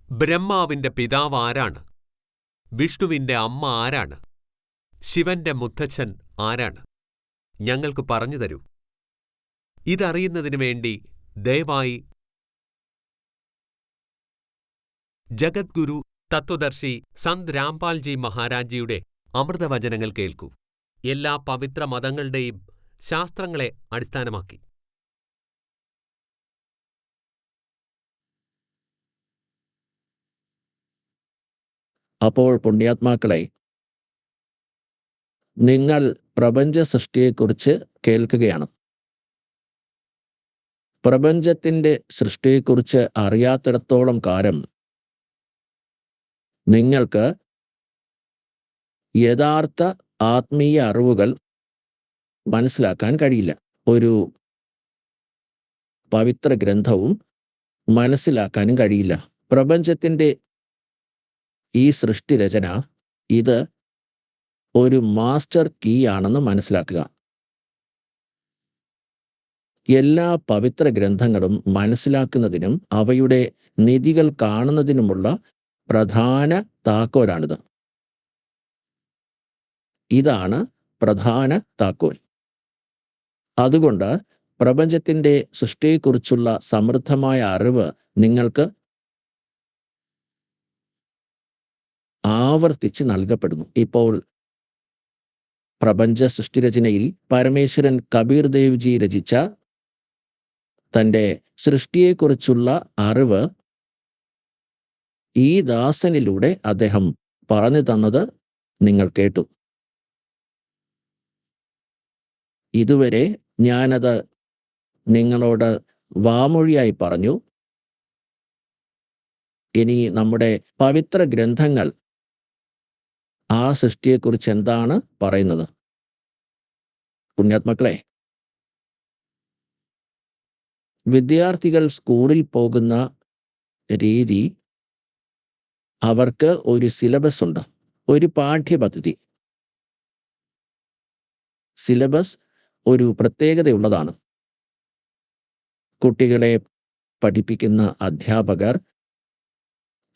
ബ്രഹ്മാവിന്റെ പിതാവ് ആരാണ്? വിഷ്ണുവിന്റെ അമ്മ ആരാണ്? ശിവന്റെ മുത്തച്ഛൻ ആരാണ്? ഞങ്ങൾക്ക് പറഞ്ഞു തരൂ. ഇതറിയുന്നതിനു വേണ്ടി ദയവായി ജഗദ്ഗുരു തത്വദർശി സന്ത് രാംപാൽജി മഹാരാജ്ജിയുടെ അമൃതവചനങ്ങൾ കേൾക്കൂ. എല്ലാ പവിത്ര മതങ്ങളുടെയും ശാസ്ത്രങ്ങളെ അടിസ്ഥാനമാക്കി. അപ്പോൾ പുണ്യാത്മാക്കളെ, നിങ്ങൾ പ്രപഞ്ച സൃഷ്ടിയെക്കുറിച്ച് കേൾക്കുകയാണ്. പ്രപഞ്ചത്തിൻ്റെ സൃഷ്ടിയെക്കുറിച്ച് അറിയാത്തിടത്തോളം കാലം നിങ്ങൾക്ക് യഥാർത്ഥ ആത്മീയ അറിവുകൾ മനസ്സിലാക്കാൻ കഴിയില്ല. ഒരു പവിത്ര ഗ്രന്ഥവും മനസ്സിലാക്കാനും കഴിയില്ല. പ്രപഞ്ചത്തിൻ്റെ ഈ സൃഷ്ടിരചന ഇത് ഒരു മാസ്റ്റർ കീ ആണെന്ന് മനസ്സിലാക്കുക. എല്ലാ പവിത്ര ഗ്രന്ഥങ്ങളും മനസ്സിലാക്കുന്നതിനും അവയുടെ നിധികൾ കാണുന്നതിനുമുള്ള പ്രധാന താക്കോലാണിത്. ഇതാണ് പ്രധാന താക്കോൽ. അതുകൊണ്ട് പ്രപഞ്ചത്തിൻ്റെ സൃഷ്ടിയെക്കുറിച്ചുള്ള സമൃദ്ധമായ അറിവ് നിങ്ങൾക്ക് ആവർത്തിച്ച് നൽകപ്പെടുന്നു. ഇപ്പോൾ പ്രപഞ്ച സൃഷ്ടിരചനയിൽ പരമേശ്വരൻ കബീർ ദേവ് ജി രചിച്ച തൻ്റെ സൃഷ്ടിയെക്കുറിച്ചുള്ള അറിവ് ഈ ദാസനിലൂടെ അദ്ദേഹം പറഞ്ഞു തന്നത് നിങ്ങൾ കേട്ടു. ഇതുവരെ ഞാനത് നിങ്ങളോട് വാമൊഴിയായി പറഞ്ഞു. ഇനി നമ്മുടെ പവിത്ര ഗ്രന്ഥങ്ങൾ ആ സൃഷ്ടിയെക്കുറിച്ച് എന്താണ് പറയുന്നത്? പുണ്യാത്മക്കളെ, വിദ്യാർത്ഥികൾ സ്കൂളിൽ പോകുന്ന രീതി, അവർക്ക് ഒരു സിലബസ് ഉണ്ട്, ഒരു പാഠ്യപദ്ധതി. സിലബസ് ഒരു പ്രത്യേകതയുള്ളതാണ്. കുട്ടികളെ പഠിപ്പിക്കുന്ന അധ്യാപകർ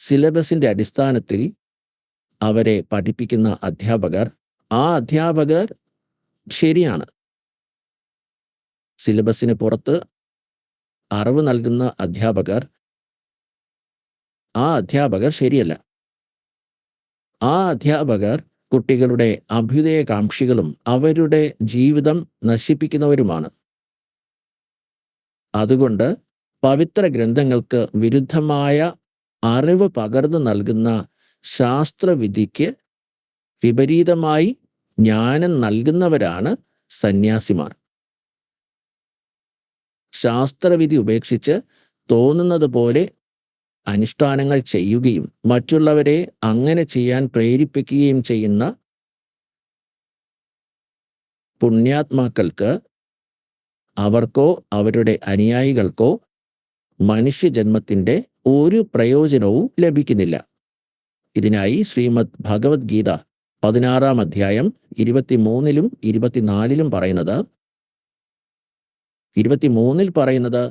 സിലബസിൻ്റെ അടിസ്ഥാനത്തിൽ അവരെ പഠിപ്പിക്കുന്ന അധ്യാപകർ, ആ അധ്യാപകർ ശരിയാണ്. സിലബസിന് പുറത്ത് അറിവ് നൽകുന്ന അധ്യാപകർ, ആ അധ്യാപകർ ശരിയല്ല. ആ അധ്യാപകർ കുട്ടികളുടെ അഭ്യുദയകാംക്ഷികളും അവരുടെ ജീവിതം നശിപ്പിക്കുന്നവരുമാണ്. അതുകൊണ്ട് പവിത്ര ഗ്രന്ഥങ്ങൾക്ക് വിരുദ്ധമായ അറിവ് പകർന്നു നൽകുന്ന ശാസ്ത്രവിധിക്ക് വിപരീതമായി ജ്ഞാനം നൽകുന്നവരാണ് സന്യാസിമാർ. ശാസ്ത്രവിധി ഉപേക്ഷിച്ച് തോന്നുന്നത് പോലെ അനുഷ്ഠാനങ്ങൾ ചെയ്യുകയും മറ്റുള്ളവരെ അങ്ങനെ ചെയ്യാൻ പ്രേരിപ്പിക്കുകയും ചെയ്യുന്ന പുണ്യാത്മാക്കൾക്ക്, അവർക്കോ അവരുടെ അനുയായികൾക്കോ മനുഷ്യജന്മത്തിൻ്റെ ഒരു പ്രയോജനവും ലഭിക്കുന്നില്ല. ഇതിനായി ശ്രീമദ് ഭഗവത്ഗീത 16-ാം അധ്യായം 23-ലും 24-ലും പറയുന്നത്, 23-ൽ പറയുന്നത്,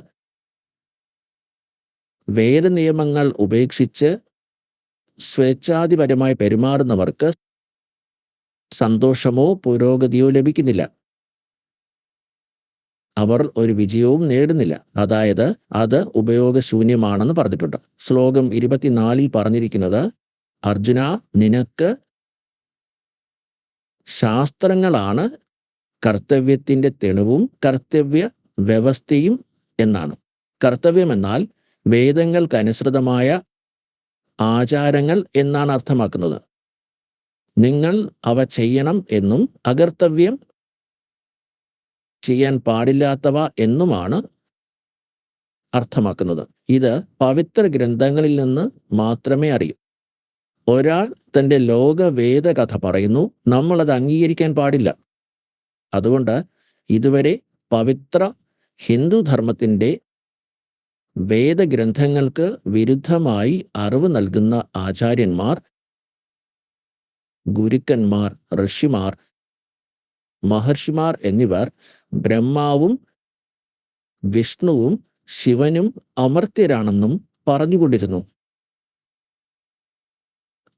വേദനിയമങ്ങൾ ഉപേക്ഷിച്ച് സ്വേച്ഛാധിപരമായി പെരുമാറുന്നവർക്ക് സന്തോഷമോ പുരോഗതിയോ ലഭിക്കുന്നില്ല. അവർ ഒരു വിജയവും നേടുന്നില്ല. അതായത് അത് ഉപയോഗശൂന്യമാണെന്ന് പറഞ്ഞിട്ടുണ്ട്. ശ്ലോകം 24-ൽ പറഞ്ഞിരിക്കുന്നത്, അർജുന, നിനക്ക് ശാസ്ത്രങ്ങളാണ് കർത്തവ്യത്തിൻ്റെ തെളിവും കർത്തവ്യ വ്യവസ്ഥയും എന്നാണ്. കർത്തവ്യമെന്നാൽ വേദങ്ങൾക്കനുസൃതമായ ആചാരങ്ങൾ എന്നാണ് അർത്ഥമാക്കുന്നത്. നിങ്ങൾ അവ ചെയ്യണം എന്നും അകർത്തവ്യം ചെയ്യാൻ പാടില്ലാത്തവ എന്നുമാണ് അർത്ഥമാക്കുന്നത്. ഇത് പവിത്ര ഗ്രന്ഥങ്ങളിൽ നിന്ന് മാത്രമേ അറിയൂ. ഒരാൾ തൻ്റെ ലോകവേദ കഥ പറയുന്നു, നമ്മളത് അംഗീകരിക്കാൻ പാടില്ല. അതുകൊണ്ട് ഇതുവരെ പവിത്ര ഹിന്ദുധർമ്മത്തിൻ്റെ വേദഗ്രന്ഥങ്ങൾക്ക് വിരുദ്ധമായി അറിവ് നൽകുന്ന ആചാര്യന്മാർ, ഗുരുക്കന്മാർ, ഋഷിമാർ, മഹർഷിമാർ എന്നിവർ ബ്രഹ്മാവും വിഷ്ണുവും ശിവനും അമർത്യരാണെന്നും പറഞ്ഞുകൊണ്ടിരുന്നു.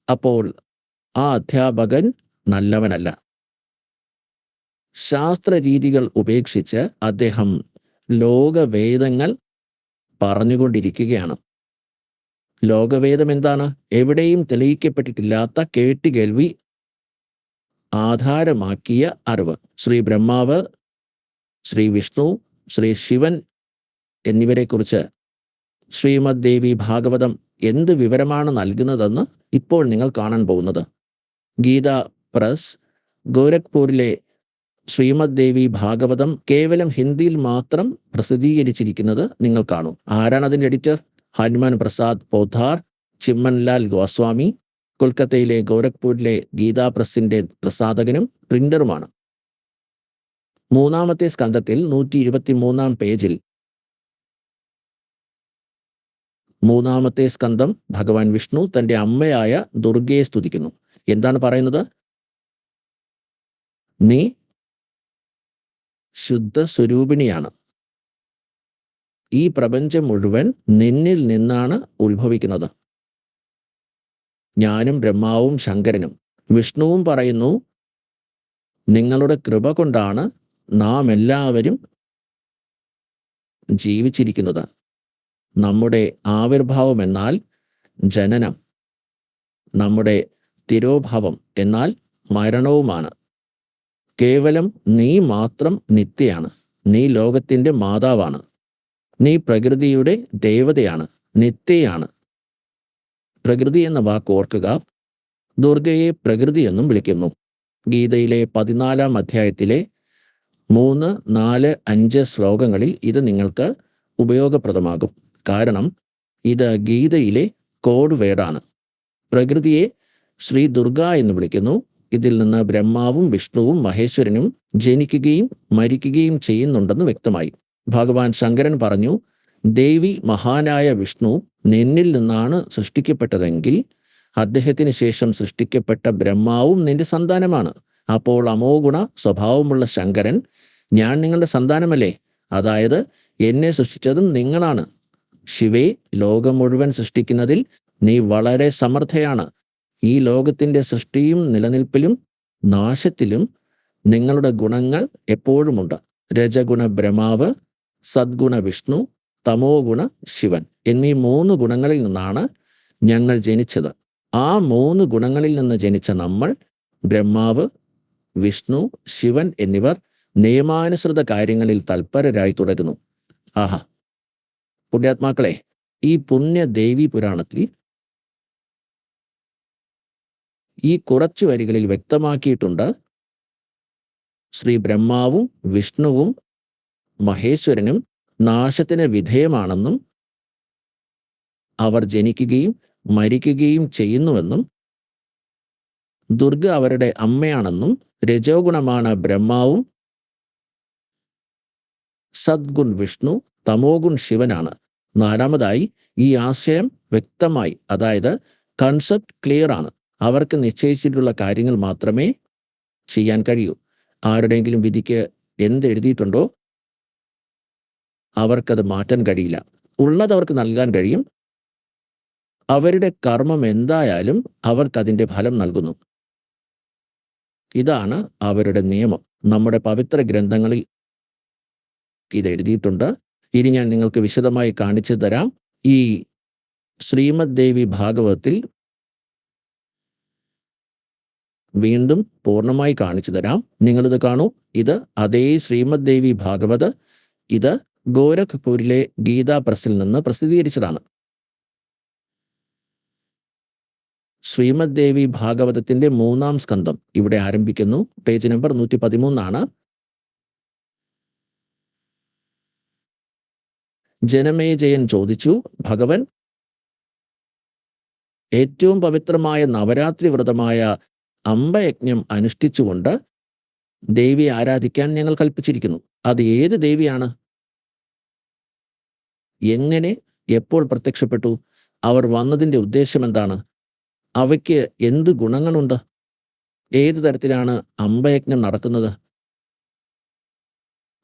അപ്പോൾ ആ അധ്യാപകൻ നല്ലവനല്ല. ശാസ്ത്രരീതികൾ ഉപേക്ഷിച്ച് അദ്ദേഹം ലോകവേദങ്ങൾ പറഞ്ഞുകൊണ്ടിരിക്കുകയാണ്. ലോകവേദം എന്താണ്? എവിടെയും തെളിയിക്കപ്പെട്ടിട്ടില്ലാത്ത കേട്ടുകേൾവി ആധാരമാക്കിയ അറിവ്. ശ്രീ ബ്രഹ്മാവ്, ശ്രീ വിഷ്ണു, ശ്രീ ശിവൻ എന്നിവരെക്കുറിച്ച് ശ്രീമദ് ദേവി ഭാഗവതം എന്ത് വിവരമാണ് നൽകുന്നതെന്ന് ഇപ്പോൾ നിങ്ങൾ കാണാൻ പോകുന്നത്. ഗീതാ പ്രസ് ഗോരഖ്പൂരിലെ ശ്രീമദ് ദേവി ഭാഗവതം കേവലം ഹിന്ദിയിൽ മാത്രം പ്രസിദ്ധീകരിച്ചിരിക്കുന്നത് നിങ്ങൾ കാണും. ആരാണ് അതിൻ്റെ എഡിറ്റർ? ഹനുമാൻ പ്രസാദ് പോദ്ധാർ, ചിമ്മൻലാൽ ഗോസ്വാമി, കൊൽക്കത്തയിലെ ഗോരഖ്പൂരിലെ ഗീതാ പ്രസിന്റെ പ്രസാധകനും പ്രിന്ററുമാണ്. 3-ാമത്തെ സ്കന്ധത്തിൽ 123-ാം പേജിൽ 3-ാമത്തെ സ്കന്ധം ഭഗവാൻ വിഷ്ണു തന്റെ അമ്മയായ ദുർഗയെ സ്തുതിക്കുന്നു. എന്താണ് പറയുന്നത്? നീ ശുദ്ധ സ്വരൂപിണിയാണ്. ഈ പ്രപഞ്ചം മുഴുവൻ നിന്നിൽ നിന്നാണ് ഉത്ഭവിക്കുന്നത്. ഞാനും ബ്രഹ്മാവും ശങ്കരനും വിഷ്ണുവും പറയുന്നു, നിങ്ങളുടെ കൃപ കൊണ്ടാണ് നാം എല്ലാവരും ജീവിച്ചിരിക്കുന്നത്. നമ്മുടെ ആവിർഭാവം എന്നാൽ ജനനം, നമ്മുടെ തിരോഭാവം എന്നാൽ മരണവുമാണ്. കേവലം നീ മാത്രം നിത്യയാണ്. നീ ലോകത്തിൻ്റെ മാതാവാണ്. നീ പ്രകൃതിയുടെ ദേവതയാണ്, നിത്യയാണ്. പ്രകൃതി എന്ന വാക്ക് ഓർക്കുക. ദുർഗയെ പ്രകൃതി എന്നും വിളിക്കുന്നു. ഗീതയിലെ 14-ാം അധ്യായത്തിലെ 3, 4, 5 ശ്ലോകങ്ങളിൽ ഇത് നിങ്ങൾക്ക് ഉപയോഗപ്രദമാകും. കാരണം ഇത് ഗീതയിലെ കോഡ് വേർഡാണ്. പ്രകൃതിയെ ശ്രീ ദുർഗ എന്ന് വിളിക്കുന്നു. ഇതിൽ നിന്ന് ബ്രഹ്മാവും വിഷ്ണുവും മഹേശ്വരനും ജനിക്കുകയും മരിക്കുകയും ചെയ്യുന്നുണ്ടെന്ന് വ്യക്തമായി. ഭഗവാൻ ശങ്കരൻ പറഞ്ഞു, ദേവി മഹാനായ വിഷ്ണു നിന്നിൽ നിന്നാണ് സൃഷ്ടിക്കപ്പെട്ടതെങ്കിൽ അദ്ദേഹത്തിന് ശേഷം സൃഷ്ടിക്കപ്പെട്ട ബ്രഹ്മാവും നിന്റെ സന്താനമാണ്. അപ്പോൾ അമോഗുണ സ്വഭാവമുള്ള ശങ്കരൻ, ഞാൻ നിങ്ങളുടെ സന്താനമല്ലേ? അതായത് എന്നെ സൃഷ്ടിച്ചതും നിങ്ങളാണ്. ശിവേ, ലോകം മുഴുവൻ സൃഷ്ടിക്കുന്നതിൽ നീ വളരെ സമർത്ഥയാണ്. ഈ ലോകത്തിൻ്റെ സൃഷ്ടിയും നിലനിൽപ്പിലും നാശത്തിലും നിങ്ങളുടെ ഗുണങ്ങൾ എപ്പോഴുമുണ്ട്. രജഗുണ ബ്രഹ്മാവ്, സദ്ഗുണ വിഷ്ണു, തമോ ഗുണ ശിവൻ എന്നീ 3 ഗുണങ്ങളിൽ നിന്നാണ് ഞങ്ങൾ ജനിച്ചത്. ആ 3 ഗുണങ്ങളിൽ നിന്ന് ജനിച്ച നമ്മൾ ബ്രഹ്മാവ്, വിഷ്ണു, ശിവൻ എന്നിവർ നിയമാനുസൃത കാര്യങ്ങളിൽ തൽപരരായി തുടരുന്നു. ആഹാ പുണ്യാത്മാക്കളെ, ഈ പുണ്യ ദേവി പുരാണത്തിൽ ഈ കുറച്ചു വരികളിൽ വ്യക്തമാക്കിയിട്ടുണ്ട്, ശ്രീ ബ്രഹ്മാവും വിഷ്ണുവും മഹേശ്വരനും നാശത്തിന് വിധേയമാണെന്നും അവർ ജനിക്കുകയും മരിക്കുകയും ചെയ്യുന്നുവെന്നും ദുർഗ അവരുടെ അമ്മയാണെന്നും രജോ ഗുണമാണ് ബ്രഹ്മാവും, സദ്ഗുൺ വിഷ്ണു, തമോഗുൺ ശിവനാണ്. 4-മതായി ഈ ആശയം വ്യക്തമായി, അതായത് കൺസെപ്റ്റ് ക്ലിയർ ആണ്. അവർക്ക് നിശ്ചയിച്ചിട്ടുള്ള കാര്യങ്ങൾ മാത്രമേ ചെയ്യാൻ കഴിയൂ. ആരുടെയെങ്കിലും വിധിക്ക് എന്തെഴുതിയിട്ടുണ്ടോ അവർക്കത് മാറ്റാൻ കഴിയില്ല. ഉള്ളത് അവർക്ക് നൽകാൻ കഴിയും. അവരുടെ കർമ്മം എന്തായാലും അവർക്കതിൻ്റെ ഫലം നൽകുന്നു. ഇതാണ് അവരുടെ നിയമം. നമ്മുടെ പവിത്ര ഗ്രന്ഥങ്ങളിൽ ഇത് എഴുതിയിട്ടുണ്ട്. ഇനി ഞാൻ നിങ്ങൾക്ക് വിശദമായി കാണിച്ചു തരാം. ഈ ശ്രീമദ് ദേവി ഭാഗവതത്തിൽ വീണ്ടും പൂർണ്ണമായി കാണിച്ചു തരാം. നിങ്ങളിത് കാണൂ. ഇത് അതേ ശ്രീമദ് ദേവി ഭാഗവത്. ഇത് ഗോരഖ്പൂരിലെ ഗീതാ പ്രസിൽ നിന്ന് പ്രസിദ്ധീകരിച്ചതാണ്. ശ്രീമദ് ദേവി ഭാഗവതത്തിന്റെ 3-ാം സ്കന്ധം ഇവിടെ ആരംഭിക്കുന്നു. പേജ് നമ്പർ 113 ജനമേജയൻ ചോദിച്ചു, ഭഗവൻ, ഏറ്റവും പവിത്രമായ നവരാത്രി വ്രതമായ അംബയജ്ഞം അനുഷ്ഠിച്ചുകൊണ്ട് ദേവിയെ ആരാധിക്കാൻ ഞങ്ങൾ കൽപ്പിച്ചിരിക്കുന്നു. അത് ഏത് ദേവിയാണ്? എങ്ങനെ, എപ്പോൾ പ്രത്യക്ഷപ്പെട്ടു? അവർ വന്നതിൻ്റെ ഉദ്ദേശം എന്താണ്? അവയ്ക്ക് എന്ത് ഗുണങ്ങളുണ്ട്? ഏതു തരത്തിലാണ് അംബയജ്ഞം നടത്തുന്നത്?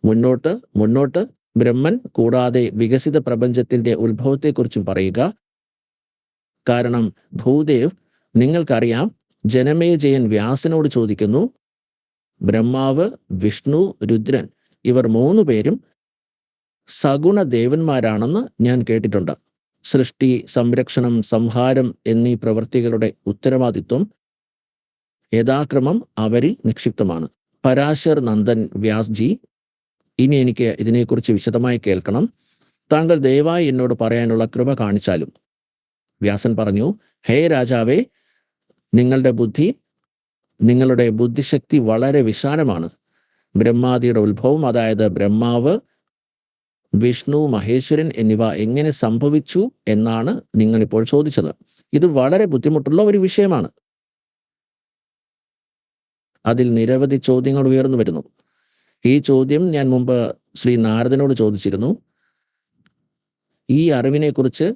മുന്നോട്ട് ബ്രഹ്മൻ കൂടാതെ വികസിത പ്രപഞ്ചത്തിന്റെ ഉത്ഭവത്തെക്കുറിച്ചും പറയുക. കാരണം ഭൂദേവ് നിങ്ങൾക്കറിയാം, ജനമേജയൻ വ്യാസനോട് ചോദിക്കുന്നു, ബ്രഹ്മാവ്, വിഷ്ണു, രുദ്രൻ ഇവർ 3 പേരും സഗുണ ദേവന്മാരാണെന്ന് ഞാൻ കേട്ടിട്ടുണ്ട്. സൃഷ്ടി, സംരക്ഷണം, സംഹാരം എന്നീ പ്രവൃത്തികളുടെ ഉത്തരവാദിത്വം യഥാക്രമം അവരിൽ നിക്ഷിപ്തമാണ്. പരാശർ നന്ദൻ വ്യാസ്ജി, ഇനി എനിക്ക് ഇതിനെക്കുറിച്ച് വിശദമായി കേൾക്കണം. താങ്കൾ ദയവായി എന്നോട് പറയാനുള്ള കൃപ കാണിച്ചാലും. വ്യാസൻ പറഞ്ഞു, ഹേ രാജാവേ, നിങ്ങളുടെ ബുദ്ധിശക്തി വളരെ വിശാലമാണ്. ബ്രഹ്മാദിയുടെ ഉത്ഭവം, അതായത് ബ്രഹ്മാവ്, വിഷ്ണു, മഹേശ്വരൻ എന്നിവ എങ്ങനെ സംഭവിച്ചു എന്നാണ് നിങ്ങളിപ്പോൾ ചോദിച്ചത്. ഇത് വളരെ ബുദ്ധിമുട്ടുള്ള ഒരു വിഷയമാണ്. അതിൽ നിരവധി ചോദ്യങ്ങൾ ഉയർന്നു വരുന്നു. ഈ ചോദ്യം ഞാൻ മുമ്പ് ശ്രീ നാരദനോട് ചോദിച്ചിരുന്നു. ഈ അറിവിനെക്കുറിച്ച്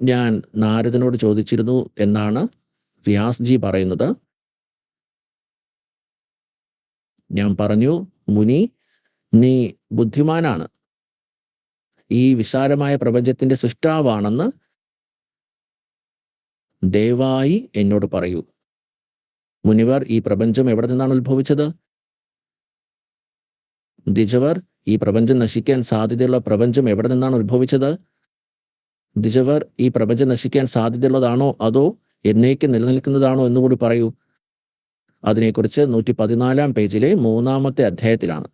ഞാൻ നാരദനോട് ചോദിച്ചിരുന്നു എന്നാണ് വ്യാസ്ജി പറയുന്നത്. ഞാൻ പറഞ്ഞു, മുനി, നീ ബുദ്ധിമാനാണ്. ഈ വിശാലമായ പ്രപഞ്ചത്തിന്റെ സൃഷ്ടാവാണെന്ന് ദയവായി എന്നോട് പറയൂ. മുനിവർ, ഈ പ്രപഞ്ചം എവിടെ നിന്നാണ് ഉത്ഭവിച്ചത്? ദ്വിജവർ, ഈ പ്രപഞ്ചം നശിക്കാൻ സാധ്യതയുള്ള പ്രപഞ്ചം എവിടെ നിന്നാണ് ഉത്ഭവിച്ചത്? ദ്വിജവർ, ഈ പ്രപഞ്ചം നശിക്കാൻ സാധ്യതയുള്ളതാണോ അതോ എന്നേക്ക് നിലനിൽക്കുന്നതാണോ എന്നുകൂടി പറയൂ. അതിനെക്കുറിച്ച് 114 പേജിലെ 3-ാമത്തെ അധ്യായത്തിലാണ്.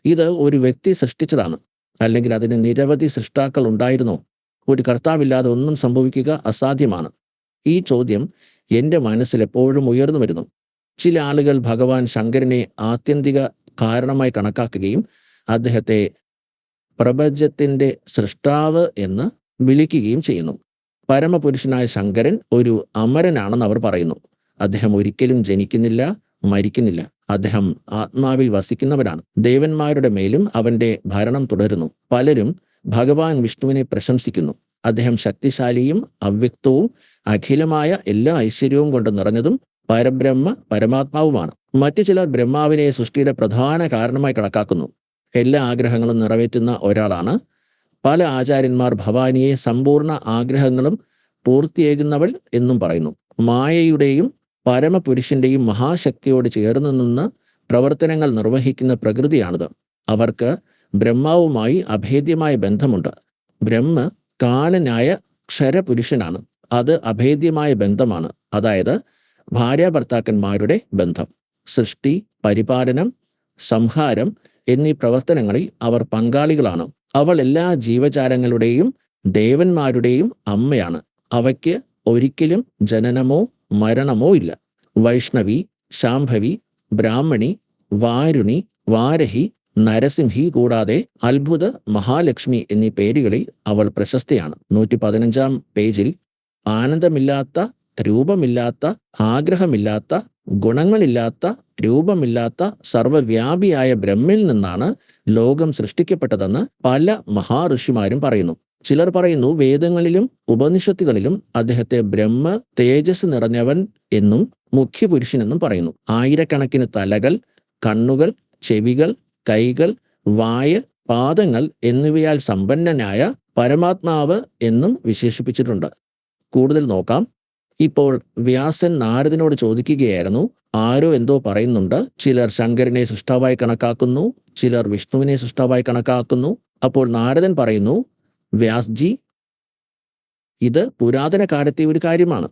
ഇത് ഒരു വ്യക്തി സൃഷ്ടിച്ചതാണ്, അല്ലെങ്കിൽ അതിന് നിരവധി സൃഷ്ടാക്കൾ ഉണ്ടായിരുന്നോ? ഒരു കർത്താവില്ലാതെ ഒന്നും സംഭവിക്കുക അസാധ്യമാണ്. ഈ ചോദ്യം എൻ്റെ മനസ്സിൽ എപ്പോഴും ഉയർന്നു വരുന്നു. ചില ആളുകൾ ഭഗവാൻ ശങ്കരനെ ആത്യന്തിക കാരണമായി കണക്കാക്കുകയും അദ്ദേഹത്തെ പ്രപഞ്ചത്തിൻ്റെ സൃഷ്ടാവ് എന്ന് വിളിക്കുകയും ചെയ്യുന്നു. പരമപുരുഷനായ ശങ്കരൻ ഒരു അമരനാണെന്ന് അവർ പറയുന്നു. അദ്ദേഹം ഒരിക്കലും ജനിക്കുന്നില്ല, മരിക്കുന്നില്ല. അദ്ദേഹം ആത്മാവിൽ വസിക്കുന്നവനാണ്. ദേവന്മാരുടെ മേലും അവൻ്റെ ഭരണം തുടരുന്നു. പലരും ഭഗവാൻ വിഷ്ണുവിനെ പ്രശംസിക്കുന്നു. അദ്ദേഹം ശക്തിശാലിയും അവ്യക്തവും അഖിലമായ എല്ലാ ഐശ്വര്യവും കൊണ്ട് നിറഞ്ഞതും പരമാത്മാവുമാണ്. മറ്റു ചിലർ ബ്രഹ്മാവിനെ സൃഷ്ടിയുടെ പ്രധാന കാരണമായി കണക്കാക്കുന്നു. എല്ലാ ആഗ്രഹങ്ങളും നിറവേറ്റുന്ന ഒരാളാണ്. പല ആചാര്യന്മാർ ഭവാനിയെ സമ്പൂർണ്ണ ആഗ്രഹങ്ങളും പൂർത്തിയാകുന്നവൾ എന്നും പറയുന്നു. മായയുടെയും പരമപുരുഷന്റെയും മഹാശക്തിയോട് ചേർന്ന് നിന്ന് പ്രവർത്തനങ്ങൾ നിർവഹിക്കുന്ന പ്രകൃതിയാണിത്. അവർക്ക് ബ്രഹ്മാവുമായി അഭേദ്യമായ ബന്ധമുണ്ട്. ബ്രഹ്മ കാലനായ ക്ഷരപുരുഷനാണ്. അത് അഭേദ്യമായ ബന്ധമാണ്, അതായത് ഭാര്യാഭർത്താക്കന്മാരുടെ ബന്ധം. സൃഷ്ടി, പരിപാലനം, സംഹാരം എന്നീ പ്രവർത്തനങ്ങളിൽ അവർ പങ്കാളികളാണ്. അവൾ എല്ലാ ജീവജാലങ്ങളുടെയും ദേവന്മാരുടെയും അമ്മയാണ്. അവയ്ക്ക് ഒരിക്കലും ജനനമോ മരണമോ ഇല്ല. വൈഷ്ണവി, ശാംഭവി, ബ്രാഹ്മണി, വാരുണി, വാരഹി, നരസിംഹി കൂടാതെ അത്ഭുത മഹാലക്ഷ്മി എന്നീ പേരുകളിൽ അവൾ പ്രശസ്തയാണ്. 115-ാം പേജിൽ ആനന്ദമില്ലാത്ത, രൂപമില്ലാത്ത, ആഗ്രഹമില്ലാത്ത, ഗുണങ്ങളില്ലാത്ത, രൂപമില്ലാത്ത സർവവ്യാപിയായ ബ്രഹ്മിൽ നിന്നാണ് ലോകം സൃഷ്ടിക്കപ്പെട്ടതെന്ന് പല മഹാഋഷിമാരും പറയുന്നു. ചിലർ പറയുന്നു, വേദങ്ങളിലും ഉപനിഷത്തുകളിലും അദ്ദേഹത്തെ ബ്രഹ്മ തേജസ് നിറഞ്ഞവൻ എന്നും മുഖ്യപുരുഷനെന്നും പറയുന്നു. ആയിരക്കണക്കിന് തലകൾ, കണ്ണുകൾ, ചെവികൾ, കൈകൾ, വായ്, പാദങ്ങൾ എന്നിവയാൽ സമ്പന്നനായ പരമാത്മാവ് എന്നും വിശേഷിപ്പിച്ചിട്ടുണ്ട്. കൂടുതൽ നോക്കാം. ഇപ്പോൾ വ്യാസൻ നാരദനോട് ചോദിക്കുകയായിരുന്നു, ആരോ എന്തോ പറയുന്നുണ്ട്. ചിലർ ശങ്കരനെ സൃഷ്ടാവായി കണക്കാക്കുന്നു, ചിലർ വിഷ്ണുവിനെ സൃഷ്ടാവായി കണക്കാക്കുന്നു. അപ്പോൾ നാരദൻ പറയുന്നു, വ്യാസ്ജി, ഇത് പുരാതന കാലത്തെ ഒരു കാര്യമാണ്.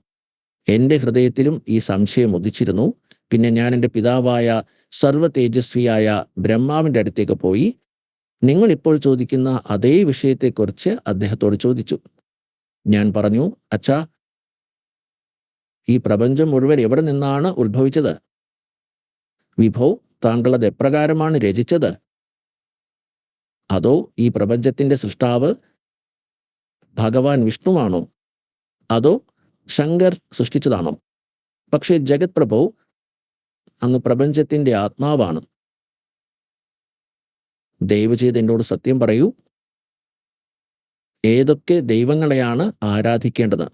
എൻ്റെ ഹൃദയത്തിലും ഈ സംശയം ഉദിച്ചിരുന്നു. പിന്നെ ഞാൻ എൻ്റെ പിതാവായ സർവ തേജസ്വിയായ ബ്രഹ്മാവിൻ്റെ അടുത്തേക്ക് പോയി നിങ്ങൾ ഇപ്പോൾ ചോദിക്കുന്ന അതേ വിഷയത്തെക്കുറിച്ച് അദ്ദേഹത്തോട് ചോദിച്ചു. ഞാൻ പറഞ്ഞു, അച്ഛാ, ഈ പ്രപഞ്ചം മുഴുവൻ എവിടെ നിന്നാണ് ഉത്ഭവിച്ചത്? വിഭോ, താങ്കൾ അത് എപ്രകാരമാണ് രചിച്ചത്? അതോ ഈ പ്രപഞ്ചത്തിൻ്റെ സൃഷ്ടാവ് ഭഗവാൻ വിഷ്ണുവാണോ? അതോ ശങ്കർ സൃഷ്ടിച്ചതാണോ? പക്ഷേ ജഗത് പ്രഭു, അങ്ങ് പ്രപഞ്ചത്തിൻ്റെ ആത്മാവാണ്. ദയവ് ചെയ്ത് എന്നോട് സത്യം പറയൂ, ഏതൊക്കെ ദൈവങ്ങളെയാണ് ആരാധിക്കേണ്ടത്?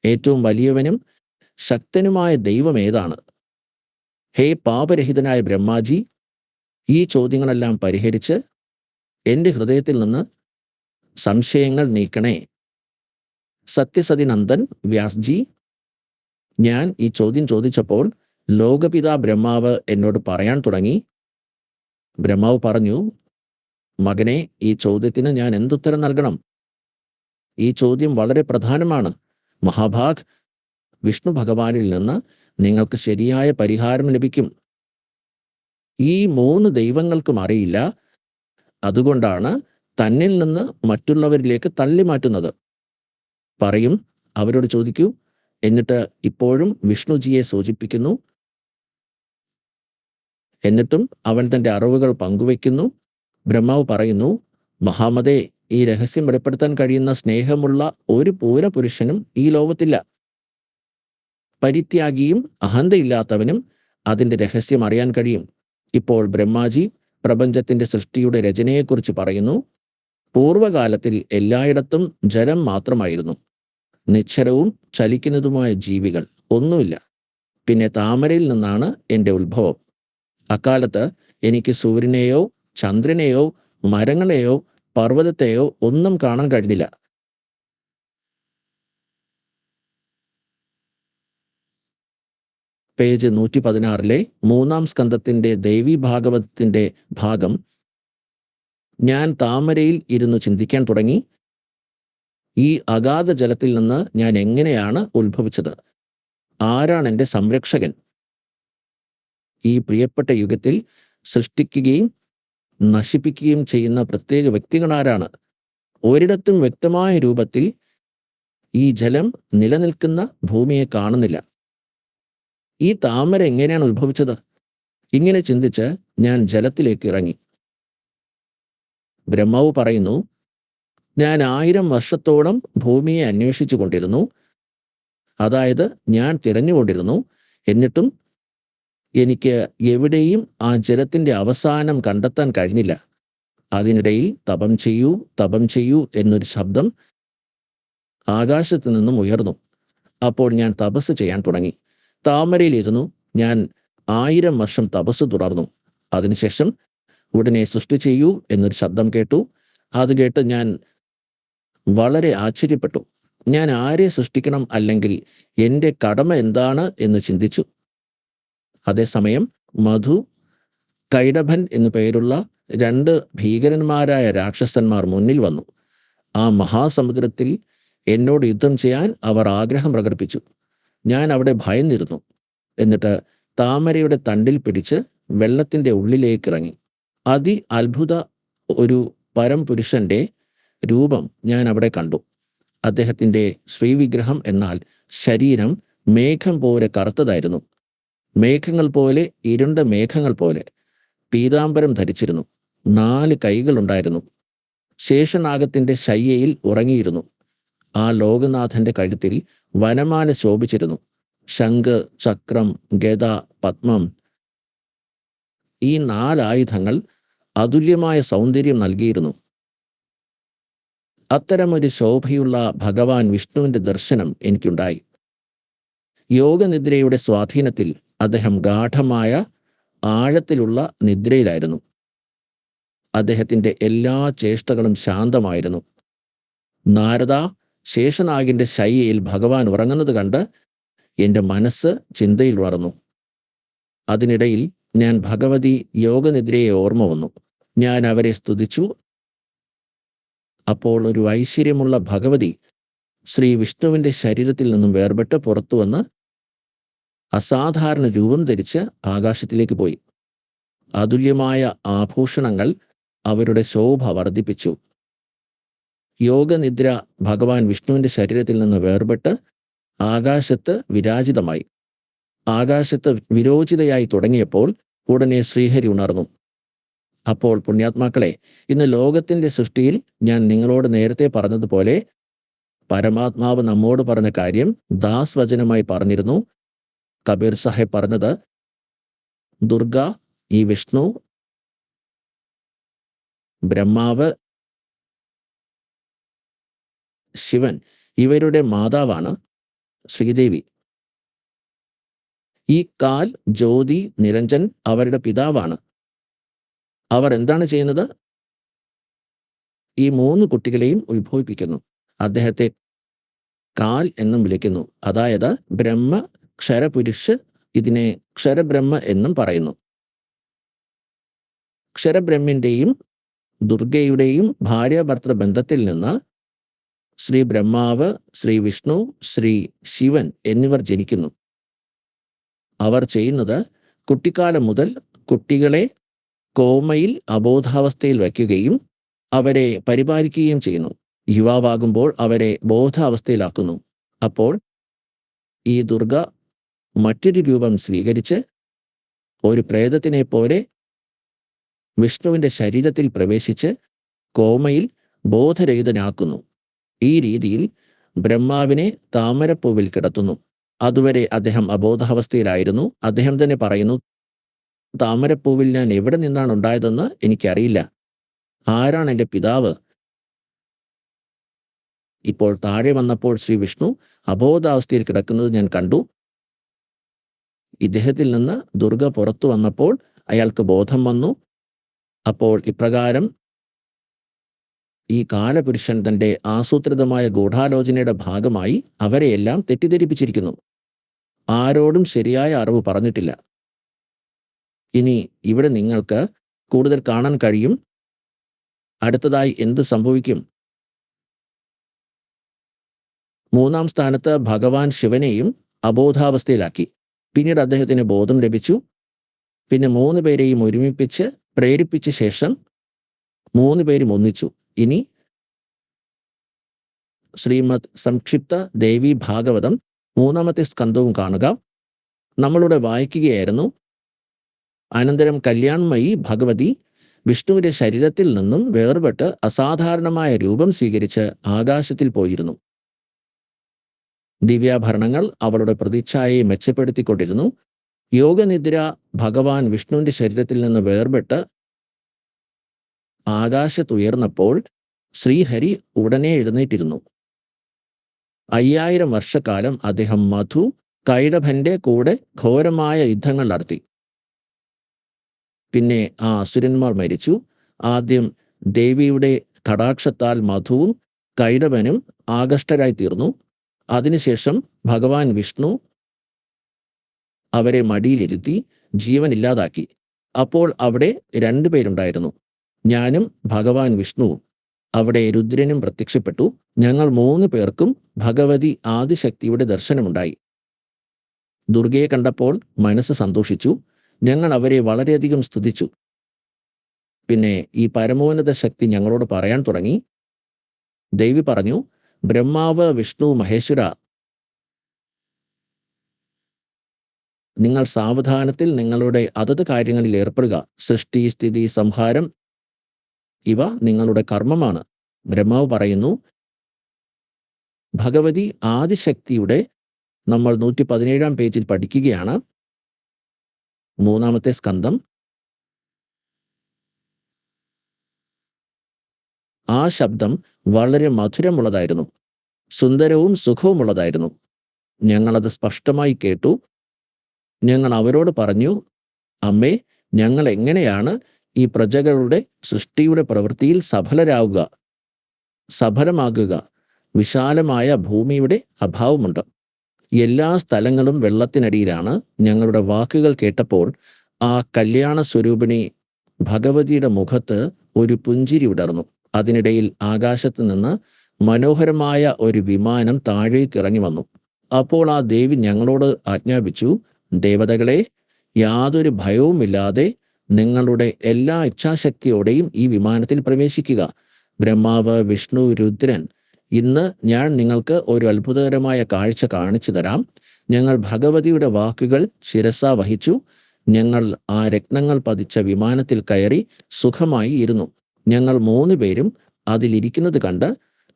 ഏറ്റവും വലിയവനും ശക്തനുമായ ദൈവം ഏതാണ്? ഹേ പാപരഹിതനായ ബ്രഹ്മാജി, ഈ ചോദ്യങ്ങളെല്ലാം പരിഹരിച്ച് എൻ്റെ ഹൃദയത്തിൽ നിന്ന് സംശയങ്ങൾ നീക്കണേ. സത്യസതിനന്ദൻ വ്യാസ്ജി, ഞാൻ ഈ ചോദ്യം ചോദിച്ചപ്പോൾ ലോകപിതാ ബ്രഹ്മാവ് എന്നോട് പറയാൻ തുടങ്ങി. ബ്രഹ്മാവ് പറഞ്ഞു, മകനെ, ഈ ചോദ്യത്തിന് ഞാൻ എന്തുത്തരം നൽകണം? ഈ ചോദ്യം വളരെ പ്രധാനമാണ്. മഹാഭാഗ്, വിഷ്ണു ഭഗവാനിൽ നിന്ന് നിങ്ങൾക്ക് ശരിയായ പരിഹാരം ലഭിക്കും. ഈ 3 ദൈവങ്ങൾക്കും അറിയില്ല, അതുകൊണ്ടാണ് തന്നിൽ നിന്ന് മറ്റുള്ളവരിലേക്ക് തള്ളിമാറ്റുന്നത്. പറയും, അവരോട് ചോദിക്കൂ. എന്നിട്ട് ഇപ്പോഴും വിഷ്ണുജിയെ സൂചിപ്പിക്കുന്നു. എന്നിട്ടും അവൻ തൻ്റെ അറിവുകൾ പങ്കുവയ്ക്കുന്നു. ബ്രഹ്മാവ് പറയുന്നു, മഹാമതേ, ഈ രഹസ്യം വെളിപ്പെടുത്താൻ കഴിയുന്ന സ്നേഹമുള്ള ഒരു പൂരപുരുഷനും ഈ ലോകത്തില്ല. പരിത്യാഗിയും അഹന്തയില്ലാത്തവനും അതിൻ്റെ രഹസ്യം അറിയാൻ കഴിയും. ഇപ്പോൾ ബ്രഹ്മാജി പ്രപഞ്ചത്തിൻ്റെ സൃഷ്ടിയുടെ രചനയെക്കുറിച്ച് പറയുന്നു. പൂർവകാലത്തിൽ എല്ലായിടത്തും ജലം മാത്രമായിരുന്നു. നിശ്ചലവും ചലിക്കുന്നതുമായ ജീവികൾ ഒന്നുമില്ല. പിന്നെ താമരയിൽ നിന്നാണ് എൻ്റെ ഉത്ഭവം. അക്കാലത്ത് എനിക്ക് സൂര്യനെയോ ചന്ദ്രനെയോ മരങ്ങളെയോ പർവ്വതത്തെയോ ഒന്നും കാണാൻ കഴിഞ്ഞില്ല. പേജ് 116 3-ാം സ്കന്ധത്തിൻ്റെ ദേവി ഭാഗവതത്തിൻ്റെ ഭാഗം. ഞാൻ താമരയിൽ ഇരുന്ന് ചിന്തിക്കാൻ തുടങ്ങി. ഈ അഗാധ ജലത്തിൽ നിന്ന് ഞാൻ എങ്ങനെയാണ് ഉത്ഭവിച്ചത്? ആരാണ് എൻ്റെ സംരക്ഷകൻ? ഈ പ്രിയപ്പെട്ട യുഗത്തിൽ സൃഷ്ടിക്കുകയും നശിപ്പിക്കുകയും ചെയ്യുന്ന പ്രത്യേക വ്യക്തികളാരാണ്? ഒരിടത്തും വ്യക്തമായ രൂപത്തിൽ ഈ ജലം നിലനിൽക്കുന്ന ഭൂമിയെ കാണുന്നില്ല. ഈ താമര എങ്ങനെയാണ് ഉത്ഭവിച്ചത്? ഇങ്ങനെ ചിന്തിച്ച് ഞാൻ ജലത്തിലേക്ക് ഇറങ്ങി. ബ്രഹ്മാവ് പറയുന്നു, ഞാൻ 1000 വർഷത്തോളം ഭൂമിയെ അന്വേഷിച്ചു കൊണ്ടിരുന്നു. അതായത് ഞാൻ തിരഞ്ഞുകൊണ്ടിരുന്നു. എന്നിട്ടും എനിക്ക് എവിടെയും ആ ജലത്തിൻ്റെ അവസാനം കണ്ടെത്താൻ കഴിഞ്ഞില്ല. അതിനിടയിൽ തപം ചെയ്യൂ, തപം ചെയ്യൂ എന്നൊരു ശബ്ദം ആകാശത്തു നിന്നും ഉയർന്നു. അപ്പോൾ ഞാൻ തപസ് ചെയ്യാൻ തുടങ്ങി. താമരയിലിരുന്നു ഞാൻ 1000 വർഷം തപസ് തുടർന്നു. അതിനുശേഷം ഉടനെ സൃഷ്ടി ചെയ്യൂ എന്നൊരു ശബ്ദം കേട്ടു. അത് കേട്ട് ഞാൻ വളരെ ആശ്ചര്യപ്പെട്ടു. ഞാൻ ആരെ സൃഷ്ടിക്കണം, അല്ലെങ്കിൽ എൻ്റെ കടമ എന്താണ് എന്ന് ചിന്തിച്ചു. അതേസമയം മധു, കൈഡഭൻ എന്നു പേരുള്ള 2 ഭീകരന്മാരായ രാക്ഷസന്മാർ മുന്നിൽ വന്നു. ആ മഹാസമുദ്രത്തിൽ എന്നോട് യുദ്ധം ചെയ്യാൻ അവർ ആഗ്രഹം പ്രകടിപ്പിച്ചു. ഞാൻ അവിടെ ഭയന്നിരുന്നു. എന്നിട്ട് താമരയുടെ തണ്ടിൽ പിടിച്ച് വെള്ളത്തിൻ്റെ ഉള്ളിലേക്കിറങ്ങി. അത്ഭുത ഒരു പരംപുരുഷന്റെ രൂപം ഞാൻ അവിടെ കണ്ടു. അദ്ദേഹത്തിൻ്റെ ശ്രീവിഗ്രഹം, എന്നാൽ ശരീരം മേഘം പോലെ കറുത്തതായിരുന്നു. മേഘങ്ങൾ പോലെ, ഇരുണ്ട മേഘങ്ങൾ പോലെ. പീതാംബരം ധരിച്ചിരുന്നു. 4 കൈകളുണ്ടായിരുന്നു. ശേഷനാഗത്തിൻ്റെ ശയ്യയിൽ ഉറങ്ങിയിരുന്നു. ആ ലോകനാഥന്റെ കഴുത്തിൽ വനമാല ശോഭിച്ചിരുന്നു. ശംഖ്, ചക്രം, ഗദ, പത്മം, ഈ 4 ആയുധങ്ങൾ അതുല്യമായ സൗന്ദര്യം നൽകിയിരുന്നു. അത്തരമൊരു ശോഭയുള്ള ഭഗവാൻ വിഷ്ണുവിൻ്റെ ദർശനം എനിക്കുണ്ടായി. യോഗനിദ്രയുടെ സ്വാധീനത്തിൽ അദ്ദേഹം ഗാഠമായ ആഴത്തിലുള്ള നിദ്രയിലായിരുന്നു. അദ്ദേഹത്തിൻ്റെ എല്ലാ ചേഷ്ടകളും ശാന്തമായിരുന്നു. നാരദ, ശേഷനാഗിൻ്റെ ശയ്യയിൽ ഭഗവാൻ ഉറങ്ങുന്നത് കണ്ട് എൻ്റെ മനസ്സ് ചിന്തയിൽ വളർന്നു. അതിനിടയിൽ ഞാൻ ഭഗവതി യോഗനിദ്രയെ ഓർമ്മ വന്നു. ഞാൻ അവരെ സ്തുതിച്ചു. അപ്പോൾ ഒരു ഐശ്വര്യമുള്ള ഭഗവതി ശ്രീ വിഷ്ണുവിൻ്റെ ശരീരത്തിൽ നിന്നും വേർപെട്ട് പുറത്തു വന്ന് അസാധാരണ രൂപം ധരിച്ച് ആകാശത്തിലേക്ക് പോയി. അതുല്യമായ ആഭൂഷണങ്ങൾ അവരുടെ ശോഭ വർദ്ധിപ്പിച്ചു. യോഗനിദ്ര ഭഗവാൻ വിഷ്ണുവിൻ്റെ ശരീരത്തിൽ നിന്ന് വേർപെട്ട് ആകാശത്ത് വിരാജിതമായി. ആകാശത്ത് വിരോചിതയായി തുടങ്ങിയപ്പോൾ ഉടനെ ശ്രീഹരി ഉണർന്നു. അപ്പോൾ പുണ്യാത്മാക്കളെ, ഇന്ന് ലോകത്തിൻ്റെ സൃഷ്ടിയിൽ ഞാൻ നിങ്ങളോട് നേരത്തെ പറഞ്ഞതുപോലെ പരമാത്മാവ് നമ്മോട് പറഞ്ഞ കാര്യം ദാസ് വചനമായി പറഞ്ഞിരുന്നു. കബീർ സാഹിബ് പറഞ്ഞത്, ദുർഗ, ഈ വിഷ്ണു, ബ്രഹ്മാവ്, ശിവൻ, ഇവരുടെ മാതാവാണ് ശ്രീദേവി. ഈ കാൽ, ജ്യോതി, നിരഞ്ജൻ അവരുടെ പിതാവാണ്. അവർ എന്താണ് ചെയ്യുന്നത്? ഈ 3 കുട്ടികളെയും ഉത്ഭവിപ്പിക്കുന്നു. അദ്ദേഹത്തെ കാൽ എന്നും വിളിക്കുന്നു. അതായത് ബ്രഹ്മ ക്ഷരപുരുഷ് ഇതിനെ ക്ഷരബ്രഹ്മ എന്നും പറയുന്നു. ക്ഷരബ്രഹ്മിൻ്റെയും ദുർഗയുടെയും ഭാര്യാഭർത്തൃ ബന്ധത്തിൽ നിന്ന് ശ്രീ ബ്രഹ്മാവ്, ശ്രീ വിഷ്ണു, ശ്രീ ശിവൻ എന്നിവർ ജനിക്കുന്നു. അവർ ചെയ്യുന്നത് കുട്ടിക്കാലം മുതൽ കുട്ടികളെ കോമയിൽ അബോധാവസ്ഥയിൽ വയ്ക്കുകയും അവരെ പരിപാലിക്കുകയും ചെയ്യുന്നു. യുവാവാകുമ്പോൾ അവരെ ബോധാവസ്ഥയിലാക്കുന്നു. അപ്പോൾ ഈ ദുർഗ മറ്റൊരു രൂപം സ്വീകരിച്ച് ഒരു പ്രേതത്തിനെ പോലെ വിഷ്ണുവിൻ്റെ ശരീരത്തിൽ പ്രവേശിച്ച് കോമയിൽ ബോധരഹിതനാക്കുന്നു. ഈ രീതിയിൽ ബ്രഹ്മാവിനെ താമരപ്പൂവിൽ കിടത്തുന്നു. അതുവരെ അദ്ദേഹം അബോധാവസ്ഥയിലായിരുന്നു. അദ്ദേഹം തന്നെ പറയുന്നു, താമരപ്പൂവിൽ ഞാൻ എവിടെ നിന്നാണ് ഉണ്ടായതെന്ന് എനിക്കറിയില്ല. ആരാണ് എൻ്റെ പിതാവ്? ഇപ്പോൾ താഴെ വന്നപ്പോൾ ശ്രീ വിഷ്ണു അബോധാവസ്ഥയിൽ കിടക്കുന്നത് ഞാൻ കണ്ടു. ഇദ്ദേഹത്തിൽ നിന്ന് ദുർഗ പുറത്തു വന്നപ്പോൾ അയാൾക്ക് ബോധം വന്നു. അപ്പോൾ ഇപ്രകാരം ഈ കാലപുരുഷൻ തൻ്റെ ആസൂത്രിതമായ ഗൂഢാലോചനയുടെ ഭാഗമായി അവരെയെല്ലാം തെറ്റിദ്ധരിപ്പിച്ചിരിക്കുന്നു. ആരോടും ശരിയായ അറിവ് പറഞ്ഞിട്ടില്ല. ഇനി ഇവിടെ നിങ്ങൾക്ക് കൂടുതൽ കാണാൻ കഴിയും. അടുത്തതായി എന്ത് സംഭവിക്കും? മൂന്നാം സ്ഥാനത്ത് ഭഗവാൻ ശിവനെയും അബോധാവസ്ഥയിലാക്കി. പിന്നീട് അദ്ദേഹത്തിന് ബോധം ലഭിച്ചു. പിന്നെ 3 പേരെയും ഒരുമിപ്പിച്ച് പ്രേരിപ്പിച്ച ശേഷം 3 പേരും ഒന്നിച്ചു. ഇനി ശ്രീമദ് സംക്ഷിപ്ത ദേവി ഭാഗവതം 3-ാമത്തെ സ്കന്ധവും കാണുക. നമ്മളിവിടെ വായിക്കുകയായിരുന്നു. അനന്തരം കല്യാൺമയി ഭഗവതി വിഷ്ണുവിൻ്റെ ശരീരത്തിൽ നിന്നും വേർപെട്ട് അസാധാരണമായ രൂപം സ്വീകരിച്ച് ആകാശത്തിൽ പോയിരുന്നു. ദിവ്യാഭരണങ്ങൾ അവളുടെ പ്രതിച്ഛായയെ മെച്ചപ്പെടുത്തിക്കൊണ്ടിരുന്നു. യോഗനിദ്ര ഭഗവാൻ വിഷ്ണുവിൻ്റെ ശരീരത്തിൽ നിന്ന് വേർപെട്ട് ആകാശത്തുയർന്നപ്പോൾ ശ്രീഹരി ഉടനെ എഴുന്നേറ്റിരുന്നു. 5000 വർഷക്കാലം അദ്ദേഹം മധു കൈടഭന്റെ കൂടെ ഘോരമായ യുദ്ധങ്ങൾ നടത്തി. പിന്നെ ആ അസുരന്മാർ മരിച്ചു. ആദ്യം ദേവിയുടെ കടാക്ഷത്താൽ മധുവും കൈടഭനും ആകഷ്ടരായി തീർന്നു. അതിനുശേഷം ഭഗവാൻ വിഷ്ണു അവരെ മടിയിലിരുത്തി ജീവനില്ലാതാക്കി. അപ്പോൾ അവിടെ 2 പേരുണ്ടായിരുന്നു, ഞാനും ഭഗവാൻ വിഷ്ണുവും. അവിടെ രുദ്രനും പ്രത്യക്ഷപ്പെട്ടു. ഞങ്ങൾ 3 പേർക്കും ഭഗവതി ആദിശക്തിയുടെ ദർശനമുണ്ടായി. ദുർഗയെ കണ്ടപ്പോൾ മനസ്സ് സന്തോഷിച്ചു. ഞങ്ങൾ അവരെ വളരെയധികം സ്തുതിച്ചു. പിന്നെ ഈ പരമോന്നത ശക്തി ഞങ്ങളോട് പറയാൻ തുടങ്ങി. ദേവി പറഞ്ഞു, ബ്രഹ്മാവ്, വിഷ്ണു, മഹേശ്വര, നിങ്ങൾ സാവധാനത്തിൽ നിങ്ങളുടെ അതത് കാര്യങ്ങളിൽ ഏർപ്പെടുക. സൃഷ്ടി, സ്ഥിതി, സംഹാരം ഇവ നിങ്ങളുടെ കർമ്മമാണ്. ബ്രഹ്മാവ് പറയുന്നു, ഭഗവതി ആദിശക്തിയുടെ നമ്മൾ 117-ാം പേജിൽ പഠിക്കുകയാണ്. 3-ാമത്തെ സ്കന്ധം. ആ ശബ്ദം വളരെ മധുരമുള്ളതായിരുന്നു, സുന്ദരവും സുഖവുമുള്ളതായിരുന്നു. ഞങ്ങളത് സ്പഷ്ടമായി കേട്ടു. ഞങ്ങൾ അവരോട് പറഞ്ഞു, അമ്മേ, ഞങ്ങൾ എങ്ങനെയാണ് ഈ പ്രജകളുടെ സൃഷ്ടിയുടെ പ്രവൃത്തിയിൽ സഫലമാകുക? വിശാലമായ ഭൂമിയുടെ അഭാവമുണ്ട്. എല്ലാ സ്ഥലങ്ങളും വെള്ളത്തിനടിയിലാണ്. ഞങ്ങളുടെ വാക്കുകൾ കേട്ടപ്പോൾ ആ കല്യാണ സ്വരൂപിണി ഭഗവതിയുടെ മുഖത്ത് ഒരു പുഞ്ചിരി വിടർന്നു. അതിനിടയിൽ ആകാശത്ത് നിന്ന് മനോഹരമായ ഒരു വിമാനം താഴേക്ക് ഇറങ്ങി വന്നു. അപ്പോൾ ആ ദേവി ഞങ്ങളോട് ആജ്ഞാപിച്ചു, ദേവതകളെ, യാതൊരു ഭയവുമില്ലാതെ നിങ്ങളുടെ എല്ലാ ഇച്ഛാശക്തിയോടെയും ഈ വിമാനത്തിൽ പ്രവേശിക്കുക. ബ്രഹ്മാവ്, വിഷ്ണു, രുദ്രൻ, ഇന്ന് ഞാൻ നിങ്ങൾക്ക് ഒരു അത്ഭുതകരമായ കാഴ്ച കാണിച്ചു തരാം. ഞങ്ങൾ ഭഗവതിയുടെ വാക്കുകൾ ശിരസാ വഹിച്ചു. ഞങ്ങൾ ആ രത്നങ്ങൾ പതിച്ച വിമാനത്തിൽ കയറി സുഖമായി ഇരുന്നു. ഞങ്ങൾ 3 പേരും അതിലിരിക്കുന്നത് കണ്ട്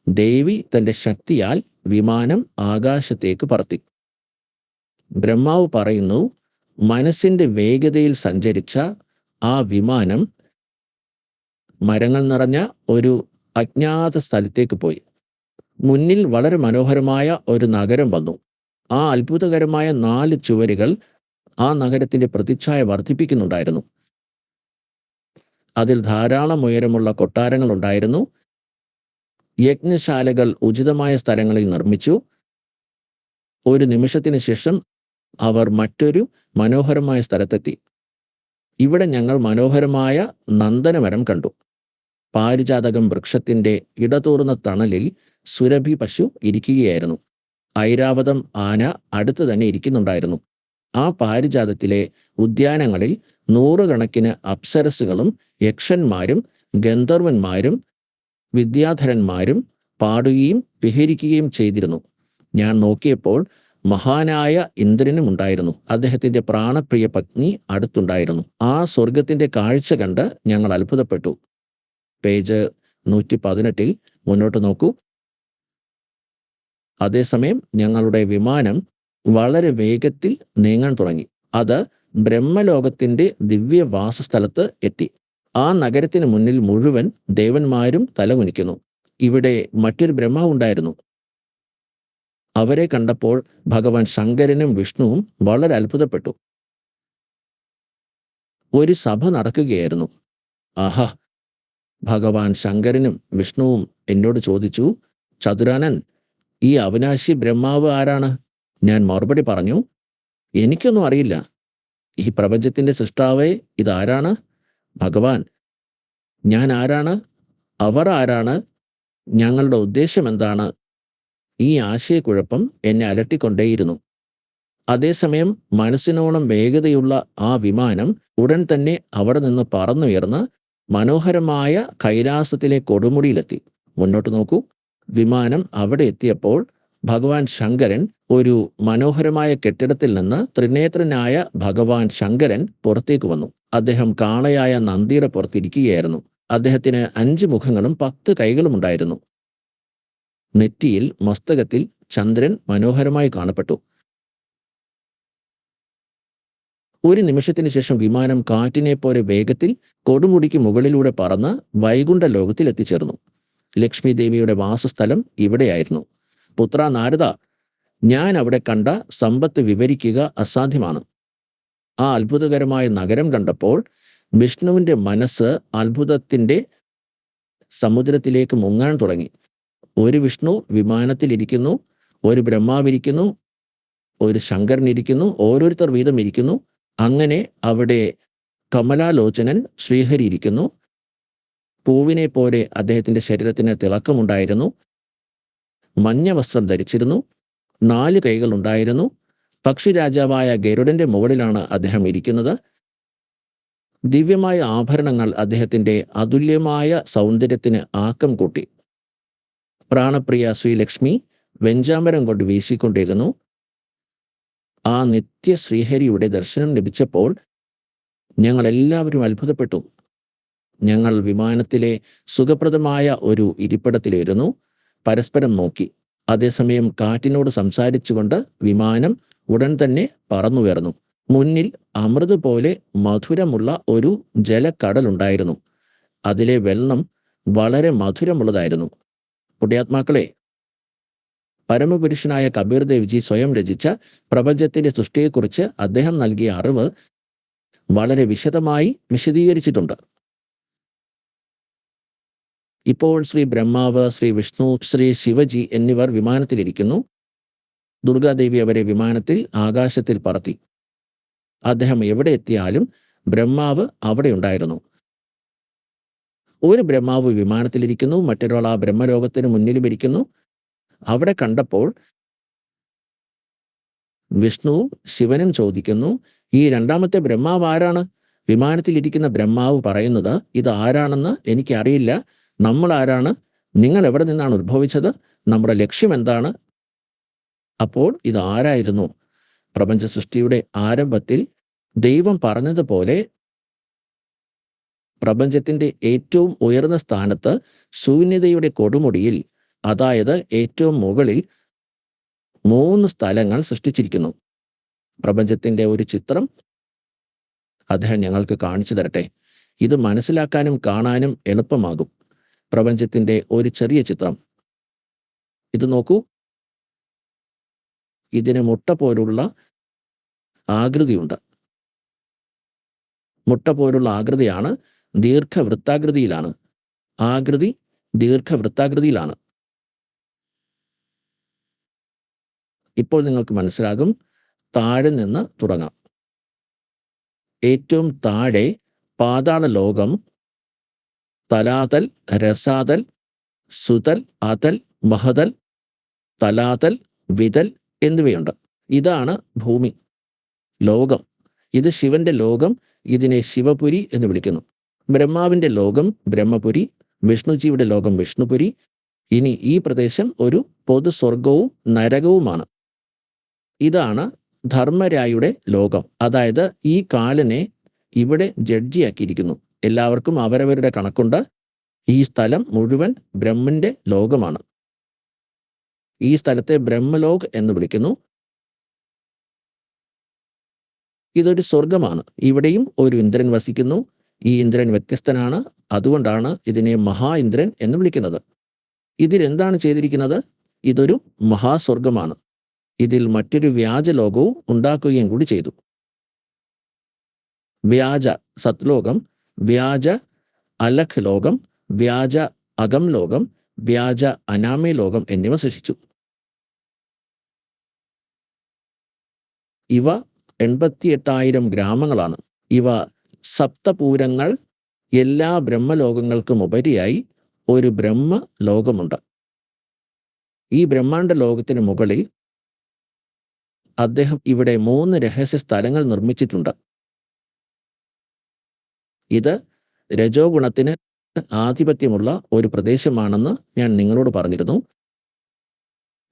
ദേവി തൻ്റെ ശക്തിയാൽ വിമാനം ആകാശത്തേക്ക് പറത്തി. ബ്രഹ്മാവ് പറയുന്നു, മനസ്സിൻ്റെ വേഗതയിൽ സഞ്ചരിച്ച ആ വിമാനം മരങ്ങൾ നിറഞ്ഞ ഒരു അജ്ഞാത സ്ഥലത്തേക്ക് പോയി. മുന്നിൽ വളരെ മനോഹരമായ ഒരു നഗരം വന്നു. ആ അത്ഭുതകരമായ 4 ചുവരുകൾ ആ നഗരത്തിൻ്റെ പ്രതിച്ഛായ വർദ്ധിപ്പിക്കുന്നുണ്ടായിരുന്നു. അതിൽ ധാരാളം ഉയരമുള്ള കൊട്ടാരങ്ങൾ ഉണ്ടായിരുന്നു. യജ്ഞശാലകൾ ഉചിതമായ സ്ഥലങ്ങളിൽ നിർമ്മിച്ചു. ഒരു നിമിഷത്തിന് ശേഷം അവർ മറ്റൊരു മനോഹരമായ സ്ഥലത്തെത്തി. ഇവിടെ ഞങ്ങൾ മനോഹരമായ നന്ദനമരം കണ്ടു. പാരിജാതകം വൃക്ഷത്തിന്റെ ഇടതൂർന്ന തണലിൽ സുരഭി പശു ഇരിക്കുകയായിരുന്നു. ഐരാവതം ആന അടുത്ത് തന്നെ ഇരിക്കുന്നുണ്ടായിരുന്നു. ആ പാരിജാതത്തിലെ ഉദ്യാനങ്ങളിൽ നൂറുകണക്കിന് അപ്സരസ്സുകളും യക്ഷന്മാരും ഗന്ധർവന്മാരും വിദ്യാധരന്മാരും പാടുകയും വിഹരിക്കുകയും ചെയ്തിരുന്നു. ഞാൻ നോക്കിയപ്പോൾ മഹാനായ ഇന്ദ്രനും ഉണ്ടായിരുന്നു. അദ്ദേഹത്തിന്റെ പ്രാണപ്രിയ പത്നി അടുത്തുണ്ടായിരുന്നു. ആ സ്വർഗത്തിന്റെ കാഴ്ച കണ്ട് ഞങ്ങൾ അത്ഭുതപ്പെട്ടു. പേജ് 118 മുന്നോട്ട് നോക്കൂ. അതേസമയം ഞങ്ങളുടെ വിമാനം വളരെ വേഗത്തിൽ നീങ്ങാൻ തുടങ്ങി. അത് ബ്രഹ്മലോകത്തിന്റെ ദിവ്യവാസസ്ഥലത്ത് എത്തി. ആ നഗരത്തിന് മുന്നിൽ മുഴുവൻ ദേവന്മാരും തലകുനിക്കുന്നു. ഇവിടെ മറ്റൊരു ബ്രഹ്മാവുണ്ടായിരുന്നു. അവരെ കണ്ടപ്പോൾ ഭഗവാൻ ശങ്കരനും വിഷ്ണുവും വളരെ അത്ഭുതപ്പെട്ടു. ഒരു സഭ നടക്കുകയായിരുന്നു. ആഹാ! ഭഗവാൻ ശങ്കരനും വിഷ്ണുവും എന്നോട് ചോദിച്ചു, ചതുരാനൻ, ഈ അവിനാശി ബ്രഹ്മാവ് ആരാണ്? ഞാൻ മറുപടി പറഞ്ഞു, എനിക്കൊന്നും അറിയില്ല. ഈ പ്രപഞ്ചത്തിന്റെ സൃഷ്ടാവേ, ഇതാരാണ്? ഭഗവാൻ, ഞാൻ ആരാണ്? അവർ ആരാണ്? ഞങ്ങളുടെ ഉദ്ദേശം എന്താണ്? ഈ ആശയക്കുഴപ്പം എന്നെ അലട്ടിക്കൊണ്ടേയിരുന്നു. അതേസമയം മനസ്സിനോളം വേഗതയുള്ള ആ വിമാനം ഉടൻ തന്നെ അവിടെ നിന്ന് പറന്നുയർന്ന് മനോഹരമായ കൈലാസത്തിലെ കൊടുമുടിയിലെത്തി. മുന്നോട്ട് നോക്കൂ. വിമാനം അവിടെ എത്തിയപ്പോൾ ഭഗവാൻ ശങ്കരൻ ഒരു മനോഹരമായ കെട്ടിടത്തിൽ നിന്ന് ത്രിനേത്രനായ ഭഗവാൻ ശങ്കരൻ പുറത്തേക്ക് വന്നു. അദ്ദേഹം കാളയായ നന്ദിയുടെ പുറത്തിരിക്കുകയായിരുന്നു. അദ്ദേഹത്തിന് 5 മുഖങ്ങളും 10 കൈകളും ഉണ്ടായിരുന്നു. നെറ്റിയിൽ മസ്തകത്തിൽ ചന്ദ്രൻ മനോഹരമായി കാണപ്പെട്ടു. ഒരു നിമിഷത്തിന് ശേഷം വിമാനം കാറ്റിനെ പോലെ വേഗത്തിൽ കൊടുമുടിക്ക് മുകളിലൂടെ പറന്ന് വൈകുണ്ഠ ലോകത്തിൽ എത്തിച്ചേർന്നു. ലക്ഷ്മി ദേവിയുടെ വാസസ്ഥലം ഇവിടെയായിരുന്നു. പുത്ര നാരദ, ഞാൻ അവിടെ കണ്ട സമ്പത്ത് വിവരിക്കുക അസാധ്യമാണ്. ആ അത്ഭുതകരമായ നഗരം കണ്ടപ്പോൾ വിഷ്ണുവിന്റെ മനസ്സ് അത്ഭുതത്തിന്റെ സമുദ്രത്തിലേക്ക് മുങ്ങാൻ തുടങ്ങി. ഒരു വിഷ്ണു വിമാനത്തിലിരിക്കുന്നു, ഒരു ബ്രഹ്മാവിരിക്കുന്നു, ഒരു ശങ്കരനിരിക്കുന്നു, ഓരോരുത്തർ വീതം ഇരിക്കുന്നു. അങ്ങനെ അവിടെ കമലാലോചനൻ ശ്രീഹരി ഇരിക്കുന്നു. പൂവിനെ പോലെ അദ്ദേഹത്തിന്റെ ശരീരത്തിന് തിളക്കമുണ്ടായിരുന്നു. മഞ്ഞ വസ്ത്രം ധരിച്ചിരുന്നു. 4 കൈകൾ ഉണ്ടായിരുന്നു. പക്ഷിരാജാവായ ഗരുഡന്റെ മുകളിലാണ് അദ്ദേഹം ഇരിക്കുന്നത്. ദിവ്യമായ ആഭരണങ്ങൾ അദ്ദേഹത്തിന്റെ അതുല്യമായ സൗന്ദര്യത്തിന് ആക്കം കൂട്ടി. പ്രാണപ്രിയ ശ്രീലക്ഷ്മി വെഞ്ചാമരം കൊണ്ട് വീശിക്കൊണ്ടിരുന്നു. ആ നിത്യ ശ്രീഹരിയുടെ ദർശനം ലഭിച്ചപ്പോൾ ഞങ്ങൾ എല്ലാവരും അത്ഭുതപ്പെട്ടു. ഞങ്ങൾ വിമാനത്തിലെ സുഖപ്രദമായ ഒരു ഇരിപ്പിടത്തിലിരുന്നു. പരസ്പരം നോക്കി. അതേസമയം കാറ്റിനോട് സംസാരിച്ചുകൊണ്ട് വിമാനം ഉടൻ തന്നെ പറന്നുയർന്നു. മുന്നിൽ അമൃത് പോലെ മധുരമുള്ള ഒരു ജലക്കടലുണ്ടായിരുന്നു. അതിലെ വെള്ളം വളരെ മധുരമുള്ളതായിരുന്നു. പുണ്യാത്മാക്കളെ, പരമപുരുഷനായ കബീർ ദേവ്ജി സ്വയം രചിച്ച പ്രപഞ്ചത്തിന്റെ സൃഷ്ടിയെക്കുറിച്ച് അദ്ദേഹം നൽകിയ അറിവ് വളരെ വിശദമായി വിശദീകരിച്ചിട്ടുണ്ട്. ഇപ്പോൾ ശ്രീ ബ്രഹ്മാവ്, ശ്രീ വിഷ്ണു, ശ്രീ ശിവജി എന്നിവർ വിമാനത്തിലിരിക്കുന്നു. ദുർഗാദേവി അവരെ വിമാനത്തിൽ ആകാശത്തിൽ പറത്തി. അദ്ദേഹം എവിടെ എത്തിയാലും ബ്രഹ്മാവ് അവിടെ ഉണ്ടായിരുന്നു. ഒരു ബ്രഹ്മാവ് വിമാനത്തിലിരിക്കുന്നു, മറ്റൊരാൾ ആ ബ്രഹ്മലോകത്തിന് മുന്നിലും ഇരിക്കുന്നു. അവിടെ കണ്ടപ്പോൾ വിഷ്ണുവും ശിവനും ചോദിക്കുന്നു, ഈ രണ്ടാമത്തെ ബ്രഹ്മാവ് ആരാണ്? വിമാനത്തിലിരിക്കുന്ന ബ്രഹ്മാവ് പറയുന്നത്, ഇത് ആരാണെന്ന് എനിക്കറിയില്ല. നമ്മൾ ആരാണ്? നിങ്ങൾ എവിടെ നിന്നാണ് ഉത്ഭവിച്ചത്? നമ്മുടെ ലക്ഷ്യം എന്താണ്? അപ്പോൾ ഇത് ആരായിരുന്നു? പ്രപഞ്ച സൃഷ്ടിയുടെ ആരംഭത്തിൽ ദൈവം പറഞ്ഞതുപോലെ പ്രപഞ്ചത്തിന്റെ ഏറ്റവും ഉയർന്ന സ്ഥാനത്ത് ശൂന്യതയുടെ കൊടുമുടിയിൽ, അതായത് ഏറ്റവും മുകളിൽ 3 സ്ഥലങ്ങൾ സൃഷ്ടിച്ചിരിക്കുന്നു. പ്രപഞ്ചത്തിന്റെ ഒരു ചിത്രം അദ്ദേഹം ഞങ്ങൾക്ക് കാണിച്ചു തരട്ടെ. ഇത് മനസ്സിലാക്കാനും കാണാനും എളുപ്പമാകും. പ്രപഞ്ചത്തിന്റെ ഒരു ചെറിയ ചിത്രം ഇത് നോക്കൂ. ഇതിന് മുട്ട പോലുള്ള ആകൃതിയുണ്ട്. മുട്ട പോലുള്ള ആകൃതിയാണ്. ദീർഘവൃത്താകൃതിയിലാണ്. ആകൃതി ദീർഘവൃത്താകൃതിയിലാണ്. ഇപ്പോൾ നിങ്ങൾക്ക് മനസ്സിലാകും. താഴെ നിന്ന് തുടങ്ങാം. ഏറ്റവും താഴെ പാതാള ലോകം, തലാതൽ, രസാതൽ, സുതൽ, അതൽ, മഹതൽ, തലാതൽ, വിതൽ എന്നിവയുണ്ട്. ഇതാണ് ഭൂമി, ലോകം. ഇത് ശിവന്റെ ലോകം. ഇതിനെ ശിവപുരി എന്ന് വിളിക്കുന്നു. ബ്രഹ്മാവിന്റെ ലോകം ബ്രഹ്മപുരി, വിഷ്ണുജിയുടെ ലോകം വിഷ്ണുപുരി. ഇനി ഈ പ്രദേശം ഒരു പൊതു സ്വർഗവും നരകവുമാണ്. ഇതാണ് ധർമ്മരായുടെ ലോകം. അതായത് ഈ കാലനെ ഇവിടെ ജഡ്ജിയാക്കിയിരിക്കുന്നു. എല്ലാവർക്കും അവരവരുടെ കണക്കുണ്ട്. ഈ സ്ഥലം മുഴുവൻ ബ്രഹ്മന്റെ ലോകമാണ്. ഈ സ്ഥലത്തെ ബ്രഹ്മലോക് എന്ന് വിളിക്കുന്നു. ഇതൊരു സ്വർഗമാണ്. ഇവിടെയും ഒരു ഇന്ദ്രൻ വസിക്കുന്നു. ഈ ഇന്ദ്രൻ വ്യത്യസ്തനാണ്. അതുകൊണ്ടാണ് ഇതിനെ മഹാ ഇന്ദ്രൻ എന്ന് വിളിക്കുന്നത്. ഇതിലെന്താണ് ചെയ്തിരിക്കുന്നത്? ഇതൊരു മഹാസ്വർഗമാണ്. ഇതിൽ മറ്റൊരു വ്യാജലോകവും ഉണ്ടാക്കുകയും കൂടി ചെയ്തു. വ്യാജ സത്ലോകം, വ്യാജ അലഖ് ലോകം, വ്യാജ അകം ലോകം, വ്യാജ അനാമേ ലോകം എന്നിവ സൃഷ്ടിച്ചു. ഇവ 88,000 ഗ്രാമങ്ങളാണ്. ഇവ സപ്തപൂരങ്ങൾ. എല്ലാ ബ്രഹ്മലോകങ്ങൾക്കും ഉപരിയായി ഒരു ബ്രഹ്മ ലോകമുണ്ട്. ഈ ബ്രഹ്മാണ്ഡ ലോകത്തിന് മുകളിൽ അദ്ദേഹം ഇവിടെ 3 രഹസ്യ സ്ഥലങ്ങൾ നിർമ്മിച്ചിട്ടുണ്ട്. ഇത് രജോ ഗുണത്തിന് ആധിപത്യമുള്ള ഒരു പ്രദേശമാണെന്ന് ഞാൻ നിങ്ങളോട് പറഞ്ഞിരുന്നു.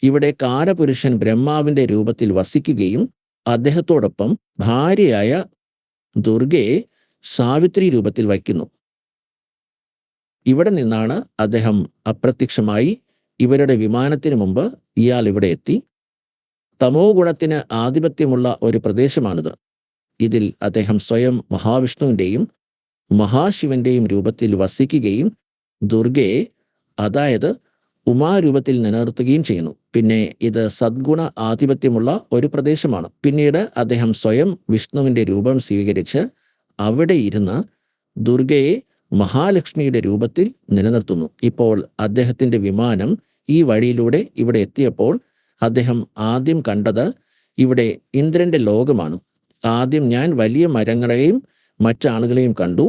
ഇവിടെ കാലപുരുഷൻ ബ്രഹ്മാവിന്റെ രൂപത്തിൽ വസിക്കുകയും അദ്ദേഹത്തോടൊപ്പം ഭാര്യയായ ദുർഗയെ സാവിത്രി രൂപത്തിൽ വയ്ക്കുന്നു. ഇവിടെ നിന്നാണ് അദ്ദേഹം അപ്രത്യക്ഷമായി. ഇവരുടെ വിമാനത്തിന് മുമ്പ് ഇയാൾ ഇവിടെ എത്തി. തമോ ഗുണത്തിന് ആധിപത്യമുള്ള ഒരു പ്രദേശമാണിത്. ഇതിൽ അദ്ദേഹം സ്വയം മഹാവിഷ്ണുവിൻ്റെയും മഹാശിവന്റെയും രൂപത്തിൽ വസിക്കുകയും ദുർഗയെ, അതായത് ഉമാരൂപത്തിൽ നിലനിർത്തുകയും ചെയ്യുന്നു. പിന്നെ ഇത് സദ്ഗുണ ആധിപത്യമുള്ള ഒരു പ്രദേശമാണ്. പിന്നീട് അദ്ദേഹം സ്വയം വിഷ്ണുവിൻ്റെ രൂപം സ്വീകരിച്ച് അവിടെ ഇരുന്ന് ദുർഗയെ മഹാലക്ഷ്മിയുടെ രൂപത്തിൽ നിലനിർത്തുന്നു. ഇപ്പോൾ അദ്ദേഹത്തിൻ്റെ വിമാനം ഈ വഴിയിലൂടെ ഇവിടെ എത്തിയപ്പോൾ അദ്ദേഹം ആദ്യം കണ്ടത് ഇവിടെ ഇന്ദ്രന്റെ ലോകമാണ്. ആദ്യം ഞാൻ വലിയ മരങ്ങളെയും മറ്റാളുകളെയും കണ്ടു.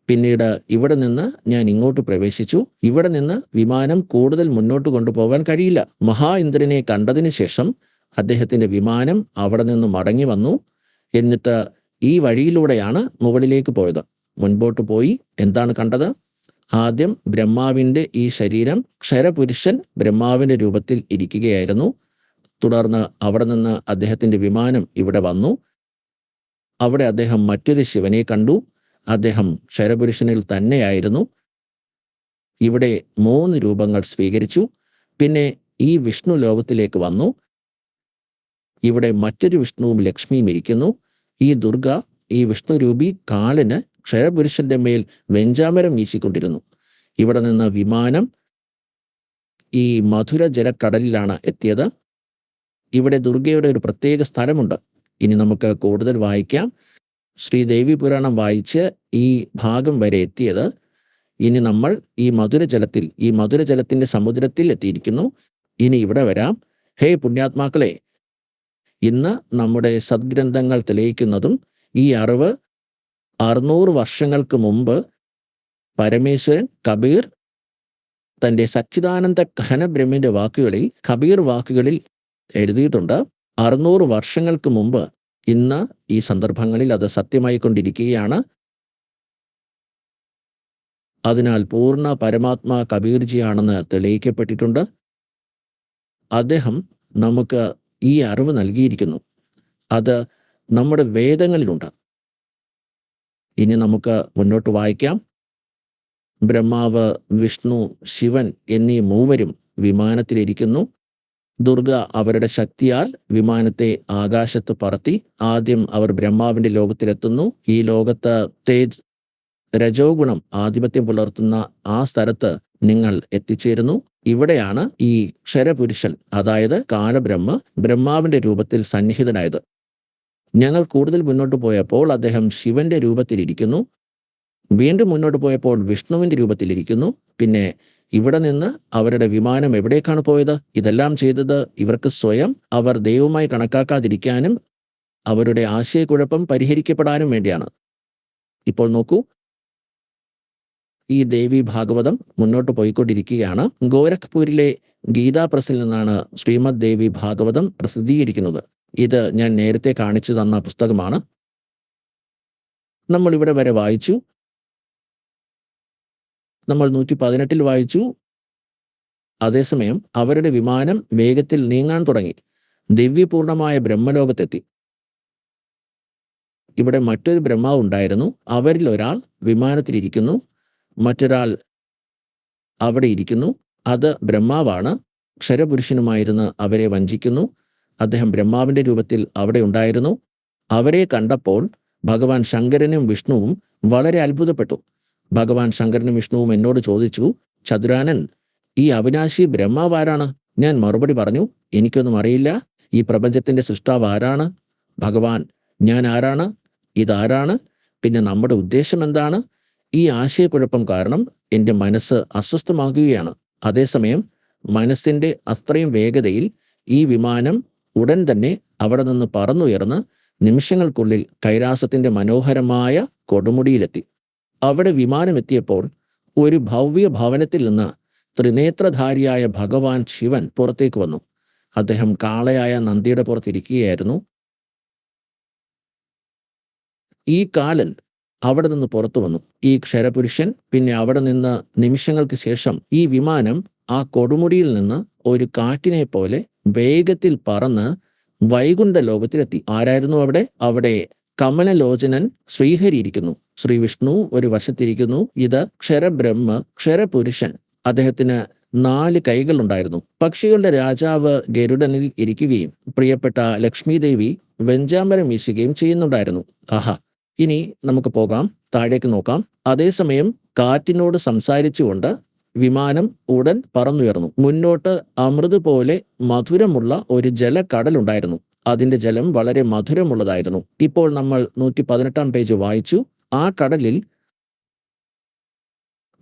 പിന്നീട് ഇവിടെ നിന്ന് ഞാൻ ഇങ്ങോട്ട് പ്രവേശിച്ചു. ഇവിടെ നിന്ന് വിമാനം കൂടുതൽ മുന്നോട്ട് കൊണ്ടുപോകാൻ കഴിയില്ല. മഹാ ഇന്ദ്രനെ കണ്ടതിന് ശേഷം അദ്ദേഹത്തിൻ്റെ വിമാനം അവിടെ നിന്ന് മടങ്ങി വന്നു. എന്നിട്ട് ഈ വഴിയിലൂടെയാണ് മുകളിലേക്ക് പോയത്. മുൻപോട്ട് പോയി എന്താണ് കണ്ടത്? ആദ്യം ബ്രഹ്മാവിൻ്റെ ഈ ശരീരം, ക്ഷരപുരുഷൻ ബ്രഹ്മാവിൻ്റെ രൂപത്തിൽ ഇരിക്കുകയായിരുന്നു. തുടർന്ന് അവിടെ നിന്ന് അദ്ദേഹത്തിൻ്റെ വിമാനം ഇവിടെ വന്നു. അവിടെ അദ്ദേഹം മറ്റൊരു ശിവനെ കണ്ടു. അദ്ദേഹം ക്ഷരപുരുഷനിൽ തന്നെയായിരുന്നു. ഇവിടെ 3 രൂപങ്ങൾ സ്വീകരിച്ചു. പിന്നെ ഈ വിഷ്ണു ലോകത്തിലേക്ക് വന്നു. ഇവിടെ മറ്റൊരു വിഷ്ണുവും ലക്ഷ്മിയും ഇരിക്കുന്നു. ഈ ദുർഗ, ഈ വിഷ്ണുരൂപി കാലന് ക്ഷരപുരുഷന്റെ മേൽ വെഞ്ചാമരം വീശിക്കൊണ്ടിരുന്നു. ഇവിടെ നിന്ന് വിമാനം ഈ മധുര ജലക്കടലിലാണ് എത്തിയത്. ഇവിടെ ദുർഗയുടെ ഒരു പ്രത്യേക സ്ഥലമുണ്ട്. ഇനി നമുക്ക് കൂടുതൽ വായിക്കാം. ശ്രീദേവി പുരാണം വായിച്ച് ഈ ഭാഗം വരെ എത്തിയത്. ഇനി നമ്മൾ ഈ മധുരജലത്തിൻ്റെ സമുദ്രത്തിൽ എത്തിയിരിക്കുന്നു. ഇനി ഇവിടെ വരാം. ഹേ പുണ്യാത്മാക്കളെ, ഇന്ന് നമ്മുടെ സദ്ഗ്രന്ഥങ്ങൾ തെളിയിക്കുന്നതും ഈ അറിവ് 600 വർഷങ്ങൾക്ക് മുമ്പ് പരമേശ്വരൻ കബീർ തൻ്റെ സച്ചിദാനന്ദ ഘനബ്രഹ്മിൻ്റെ വാക്കുകളിൽ, കബീർ വാക്കുകളിൽ എഴുതിയിട്ടുണ്ട്. 600 വർഷങ്ങൾക്ക് മുമ്പ് ഇന്ന് ഈ സന്ദർഭങ്ങളിൽ അത് സത്യമായി കൊണ്ടിരിക്കുകയാണ്. അതിനാൽ പൂർണ്ണ പരമാത്മാ കബീർജിയാണെന്ന് തെളിയിക്കപ്പെട്ടിട്ടുണ്ട്. അദ്ദേഹം നമുക്ക് ഈ അറിവ് നൽകിയിരിക്കുന്നു. അത് നമ്മുടെ വേദങ്ങളിലുണ്ട്. ഇനി നമുക്ക് മുന്നോട്ട് വായിക്കാം. ബ്രഹ്മാവ്, വിഷ്ണു, ശിവൻ എന്നീ 3 വിമാനത്തിലിരിക്കുന്നു. ദുർഗ അവരുടെ ശക്തിയാൽ വിമാനത്തെ ആകാശത്ത് പറത്തി. ആദ്യം അവർ ബ്രഹ്മാവിൻ്റെ ലോകത്തിലെത്തുന്നു. ഈ ലോകത്ത് തേജ്, രജോ ഗുണം ആധിപത്യം പുലർത്തുന്ന ആ സ്ഥലത്ത് നിങ്ങൾ എത്തിച്ചേരുന്നു. ഇവിടെയാണ് ഈ ക്ഷരപുരുഷൻ, അതായത് കാലബ്രഹ്മ, ബ്രഹ്മാവിൻ്റെ രൂപത്തിൽ സന്നിഹിതനായത്. ഞങ്ങൾ കൂടുതൽ മുന്നോട്ട് പോയപ്പോൾ അദ്ദേഹം ശിവന്റെ രൂപത്തിലിരിക്കുന്നു. വീണ്ടും മുന്നോട്ട് പോയപ്പോൾ വിഷ്ണുവിൻ്റെ രൂപത്തിലിരിക്കുന്നു. പിന്നെ ഇവിടെ നിന്ന് അവരുടെ വിമാനം എവിടേക്കാണ് പോയത്? ഇതെല്ലാം ചെയ്തത് ഇവർക്ക് സ്വയം അവർ ദൈവമായി കണക്കാക്കാതിരിക്കാനും അവരുടെ ആശയക്കുഴപ്പം പരിഹരിക്കപ്പെടാനും വേണ്ടിയാണ്. ഇപ്പോൾ നോക്കൂ, ഈ ദേവി ഭാഗവതം മുന്നോട്ട് പോയിക്കൊണ്ടിരിക്കുകയാണ്. ഗോരഖ്പൂരിലെ ഗീതാ പ്രസിൽ നിന്നാണ് ശ്രീമദ് ദേവി ഭാഗവതം പ്രസിദ്ധീകരിക്കുന്നത്. ഇത് ഞാൻ നേരത്തെ കാണിച്ചു തന്ന പുസ്തകമാണ്. നമ്മൾ ഇവിടെ വരെ വായിച്ചു. നമ്മൾ 118 വായിച്ചു. അതേസമയം അവരുടെ വിമാനം വേഗത്തിൽ നീങ്ങാൻ തുടങ്ങി. ദിവ്യപൂർണമായ ബ്രഹ്മലോകത്തെത്തി. ഇവിടെ മറ്റൊരു ബ്രഹ്മാവ് ഉണ്ടായിരുന്നു. അവരിൽ ഒരാൾ വിമാനത്തിലിരിക്കുന്നു, മറ്റൊരാൾ അവിടെ ഇരിക്കുന്നു. അത് ബ്രഹ്മാവാണ്. ക്ഷരപുരുഷനുമായിരുന്ന് അവരെ വഞ്ചിക്കുന്നു. അദ്ദേഹം ബ്രഹ്മാവിൻ്റെ രൂപത്തിൽ അവിടെ ഉണ്ടായിരുന്നു. അവരെ കണ്ടപ്പോൾ ഭഗവാൻ ശങ്കരനും വിഷ്ണുവും വളരെ അത്ഭുതപ്പെട്ടു. ഭഗവാൻ ശങ്കരനും വിഷ്ണുവും എന്നോട് ചോദിച്ചു, ചതുരാനൻ, ഈ അവിനാശി ബ്രഹ്മാവ് ആരാണ്? ഞാൻ മറുപടി പറഞ്ഞു, എനിക്കൊന്നും അറിയില്ല. ഈ പ്രപഞ്ചത്തിൻ്റെ സൃഷ്ടാവ് ആരാണ്? ഭഗവാൻ, ഞാൻ ആരാണ്? ഇതാരാണ്? പിന്നെ നമ്മുടെ ഉദ്ദേശം എന്താണ്? ഈ ആശയക്കുഴപ്പം കാരണം എൻ്റെ മനസ്സ് അസ്വസ്ഥമാകുകയാണ്. അതേസമയം മനസ്സിൻ്റെ അത്രയും വേഗതയിൽ ഈ വിമാനം ഉടൻ തന്നെ അവിടെ നിന്ന് പറന്നുയർന്ന് നിമിഷങ്ങൾക്കുള്ളിൽ കൈലാസത്തിൻ്റെ മനോഹരമായ കൊടുമുടിയിലെത്തി. അവിടെ വിമാനമെത്തിയപ്പോൾ ഒരു ഭവ്യ ഭവനത്തിൽ നിന്ന് ത്രിനേത്രധാരിയായ ഭഗവാൻ ശിവൻ പുറത്തേക്ക് വന്നു. അദ്ദേഹം കാളയായ നന്ദിയുടെ പുറത്തിരിക്കുകയായിരുന്നു. ഈ കാലൻ അവിടെ നിന്ന് പുറത്തു വന്നു. ഈ ക്ഷരപുരുഷൻ പിന്നെ അവിടെ നിന്ന് നിമിഷങ്ങൾക്ക് ശേഷം ഈ വിമാനം ആ കൊടുമുടിയിൽ നിന്ന് ഒരു കാറ്റിനെ പോലെ വേഗത്തിൽ പറന്ന് വൈകുണ്ഠ ലോകത്തിലെത്തി. ആരായിരുന്നു അവിടെ? അവിടെ കമലലോചനൻ ശ്രീഹരി ഇരിക്കുന്നു. ശ്രീ വിഷ്ണു ഒരു വശത്തിരിക്കുന്നു. ഇത് ക്ഷരബ്രഹ്മ, ക്ഷരപുരുഷൻ. അദ്ദേഹത്തിന് 4 കൈകളുണ്ടായിരുന്നു. പക്ഷികളുടെ രാജാവ് ഗരുഡനിൽ ഇരിക്കുകയും പ്രിയപ്പെട്ട ലക്ഷ്മി ദേവി വെഞ്ചാമരം വീശുകയും ചെയ്യുന്നുണ്ടായിരുന്നു. ആഹാ, ഇനി നമുക്ക് പോകാം, താഴേക്ക് നോക്കാം. അതേസമയം കാറ്റിനോട് സംസാരിച്ചുകൊണ്ട് വിമാനം ഉടൻ പറന്നുയർന്നു. മുന്നോട്ട് അമൃത് പോലെ മധുരമുള്ള ഒരു ജലക്കടലുണ്ടായിരുന്നു. അതിൻ്റെ ജലം വളരെ മധുരമുള്ളതായിരുന്നു. ഇപ്പോൾ നമ്മൾ 118 പേജ് വായിച്ചു. ആ കടലിൽ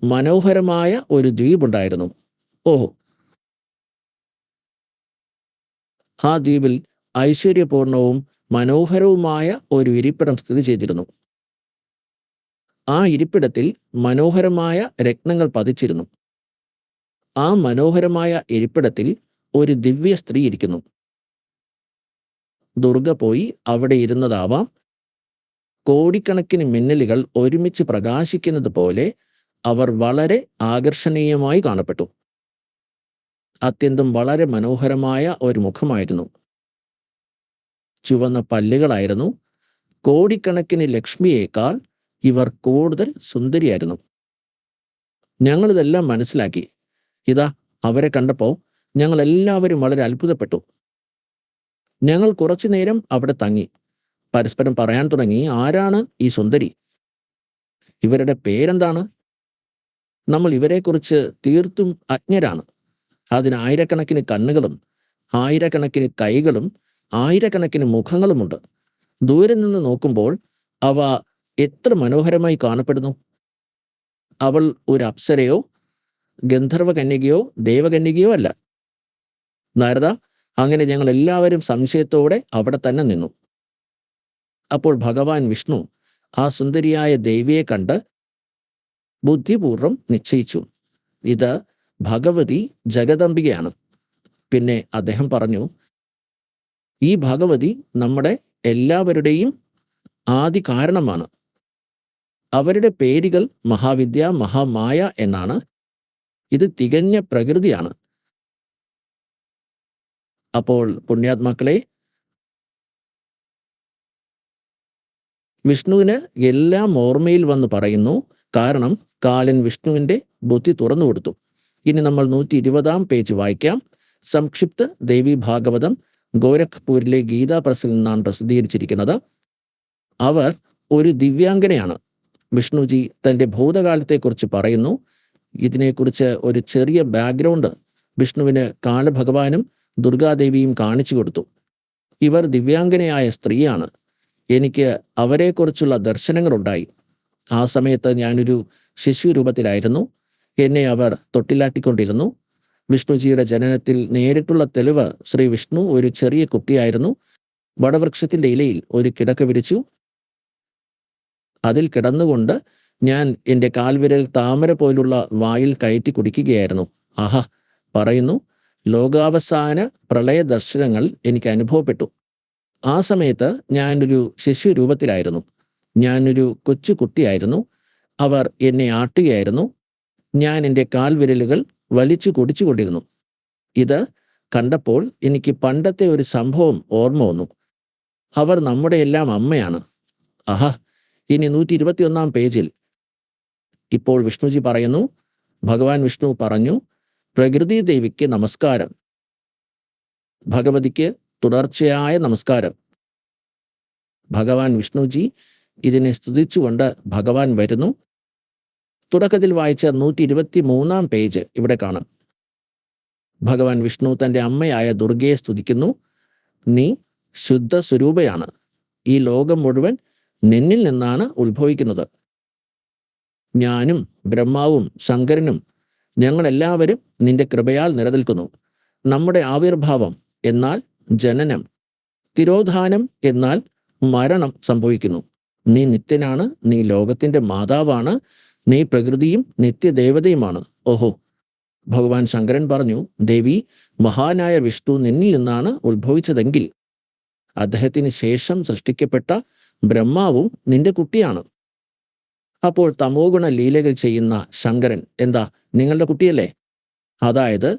മനോഹരമായ ഒരു ദ്വീപുണ്ടായിരുന്നു. ഓഹോ, ആ ദ്വീപിൽ ഐശ്വര്യപൂർണവും മനോഹരവുമായ ഒരു ഇരിപ്പിടം സ്ഥിതി ചെയ്തിരുന്നു. ആ ഇരിപ്പിടത്തിൽ മനോഹരമായ രത്നങ്ങൾ പതിച്ചിരുന്നു. ആ മനോഹരമായ ഇരിപ്പിടത്തിൽ ഒരു ദിവ്യ സ്ത്രീ ഇരിക്കുന്നു. ദുർഗ പോയി അവിടെ ഇരുന്നതാവാം. കോടിക്കണക്കിന് മിന്നലുകൾ ഒരുമിച്ച് പ്രകാശിക്കുന്നത് പോലെ അവർ വളരെ ആകർഷണീയമായി കാണപ്പെട്ടു. അത്യന്തം വളരെ മനോഹരമായ ഒരു മുഖമായിരുന്നു. ചുവന്ന പല്ലുകളായിരുന്നു. കോടിക്കണക്കിന് ലക്ഷ്മിയേക്കാൾ ഇവർ കൂടുതൽ സുന്ദരിയായിരുന്നു. ഞങ്ങളിതെല്ലാം മനസ്സിലാക്കി. ഇതാ, അവരെ കണ്ടപ്പോൾ ഞങ്ങൾ എല്ലാവരും വളരെ അത്ഭുതപ്പെട്ടു. ഞങ്ങൾ കുറച്ചു നേരം അവിടെ തങ്ങി. പരസ്പരം പറയാൻ തുടങ്ങി, ആരാണ് ഈ സുന്ദരി? ഇവരുടെ പേരെന്താണ്? നമ്മൾ ഇവരെക്കുറിച്ച് തീർത്തും അജ്ഞരാണ്. അതിന് ആയിരക്കണക്കിന് കണ്ണുകളും ആയിരക്കണക്കിന് കൈകളും ആയിരക്കണക്കിന് മുഖങ്ങളുമുണ്ട്. ദൂരെ നിന്ന് നോക്കുമ്പോൾ അവ എത്ര മനോഹരമായി കാണപ്പെടുന്നു. അവൾ ഒരു അപ്സരയോ ഗന്ധർവകന്യകയോ ദേവകന്യകയോ അല്ല. നാരദ, അങ്ങനെ ഞങ്ങൾ എല്ലാവരും സംശയത്തോടെ അവിടെ തന്നെ നിന്നു. അപ്പോൾ ഭഗവാൻ വിഷ്ണു ആ സുന്ദരിയായ ദേവിയെ കണ്ട് ബുദ്ധിപൂർവം നിശ്ചയിച്ചു, ഇത് ഭഗവതി ജഗദംബികയാണ്. പിന്നെ അദ്ദേഹം പറഞ്ഞു, ഈ ഭഗവതി നമ്മുടെ എല്ലാവരുടെയും ആദി കാരണമാണ്. അവരുടെ പേരുകൾ മഹാവിദ്യ, മഹാമായ എന്നാണ്. ഇത് തികഞ്ഞ പ്രകൃതിയാണ്. അപ്പോൾ പുണ്യാത്മാക്കളെ, വിഷ്ണുവിന് എല്ലാം ഓർമ്മയിൽ വന്ന് പറയുന്നു. കാരണം കാലൻ വിഷ്ണുവിൻ്റെ ബുദ്ധി തുറന്നു കൊടുത്തു. ഇനി നമ്മൾ 120 പേജ് വായിക്കാം. സംക്ഷിപ്ത ദേവി ഭാഗവതം ഗോരഖ്പൂരിലെ ഗീതാ പ്രസിൽ നിന്നാണ് പ്രസിദ്ധീകരിച്ചിരിക്കുന്നത്. അവർ ഒരു ദിവ്യാംഗനയാണ്. വിഷ്ണുജി തൻ്റെ ഭൂതകാലത്തെക്കുറിച്ച് പറയുന്നു. ഇതിനെക്കുറിച്ച് ഒരു ചെറിയ ബാക്ക്ഗ്രൗണ്ട് വിഷ്ണുവിന് കാലഭഗവാനും ദുർഗാദേവിയും കാണിച്ചു കൊടുത്തു. ഇവർ ദിവ്യാംഗനയായ സ്ത്രീയാണ്. എനിക്ക് അവരെക്കുറിച്ചുള്ള ദർശനങ്ങളുണ്ടായി. ആ സമയത്ത് ഞാനൊരു ശിശു രൂപത്തിലായിരുന്നു. എന്നെ അവർ തൊട്ടിലാട്ടിക്കൊണ്ടിരുന്നു. വിഷ്ണുജിയുടെ ജനനത്തിൽ നേരിട്ടുള്ള തെളിവ് ശ്രീ വിഷ്ണു ഒരു ചെറിയ കുട്ടിയായിരുന്നു. വടവൃക്ഷത്തിൻ്റെ ഇലയിൽ ഒരു കിടക്ക വിരിച്ചു. അതിൽ കിടന്നുകൊണ്ട് ഞാൻ എൻ്റെ കാൽവിരൽ താമര പോലുള്ള വായിൽ കയറ്റി കുടിക്കുകയായിരുന്നു. ആഹാ, പറയുന്നു, ലോകാവസാന പ്രളയ ദർശനങ്ങൾ എനിക്ക് അനുഭവപ്പെട്ടു. ആ സമയത്ത് ഞാനൊരു ശിശുരൂപത്തിലായിരുന്നു. ഞാനൊരു കൊച്ചു കുട്ടിയായിരുന്നു. അവർ എന്നെ ആട്ടുകയായിരുന്നു. ഞാൻ എൻ്റെ കാൽവിരലുകൾ വലിച്ചു കുടിച്ചുകൊണ്ടിരുന്നു. ഇത് കണ്ടപ്പോൾ എനിക്ക് പണ്ടത്തെ ഒരു സംഭവം ഓർമ്മ വന്നു. അവർ നമ്മുടെ എല്ലാം അമ്മയാണ്. ആഹാ, ഇനി 121 പേജിൽ ഇപ്പോൾ വിഷ്ണുജി പറയുന്നു, ഭഗവാൻ വിഷ്ണു പറഞ്ഞു, പ്രകൃതി ദേവിക്ക് നമസ്കാരം, ഭഗവതിക്ക് തുടർച്ചയായ നമസ്കാരം. ഭഗവാൻ വിഷ്ണുജി ഇതിനെ സ്തുതിച്ചുകൊണ്ട് ഭഗവാൻ വരുന്നു. തുടക്കത്തിൽ വായിച്ച 123 പേജ് ഇവിടെ കാണാം. ഭഗവാൻ വിഷ്ണു തൻ്റെ അമ്മയായ ദുർഗയെ സ്തുതിക്കുന്നു. നീ ശുദ്ധ സ്വരൂപയാണ്. ഈ ലോകം മുഴുവൻ നിന്നിൽ നിന്നാണ് ഉത്ഭവിക്കുന്നത്. ഞാനും ബ്രഹ്മാവും ശങ്കരനും ഞങ്ങളെല്ലാവരും നിന്റെ കൃപയാൽ നിലനിൽക്കുന്നു. നമ്മുടെ ആവിർഭാവം എന്നാൽ ജനനം, തിരോധാനം എന്നാൽ മരണം സംഭവിക്കുന്നു. നീ നിത്യനാണ്. നീ ലോകത്തിൻ്റെ മാതാവാണ്. നീ പ്രകൃതിയും നിത്യദേവതയുമാണ്. ഓഹോ, ഭഗവാൻ ശങ്കരൻ പറഞ്ഞു, ദേവി, മഹാനായ വിഷ്ണു നിന്നിൽ നിന്നാണ് ഉത്ഭവിച്ചതെങ്കിൽ അദ്ദേഹത്തിന് ശേഷം സൃഷ്ടിക്കപ്പെട്ട ബ്രഹ്മാവും നിന്റെ കുട്ടിയാണ്. അപ്പോൾ തമോഗുണ ലീലകൾ ചെയ്യുന്ന ശങ്കരൻ എന്താ നിങ്ങളുടെ കുട്ടിയല്ലേ? അതായത്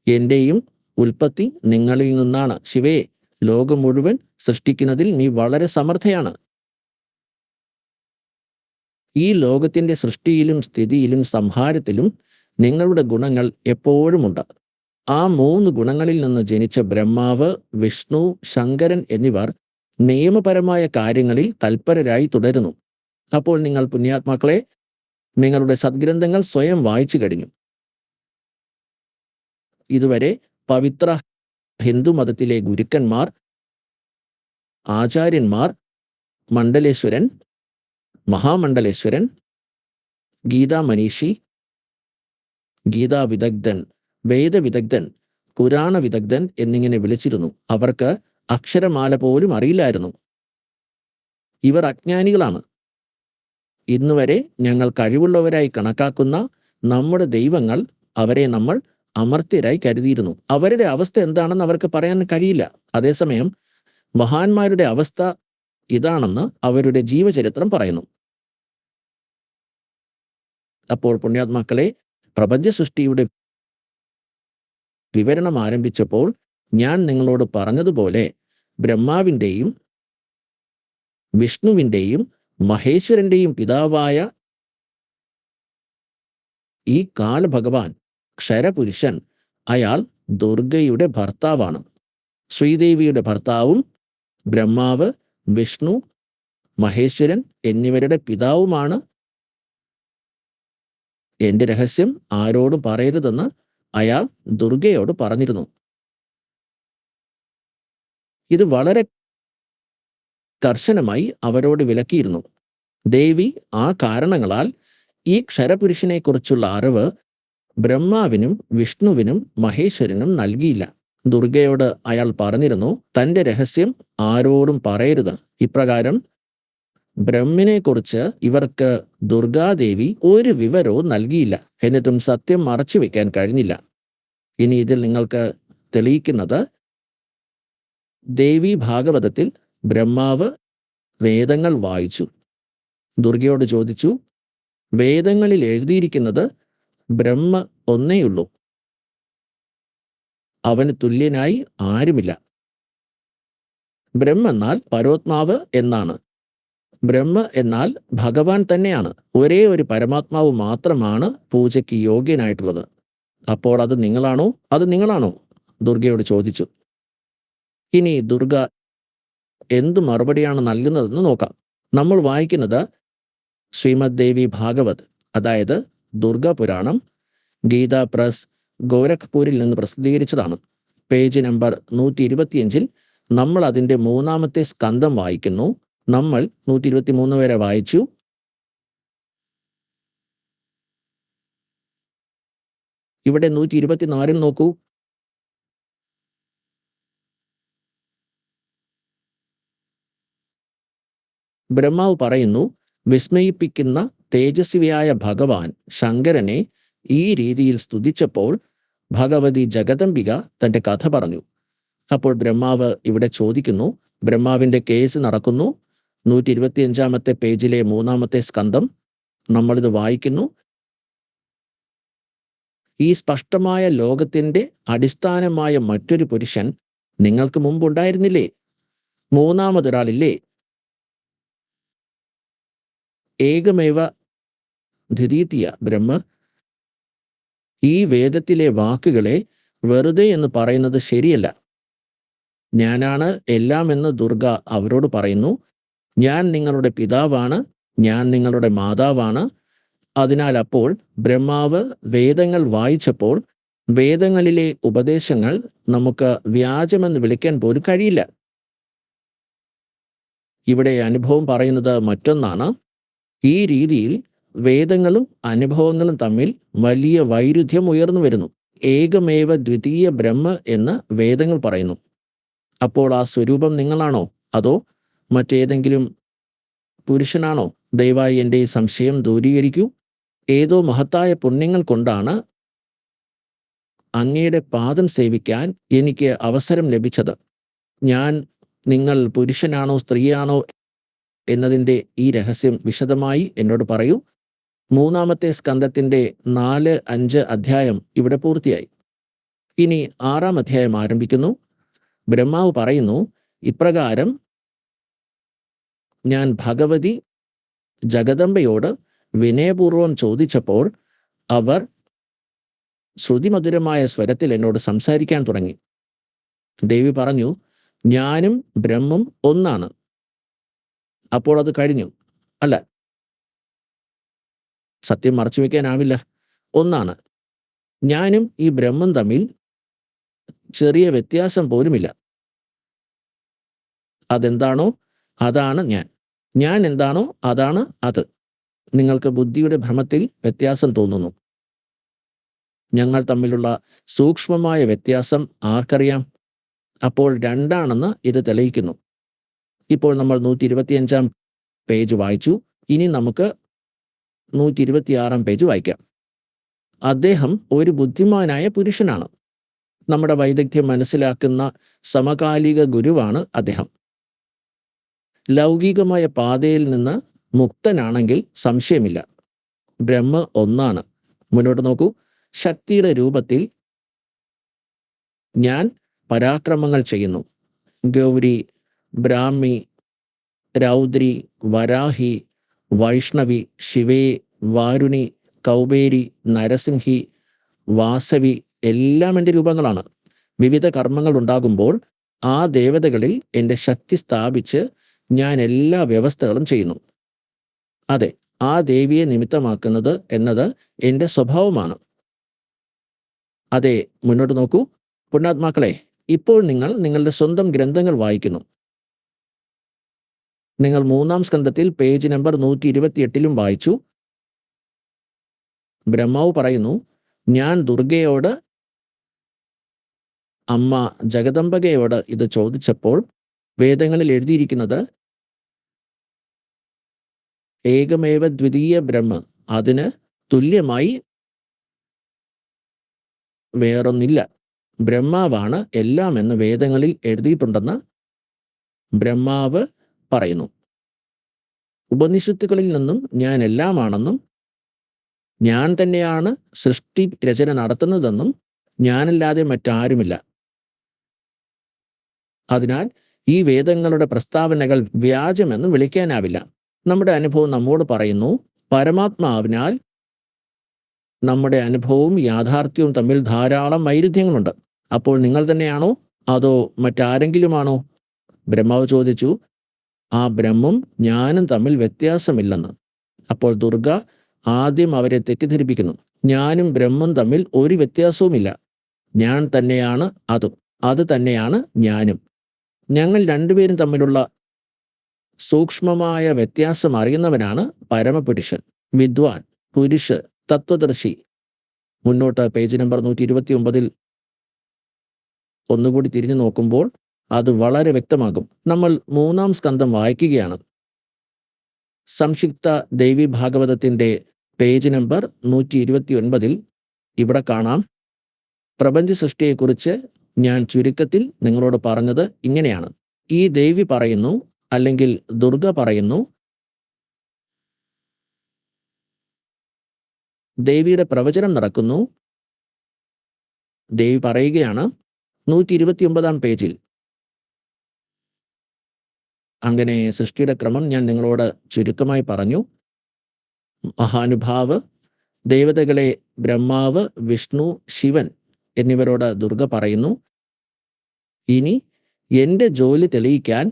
എൻ്റെയും ഉൽപ്പത്തി നിങ്ങളിൽ നിന്നാണ്. ശിവയെ, ലോകം മുഴുവൻ സൃഷ്ടിക്കുന്നതിൽ നീ വളരെ സമർത്ഥയാണ്. ഈ ലോകത്തിൻ്റെ സൃഷ്ടിയിലും സ്ഥിതിയിലും സംഹാരത്തിലും നിങ്ങളുടെ ഗുണങ്ങൾ എപ്പോഴുമുണ്ട്. ആ 3 ഗുണങ്ങളിൽ നിന്ന് ജനിച്ച ബ്രഹ്മാവ്, വിഷ്ണു, ശങ്കരൻ എന്നിവർ നിയമപരമായ കാര്യങ്ങളിൽ തൽപരരായി തുടരുന്നു. അപ്പോൾ നിങ്ങൾ പുണ്യാത്മാക്കളെ, നിങ്ങളുടെ സദ്ഗ്രന്ഥങ്ങൾ സ്വയം വായിച്ചു കഴിഞ്ഞു. ഇതുവരെ പവിത്ര ഹിന്ദുമതത്തിലെ ഗുരുക്കന്മാർ, ആചാര്യന്മാർ, മണ്ഡലേശ്വരൻ, മഹാമണ്ഡലേശ്വരൻ, ഗീതാ മനീഷി, ഗീതാ വിദഗ്ധൻ, വേദവിദഗ്ധൻ, പുരാണ വിദഗ്ധൻ എന്നിങ്ങനെ വിളിച്ചിരുന്നു. അവർക്ക് അക്ഷരമാല പോലും അറിയില്ലായിരുന്നു. ഇവർ അജ്ഞാനികളാണ്. ഇന്നുവരെ ഞങ്ങൾ കഴിവുള്ളവരായി കണക്കാക്കുന്ന നമ്മുടെ ദൈവങ്ങൾ, അവരെ നമ്മൾ അമർത്യരായി കരുതിയിരുന്നു. അവരുടെ അവസ്ഥ എന്താണെന്ന് അവർക്ക് പറയാൻ കഴിയില്ല. അതേസമയം മഹാന്മാരുടെ അവസ്ഥ ഇതാണെന്ന് അവരുടെ ജീവചരിത്രം പറയുന്നു. അപ്പോൾ പുണ്യാത്മാക്കളെ, പ്രപഞ്ച സൃഷ്ടിയുടെ വിവരണം ആരംഭിച്ചപ്പോൾ ഞാൻ നിങ്ങളോട് പറഞ്ഞതുപോലെ ബ്രഹ്മാവിൻ്റെയും വിഷ്ണുവിൻ്റെയും മഹേശ്വരൻ്റെയും പിതാവായ ഈ കാലഭഗവാൻ ക്ഷരപുരുഷൻ, അയാൾ ദുർഗയുടെ ഭർത്താവാണ്. ശ്രീദേവിയുടെ ഭർത്താവും ബ്രഹ്മാവ്, വിഷ്ണു, മഹേശ്വരൻ എന്നിവരുടെ പിതാവുമാണ്. എൻ്റെ രഹസ്യം ആരോടും പറയരുതെന്ന് അയാൾ ദുർഗയോട് പറഞ്ഞിരുന്നു. ഇത് വളരെ കർശനമായി അവരോട് വിലക്കിയിരുന്നു. ദേവി ആ കാരണങ്ങളാൽ ഈ ക്ഷരപുരുഷനെക്കുറിച്ചുള്ള അറിവ് ബ്രഹ്മാവിനും വിഷ്ണുവിനും മഹേശ്വരനും നൽകിയില്ല. ദുർഗയോട് അയാൾ പറഞ്ഞിരുന്നു, തൻ്റെ രഹസ്യം ആരോടും പറയരുത്. ഇപ്രകാരം ബ്രഹ്മിനെക്കുറിച്ച് ഇവർക്ക് ദുർഗാദേവി ഒരു വിവരവും നൽകിയില്ല. എന്നിട്ടും സത്യം മറച്ചു വെക്കാൻ കഴിഞ്ഞില്ല. ഇനി ഇതിൽ നിങ്ങൾക്ക് തെളിയിക്കുന്നത്, ദേവി ഭാഗവതത്തിൽ ബ്രഹ്മാവ് വേദങ്ങൾ വായിച്ചു. ദുർഗയോട് ചോദിച്ചു, വേദങ്ങളിൽ എഴുതിയിരിക്കുന്നത് ബ്രഹ്മ ഒന്നേയുള്ളൂ, അവന് തുല്യനായി ആരുമില്ല. ബ്രഹ്മെന്നാൽ പരോത്മാവ് എന്നാണ്. ബ്രഹ്മ എന്നാൽ ഭഗവാൻ തന്നെയാണ്. ഒരേ ഒരു പരമാത്മാവ് മാത്രമാണ് പൂജയ്ക്ക് യോഗ്യനായിട്ടുള്ളത്. അപ്പോൾ അത് നിങ്ങളാണോ? ദുർഗയോട് ചോദിച്ചു. ഇനി ദുർഗ എന്ത് മറുപടിയാണ് നൽകുന്നതെന്ന് നോക്കാം. നമ്മൾ വായിക്കുന്നത് ശ്രീമദ് ദേവി ഭാഗവത്, അതായത് ദുർഗ പുരാണം, ഗീതാ പ്രസ്, ഗോരഖ്പൂരിൽ നിന്ന് പ്രസിദ്ധീകരിച്ചതാണ്. പേജ് നമ്പർ 125 നമ്മൾ അതിൻ്റെ 3-ാമത്തെ സ്കന്ധം വായിക്കുന്നു. നമ്മൾ 123 വരെ വായിച്ചു. ഇവിടെ 124 നോക്കൂ. ബ്രഹ്മാവ് പറയുന്നു, വിസ്മയിപ്പിക്കുന്ന തേജസ്വിയായ ഭഗവാൻ ശങ്കരനെ ഈ രീതിയിൽ സ്തുതിച്ചപ്പോൾ ഭഗവതി ജഗദംബിക തൻ്റെ കഥ പറഞ്ഞു. അപ്പോൾ ബ്രഹ്മാവ് ഇവിടെ ചോദിക്കുന്നു, ബ്രഹ്മാവിൻ്റെ കേസ് നടക്കുന്നു. 125 പേജിലെ 3-ാമത്തെ സ്കന്ധം നമ്മളിത് വായിക്കുന്നു. ഈ സ്പഷ്ടമായ ലോകത്തിൻ്റെ അടിസ്ഥാനമായ മറ്റൊരു പുരുഷൻ നിങ്ങൾക്ക് മുമ്പുണ്ടായിരുന്നില്ലേ? മൂന്നാമതൊരാളില്ലേ? ഏകമേവ ദ്വിതീയ ബ്രഹ്മ. ഈ വേദത്തിലെ വാക്കുകളെ വെറുതെ എന്ന് പറയുന്നത് ശരിയല്ല. ഞാനാണ് എല്ലാം എന്ന് ദുർഗ അവരോട് പറയുന്നു. ഞാൻ നിങ്ങളുടെ പിതാവാണ്, ഞാൻ നിങ്ങളുടെ മാതാവാണ്. അതിനാൽ അപ്പോൾ ബ്രഹ്മാവ് വേദങ്ങൾ വായിച്ചപ്പോൾ വേദങ്ങളിലെ ഉപദേശങ്ങൾ നമുക്ക് വ്യാജമെന്ന് വിളിക്കാൻ പോലും കഴിയില്ല. ഇവിടെ അനുഭവം പറയുന്നത് മറ്റൊന്നാണ്. ഈ രീതിയിൽ വേദങ്ങളും അനുഭവങ്ങളും തമ്മിൽ വലിയ വൈരുദ്ധ്യം ഉയർന്നു വരുന്നു. ഏകമേവ ദ്വിതീയ ബ്രഹ്മ എന്ന് വേദങ്ങൾ പറയുന്നു. അപ്പോൾ ആ സ്വരൂപം നിങ്ങളാണോ, അതോ മറ്റേതെങ്കിലും പുരുഷനാണോ? ദയവായി എൻ്റെ ഈ സംശയം ദൂരീകരിക്കൂ. ഏതോ മഹത്തായ പുണ്യങ്ങൾ കൊണ്ടാണ് അങ്ങയുടെ പാദം സേവിക്കാൻ എനിക്ക് അവസരം ലഭിച്ചത്. നിങ്ങൾ പുരുഷനാണോ സ്ത്രീയാണോ എന്നതിൻ്റെ ഈ രഹസ്യം വിശദമായി എന്നോട് പറയൂ. 3-ാമത്തെ സ്കന്ധത്തിൻ്റെ 4-5 അധ്യായം ഇവിടെ പൂർത്തിയായി. ഇനി 6-ാം അധ്യായം ആരംഭിക്കുന്നു. ബ്രഹ്മാവ് പറയുന്നു, ഇപ്രകാരം ഞാൻ ഭഗവതി ജഗദംബയോട് വിനയപൂർവം ചോദിച്ചപ്പോൾ അവർ ശ്രുതിമധുരമായ സ്വരത്തിൽ എന്നോട് സംസാരിക്കാൻ തുടങ്ങി. ദേവി പറഞ്ഞു, ഞാനും ബ്രഹ്മം ഒന്നാണ്. അപ്പോൾ അത് കഴിഞ്ഞു. അല്ല, സത്യം മറച്ചുവെക്കാനാവില്ല. ഒന്നാണ്. ഞാനും ഈ ബ്രഹ്മം തമ്മിൽ ചെറിയ വ്യത്യാസം പോലുമില്ല. അതെന്താണോ അതാണ് ഞാൻ. ഞാൻ എന്താണോ അതാണ് അത്. നിങ്ങൾക്ക് ബുദ്ധിയുടെ ഭ്രമത്തിൽ വ്യത്യാസം തോന്നുന്നു. ഞങ്ങൾ തമ്മിലുള്ള സൂക്ഷ്മമായ വ്യത്യാസം ആർക്കറിയാം? അപ്പോൾ രണ്ടാണെന്ന് ഇത് തെളിയിക്കുന്നു. ഇപ്പോൾ നമ്മൾ 125 പേജ് വായിച്ചു. ഇനി നമുക്ക് 126 പേജ് വായിക്കാം. അദ്ദേഹം ഒരു ബുദ്ധിമാനായ പുരുഷനാണ്. നമ്മുടെ വൈദഗ്ധ്യം മനസ്സിലാക്കുന്ന സമകാലിക ഗുരുവാണ് അദ്ദേഹം. ലൗകികമായ പാതയിൽ നിന്ന് മുക്തനാണെങ്കിൽ സംശയമില്ല. ബ്രഹ്മ ഒന്നാണ്. മുന്നോട്ട് നോക്കൂ. ശക്തിയുടെ രൂപത്തിൽ ഞാൻ പരാക്രമങ്ങൾ ചെയ്യുന്നു. ഗൗരി, ബ്രാഹ്മി, രൗദ്രി, വരാഹി, വൈഷ്ണവി, ശിവേ, വാരുണി, കൗബേരി, നരസിംഹി, വാസവി എല്ലാം എൻ്റെ രൂപങ്ങളാണ്. വിവിധ കർമ്മങ്ങൾ ഉണ്ടാകുമ്പോൾ ആ ദേവതകളിൽ എൻ്റെ ശക്തി സ്ഥാപിച്ച് ഞാൻ എല്ലാ വ്യവസ്ഥകളും ചെയ്യുന്നു. അതെ, ആ ദേവിയെ നിമിത്തമാക്കുന്നത് എന്നത് എൻ്റെ സ്വഭാവമാണ്. അതെ, മുന്നോട്ട് നോക്കൂ. പുണ്യാത്മാക്കളെ, ഇപ്പോൾ നിങ്ങൾ നിങ്ങളുടെ സ്വന്തം ഗ്രന്ഥങ്ങൾ വായിക്കുന്നു. നിങ്ങൾ 3-ാം സ്കന്ധത്തിൽ പേജ് നമ്പർ 128 വായിച്ചു. ബ്രഹ്മാവ് പറയുന്നു, ഞാൻ ദുർഗയോട്, അമ്മ ജഗദംബകയോട് ഇത് ചോദിച്ചപ്പോൾ വേദങ്ങളിൽ എഴുതിയിരിക്കുന്നത് ഏകമേവ ദ്വിതീയ ബ്രഹ്മ, അതിന് തുല്യമായി വേറൊന്നില്ല. ബ്രഹ്മാവാണ് എല്ലാം എന്ന് വേദങ്ങളിൽ എഴുതിയിട്ടുണ്ടെന്ന് ബ്രഹ്മാവ് പറയുന്നു. ഉപനിഷത്തുകളിൽ നിന്നും ഞാൻ എല്ലാമാണെന്നും ഞാൻ തന്നെയാണ് സൃഷ്ടി രചന നടത്തുന്നതെന്നും ഞാനല്ലാതെ മറ്റാരുമില്ല. അതിനാൽ ഈ വേദങ്ങളുടെ പ്രസ്താവനകൾ വ്യാജമെന്ന് വിളിക്കാനാവില്ല. നമ്മുടെ അനുഭവം നമ്മോട് പറയുന്നു, പരമാത്മാവിനാൽ നമ്മുടെ അനുഭവവും യാഥാർത്ഥ്യവും തമ്മിൽ ധാരാളം വൈരുദ്ധ്യങ്ങളുണ്ട്. അപ്പോൾ നിങ്ങൾ തന്നെയാണോ അതോ മറ്റാരെങ്കിലുമാണോ? ബ്രഹ്മാവ് ചോദിച്ചു. ആ ബ്രഹ്മം ഞാനും തമ്മിൽ വ്യത്യാസമില്ലെന്ന്. അപ്പോൾ ദുർഗ ആദ്യം അവരെ തെറ്റിദ്ധരിപ്പിക്കുന്നു. ഞാനും ബ്രഹ്മം തമ്മിൽ ഒരു വ്യത്യാസവുമില്ല. ഞാൻ തന്നെയാണ് അതും, അത് തന്നെയാണ് ഞാനും. ഞങ്ങൾ രണ്ടുപേരും തമ്മിലുള്ള സൂക്ഷ്മമായ വ്യത്യാസം അറിയുന്നവനാണ് പരമപുരുഷൻ, വിദ്വാൻ, പുരുഷ, തത്വദർശി. മുന്നോട്ട് പേജ് നമ്പർ 129 ഒന്നുകൂടി തിരിഞ്ഞു നോക്കുമ്പോൾ അത് വളരെ വ്യക്തമാകും. നമ്മൾ 3-ാം സ്കന്ധം വായിക്കുകയാണ്. സംക്ഷിപ്ത ദേവി ഭാഗവതത്തിൻ്റെ പേജ് നമ്പർ 129 ഇവിടെ കാണാം. പ്രപഞ്ച സൃഷ്ടിയെക്കുറിച്ച് ഞാൻ ചുരുക്കത്തിൽ നിങ്ങളോട് പറഞ്ഞത് ഇങ്ങനെയാണ്. ഈ ദേവി പറയുന്നു, അല്ലെങ്കിൽ ദുർഗ പറയുന്നു, ദേവിയുടെ പ്രവചനം നടക്കുന്നു. ദേവി പറയുകയാണ് 129-ാം പേജിൽ. അങ്ങനെ സൃഷ്ടിയുടെ ക്രമം ഞാൻ നിങ്ങളോട് ചുരുക്കമായി പറഞ്ഞു. മഹാനുഭാവ് ദേവതകളെ ബ്രഹ്മാവ്, വിഷ്ണു, ശിവൻ എന്നിവരോട് ദുർഗ പറയുന്നു, ഇനി എൻ്റെ ജോലി തെളിയിക്കാൻ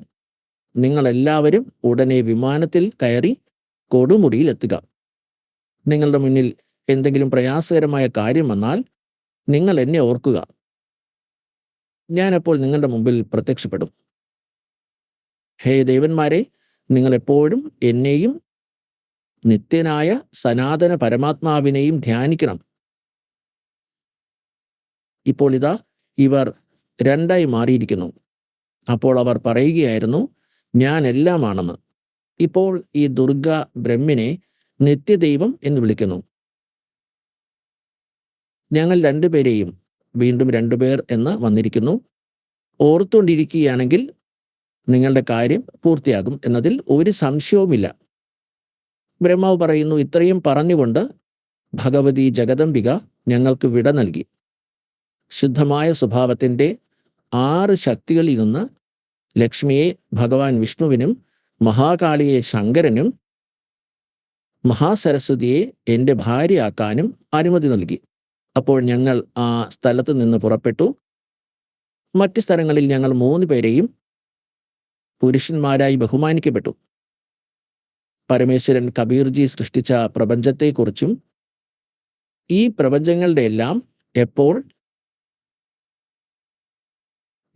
നിങ്ങളെല്ലാവരും ഉടനെ വിമാനത്തിൽ കയറി കൊടുമുടിയിലെത്തുക. നിങ്ങളുടെ മുന്നിൽ എന്തെങ്കിലും പ്രയാസകരമായ കാര്യം വന്നാൽ നിങ്ങൾ എന്നെ ഓർക്കുക. ഞാനപ്പോൾ നിങ്ങളുടെ മുമ്പിൽ പ്രത്യക്ഷപ്പെടും. ഹേ ദേവന്മാരെ, നിങ്ങളെപ്പോഴും എന്നെയും നിത്യനായ സനാതന പരമാത്മാവിനെയും ധ്യാനിക്കണം. ഇപ്പോൾ ഇതാ ഇവർ രണ്ടായി മാറിയിരിക്കുന്നു. അപ്പോൾ അവർ പറയുകയായിരുന്നു, ഞാൻ എല്ലാമാണെന്ന്. ഇപ്പോൾ ഈ ദുർഗ ബ്രഹ്മിനെ നിത്യദൈവം എന്ന് വിളിക്കുന്നു. ഞങ്ങൾ രണ്ടുപേരെയും, വീണ്ടും 2 പേർ എന്ന് വന്നിരിക്കുന്നു. ഓർത്തുകൊണ്ടിരിക്കുകയാണെങ്കിൽ നിങ്ങളുടെ കാര്യം പൂർത്തിയാകും എന്നതിൽ ഒരു സംശയവുമില്ല. ബ്രഹ്മാവ് പറയുന്നു, ഇത്രയും പറഞ്ഞുകൊണ്ട് ഭഗവതി ജഗദംബിക ഞങ്ങൾക്ക് വിട നൽകി. ശുദ്ധമായ സ്വഭാവത്തിൻ്റെ 6 ശക്തികളിൽ നിന്ന് ലക്ഷ്മിയെ ഭഗവാൻ വിഷ്ണുവിനും, മഹാകാളിയെ ശങ്കരനും, മഹാസരസ്വതിയെ എൻ്റെ ഭാര്യയാക്കാനും അനുമതി നൽകി. അപ്പോൾ ഞങ്ങൾ ആ സ്ഥലത്ത് നിന്ന് പുറപ്പെട്ടു. മറ്റ് സ്ഥലങ്ങളിൽ ഞങ്ങൾ 3 പേരെയും പുരുഷന്മാരായി ബഹുമാനിക്കപ്പെട്ടു. പരമേശ്വരൻ കബീർജി സൃഷ്ടിച്ച പ്രപഞ്ചത്തെക്കുറിച്ചും ഈ പ്രപഞ്ചങ്ങളുടെ എല്ലാം എപ്പോൾ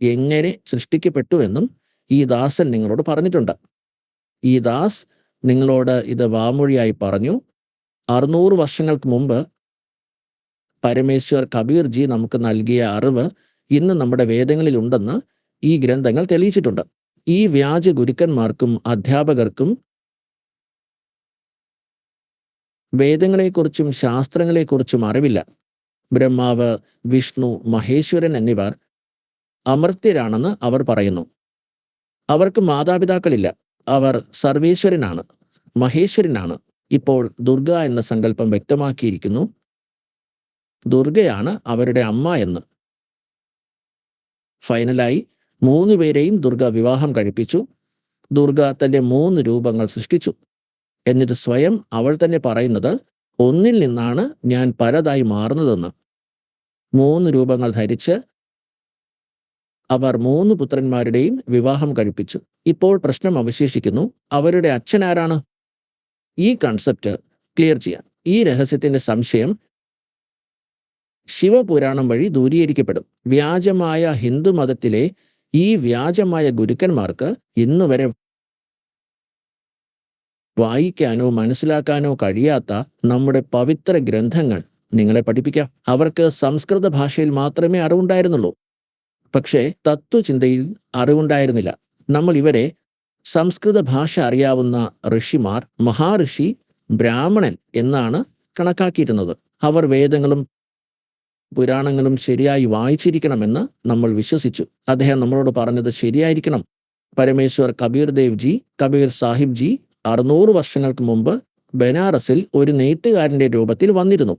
എങ്ങനെ സൃഷ്ടിക്കപ്പെട്ടുവെന്നും ഈ ദാസൻ നിങ്ങളോട് പറഞ്ഞിട്ടുണ്ട്. ഈ ദാസ് നിങ്ങളോട് ഇത് വാമൊഴിയായി പറഞ്ഞു. 600 വർഷങ്ങൾക്ക് മുമ്പ് പരമേശ്വർ കബീർജി നമുക്ക് നൽകിയ അറിവ് ഇന്ന് നമ്മുടെ വേദങ്ങളിൽ ഉണ്ടെന്ന് ഈ ഗ്രന്ഥങ്ങൾ തെളിയിച്ചിട്ടുണ്ട്. ഈ വ്യാജ ഗുരുക്കന്മാർക്കും അധ്യാപകർക്കും വേദങ്ങളെക്കുറിച്ചും ശാസ്ത്രങ്ങളെക്കുറിച്ചും അറിവില്ല. ബ്രഹ്മാവ്, വിഷ്ണു, മഹേശ്വരൻ എന്നിവർ അമർത്യരാണെന്ന് അവർ പറയുന്നു. അവർക്ക് മാതാപിതാക്കളില്ല. അവർ സർവേശ്വരനാണ്, മഹേശ്വരനാണ്. ഇപ്പോൾ ദുർഗ എന്ന സങ്കല്പം വ്യക്തമാക്കിയിരിക്കുന്നു. ദുർഗയാണ് അവരുടെ അമ്മ എന്ന്. ഫൈനലായി 3 പേരെയും ദുർഗ വിവാഹം കഴിപ്പിച്ചു. ദുർഗ തൻ്റെ 3 രൂപങ്ങൾ സൃഷ്ടിച്ചു. എന്നിട്ട് സ്വയം അവൾ തന്നെ പറയുന്നത്, ഒന്നിൽ നിന്നാണ് ഞാൻ പലതായി മാറുന്നതെന്ന്. 3 രൂപങ്ങൾ ധരിച്ച് അവർ 3 പുത്രന്മാരുടെയും വിവാഹം കഴിപ്പിച്ചു. ഇപ്പോൾ പ്രശ്നം അവശേഷിക്കുന്നു, അവരുടെ അച്ഛൻ ആരാണ്? ഈ കൺസെപ്റ്റ് ക്ലിയർ ചെയ്യാം. ഈ രഹസ്യത്തിൻ്റെ സംശയം ശിവപുരാണം വഴി ദൂരീകരിക്കപ്പെടും. വ്യാജമായ ഹിന്ദു മതത്തിലെ ഈ വ്യാജമായ ഗുരുക്കന്മാർക്ക് ഇന്നുവരെ വായിക്കാനോ മനസ്സിലാക്കാനോ കഴിയാത്ത നമ്മുടെ പവിത്ര ഗ്രന്ഥങ്ങൾ നിങ്ങളെ പഠിപ്പിക്കാം. അവർക്ക് സംസ്കൃത ഭാഷയിൽ മാത്രമേ അറിവുണ്ടായിരുന്നുള്ളൂ. പക്ഷേ തത്വചിന്തയിൽ അറിവുണ്ടായിരുന്നില്ല. നമ്മൾ ഇവരെ സംസ്കൃത ഭാഷ അറിയാവുന്ന ഋഷിമാർ, മഹാഋഷി, ബ്രാഹ്മണൻ എന്നാണ് കണക്കാക്കിയിരുന്നത്. അവർ വേദങ്ങളും പുരാണങ്ങളും ശരിയായി വായിച്ചിരിക്കണമെന്ന് നമ്മൾ വിശ്വസിച്ചു. അദ്ദേഹം നമ്മളോട് പറഞ്ഞത് ശരിയായിരിക്കണം. പരമേശ്വർ കബീർ ദേവ് ജി, കബീർ സാഹിബ് ജി 600 വർഷങ്ങൾക്ക് മുമ്പ് ബനാറസിൽ ഒരു നെയ്ത്തുകാരൻ്റെ രൂപത്തിൽ വന്നിരുന്നു.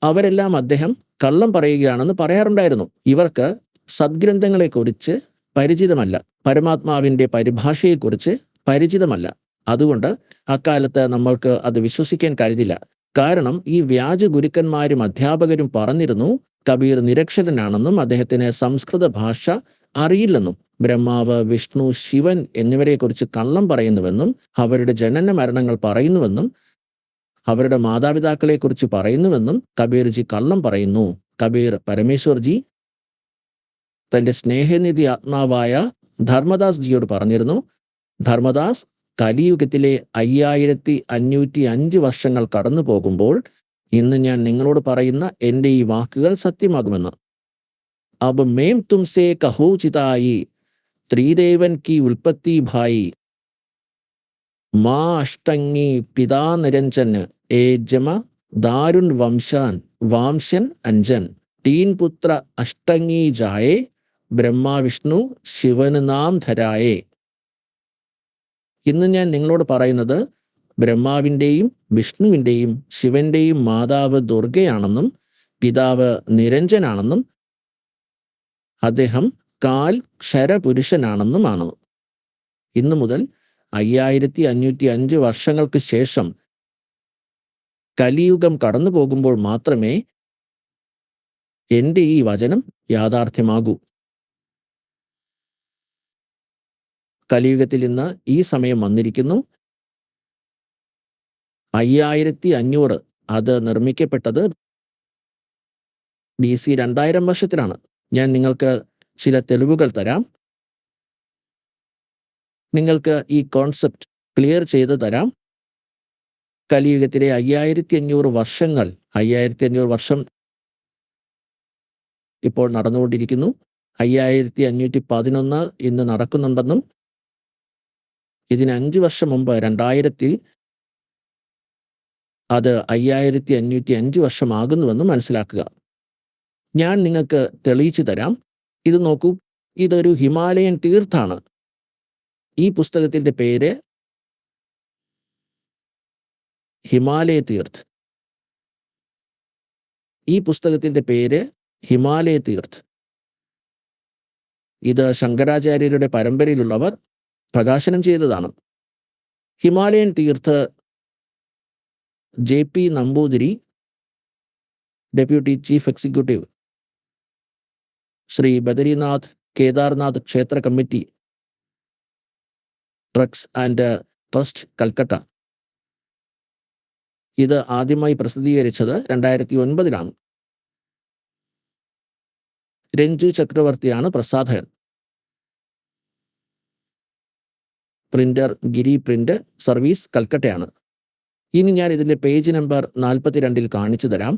അവരെല്ലാം അദ്ദേഹം കള്ളം പറയുകയാണെന്ന് പറയാറുണ്ടായിരുന്നു. ഇവർക്ക് സദ്ഗ്രന്ഥങ്ങളെക്കുറിച്ച് പരിചിതമല്ല, പരമാത്മാവിൻ്റെ പരിഭാഷയെക്കുറിച്ച് പരിചിതമല്ല. അതുകൊണ്ട് അക്കാലത്ത് നമ്മൾക്ക് അത് വിശ്വസിക്കാൻ കഴിഞ്ഞില്ല. കാരണം ഈ വ്യാജ ഗുരുക്കന്മാരും അധ്യാപകരും പറഞ്ഞിരുന്നു കബീർ നിരക്ഷരനാണെന്നും അദ്ദേഹത്തിന് സംസ്കൃത ഭാഷ അറിയില്ലെന്നും. ബ്രഹ്മാവ്, വിഷ്ണു, ശിവൻ എന്നിവരെക്കുറിച്ച് കള്ളം പറയുന്നുവെന്നും അവരുടെ ജനന മരണങ്ങൾ പറയുന്നുവെന്നും അവരുടെ മാതാപിതാക്കളെക്കുറിച്ച് പറയുന്നുവെന്നും കബീർജി കള്ളം പറയുന്നു. കബീർ പരമേശ്വർജി തൻ്റെ സ്നേഹനിധി ആത്മാവായ ധർമ്മദാസ് ജിയോട് പറഞ്ഞിരുന്നു, ധർമ്മദാസ്, കലിയുഗത്തിലെ 5505 വർഷങ്ങൾ കടന്നു പോകുമ്പോൾ ഇന്ന് ഞാൻ നിങ്ങളോട് പറയുന്ന എൻ്റെ ഈ വാക്കുകൾ സത്യമാകുമെന്ന്. അബ് മേം തുംസേ കഹൂ ചിതായി ത്രിദേവൻ കി ഉൽപ്പത്തി ഭായി മാ അഷ്ടങ്ങി പിതാ നിരഞ്ജൻ ഏ ജമ ദാരുൺ വാംശൻ അഞ്ജൻ തീൻ പുത്ര അഷ്ടങ്ങി ജായേ ബ്രഹ്മ വിഷ്ണു ശിവന് നാം ധരായേ. ഇന്ന് ഞാൻ നിങ്ങളോട് പറയുന്നത് ബ്രഹ്മാവിൻ്റെയും വിഷ്ണുവിൻ്റെയും ശിവന്റെയും മാതാവ് ദുർഗയാണെന്നും പിതാവ് നിരഞ്ജനാണെന്നും അദ്ദേഹം കാൽ ക്ഷരപുരുഷനാണെന്നുമാണ്. ഇന്നു മുതൽ 5505 വർഷങ്ങൾക്ക് ശേഷം കലിയുഗം കടന്നു പോകുമ്പോൾ മാത്രമേ എൻ്റെ ഈ വചനം യാഥാർത്ഥ്യമാകൂ. കലിയുഗത്തിൽ ഇന്ന് ഈ സമയം വന്നിരിക്കുന്നു. 5500 അത് നിർമ്മിക്കപ്പെട്ടത് BC 2000 വർഷത്തിലാണ്. ഞാൻ നിങ്ങൾക്ക് ചില തെളിവുകൾ തരാം. നിങ്ങൾക്ക് ഈ കോൺസെപ്റ്റ് ക്ലിയർ ചെയ്ത് തരാം. കലിയുഗത്തിലെ 5500 വർഷങ്ങൾ 5500 വർഷം ഇപ്പോൾ നടന്നുകൊണ്ടിരിക്കുന്നു. 5511 ഇന്ന് നടക്കുന്നുണ്ടെന്നും ഇതിന് 5 വർഷം മുമ്പ് 2000-ൽ അത് 5505 വർഷമാകുന്നുവെന്ന് മനസ്സിലാക്കുക. ഞാൻ നിങ്ങൾക്ക് തെളിയിച്ചു തരാം. ഇത് നോക്കൂ, ഇതൊരു ഹിമാലയൻ തീർത്ഥാണ്. ഈ പുസ്തകത്തിൻ്റെ പേര് ഹിമാലയ തീർത്ത്. ഈ പുസ്തകത്തിൻ്റെ പേര് ഹിമാലയ തീർത്ത്. ഇത് ശങ്കരാചാര്യരുടെ പരമ്പരയിലുള്ളവർ പ്രകാശനം ചെയ്തതാണ്. Himalayan Teerth JP Namboothiri, deputy chief executive, Shri Badrinath Kedarnath Kshetra committee trucks and trust Calcutta. ഇത് ആദ്യമായി പ്രസിദ്ധീകരിച്ചത് 2009-ലാണ്. രഞ്ജു ചക്രവർത്തിയാണ് പ്രസാധകൻ. പ്രിന്റർ ഗിരി പ്രിന്റ് സർവീസ്, കൽക്കട്ടയാണ്. ഇനി ഞാൻ ഇതിൻ്റെ പേജ് നമ്പർ 42-ൽ കാണിച്ചു തരാം.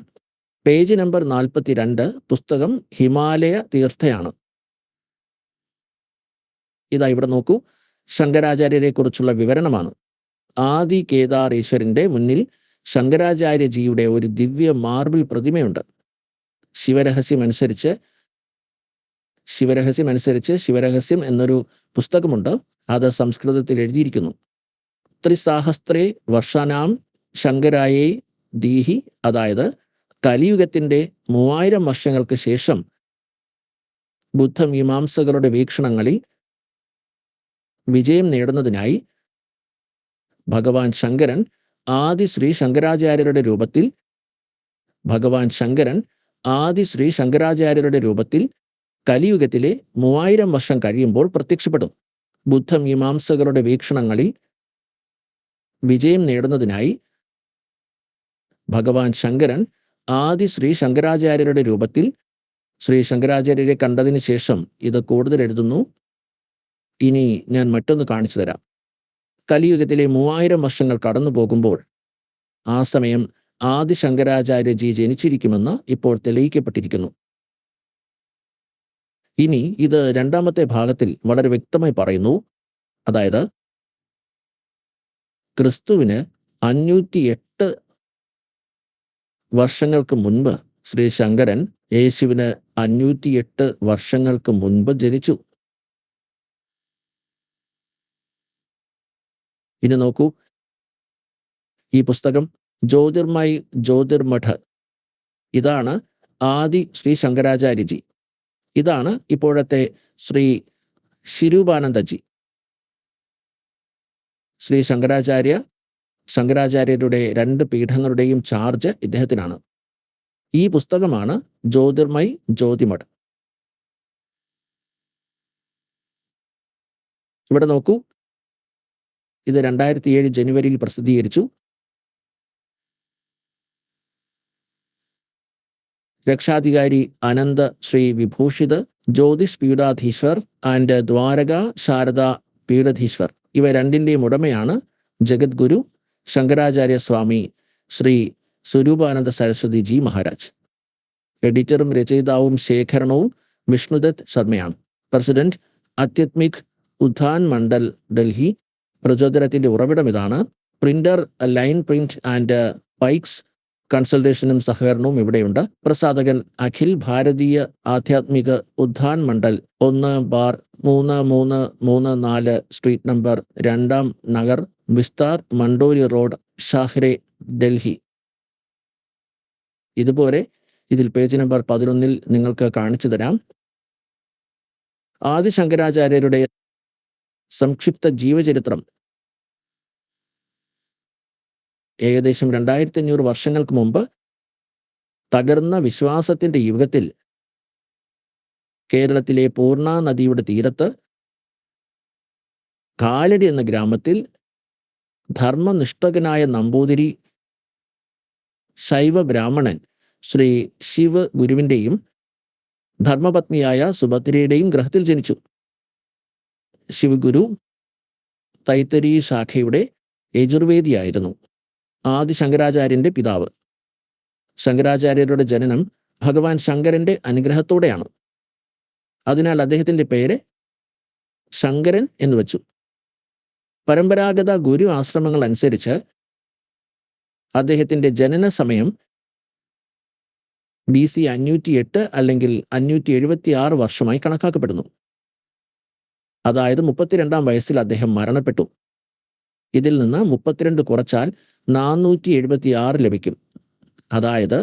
പേജ് നമ്പർ 42 പുസ്തകം ഹിമാലയ തീർത്ഥയാണ്. ഇതാ ഇവിടെ നോക്കൂ, ശങ്കരാചാര്യരെ കുറിച്ചുള്ള വിവരണമാണ്. ആദി കേദാരേശ്വരൻ്റെ മുന്നിൽ ശങ്കരാചാര്യജിയുടെ ഒരു ദിവ്യ മാർബിൾ പ്രതിമയുണ്ട്. ശിവരഹസ്യം എന്നൊരു പുസ്തകമുണ്ട്. അത് സംസ്കൃതത്തിൽ എഴുതിയിരിക്കുന്നു. ത്രിസാഹസ്രേ വർഷാനാം ശങ്കരായേ ദീഹി, അതായത് കലിയുഗത്തിൻ്റെ 3000 വർഷങ്ങൾക്ക് ശേഷം ബുദ്ധമീമാംസകരുടെ വീക്ഷണങ്ങളിൽ വിജയം നേടുന്നതിനായി ഭഗവാൻ ശങ്കരൻ ആദി ശ്രീ ശങ്കരാചാര്യരുടെ രൂപത്തിൽ കലിയുഗത്തിലെ 3000 വർഷം കഴിയുമ്പോൾ പ്രത്യക്ഷപ്പെടും. ബുദ്ധമീമാംസകരുടെ വീക്ഷണങ്ങളിൽ വിജയം നേടുന്നതിനായി ഭഗവാൻ ശങ്കരൻ ആദി ശ്രീ ശങ്കരാചാര്യരുടെ രൂപത്തിൽ ശ്രീ ശങ്കരാചാര്യരെ കണ്ടതിന് ശേഷം ഇത് കൂടുതൽ എഴുതുന്നു. ഇനി ഞാൻ മറ്റൊന്ന് കാണിച്ചു തരാം. കലിയുഗത്തിലെ 3000 വർഷങ്ങൾ കടന്നു പോകുമ്പോൾ ആ സമയം ആദി ശങ്കരാചാര്യജി ജനിച്ചിരിക്കുമെന്ന് ഇപ്പോൾ തെളിയിക്കപ്പെട്ടിരിക്കുന്നു. ഇനി ഇത് 2-ാമത്തെ ഭാഗത്തിൽ വളരെ വ്യക്തമായി പറയുന്നു. അതായത് ക്രിസ്തുവിന് 508 വർഷങ്ങൾക്ക് മുൻപ് ശ്രീ ശങ്കരൻ യേശുവിന് 508 വർഷങ്ങൾക്ക് മുൻപ് ജനിച്ചു. ഇനി നോക്കൂ, ഈ പുസ്തകം ജ്യോതിർമയ് ജ്യോതിർമഠ്. ഇതാണ് ആദി ശ്രീ ശങ്കരാചാര്യജി. ഇതാണ് ഇപ്പോഴത്തെ ശ്രീ ശിരൂപാനന്ദജി. ശ്രീ ശങ്കരാചാര്യരുടെ 2 പീഠങ്ങളുടെയും ചാർജ് ഇദ്ദേഹത്തിനാണ്. ഈ പുസ്തകമാണ് ജ്യോതിർമയ് ജ്യോതിമഠ്. ഇവിടെ നോക്കൂ, ഇത് 2007 ജനുവരിയിൽ പ്രസിദ്ധീകരിച്ചു. രക്ഷാധികാരി അനന്ത ശ്രീ വിഭൂഷിത്, ജ്യോതിഷ് പീഠാധീശ്വർ ആൻഡ് ദ്വാരക ശാരദ പീഠധീശ്വർ. ഇവ 2ന്റെയും ഉടമയാണ് ജഗദ്ഗുരു ശങ്കരാചാര്യ സ്വാമി ശ്രീ സ്വരൂപാനന്ദ സരസ്വതി ജി മഹാരാജ്. എഡിറ്ററും രചയിതാവും ശേഖരണവും വിഷ്ണുദത്ത് ശർമ്മയാണ്. പ്രസിഡന്റ് അധ്യാത്മിക് ഉദ്ധാൻ മണ്ഡൽ, ഡൽഹി. പ്രചോദനത്തിൻ്റെ ഉറവിടം ഇതാണ്. Printer line print and pix. കൺസൾട്ടേഷനും സഹകരണവും ഇവിടെയുണ്ട്. പ്രസാധകൻ Akhil Bharatiya Adhyatmik Uddhan Mandal, 1/3334 street number 2 Nagar, Vistar, Mandoli road, Shahre, Delhi. ഇതുപോലെ ഇതിൽ പേജ് നമ്പർ 11 നിങ്ങൾക്ക് കാണിച്ചു തരാം. ആദി ശങ്കരാചാര്യരുടെ സംക്ഷിപ്ത ജീവചരിത്രം ഏകദേശം 2500 വർഷങ്ങൾക്ക് മുമ്പ് തകർന്ന വിശ്വാസത്തിൻ്റെ യുഗത്തിൽ കേരളത്തിലെ പൂർണ്ണ നദിയുടെ തീരത്ത് കാലടി എന്ന ഗ്രാമത്തിൽ ധർമ്മനിഷ്ഠകനായ നമ്പൂതിരി ശൈവ ബ്രാഹ്മണൻ ശ്രീ ശിവ് ഗുരുവിൻ്റെയും ധർമ്മപത്നിയായ സുഭദ്രയുടെയും ഗൃഹത്തിൽ ജനിച്ചു. ശിവഗുരു തൈത്തരി ശാഖയുടെ യജുർവേദിയായിരുന്നു. ആദി ശങ്കരാചാര്യൻ്റെ പിതാവ്. ശങ്കരാചാര്യരുടെ ജനനം ഭഗവാൻ ശങ്കരൻ്റെ അനുഗ്രഹത്തോടെയാണ്. അതിനാൽ അദ്ദേഹത്തിൻ്റെ പേര് ശങ്കരൻ എന്ന് വച്ചു. പരമ്പരാഗത ഗുരു ആശ്രമങ്ങൾ അനുസരിച്ച് അദ്ദേഹത്തിൻ്റെ ജനന സമയം BC 508 അല്ലെങ്കിൽ 576 വർഷമായി കണക്കാക്കപ്പെടുന്നു. അതായത് 32-ാം വയസ്സിൽ അദ്ദേഹം മരണപ്പെട്ടു. ഇതിൽ നിന്ന് 32 കുറച്ചാൽ 476 ലഭിക്കും. അതായത്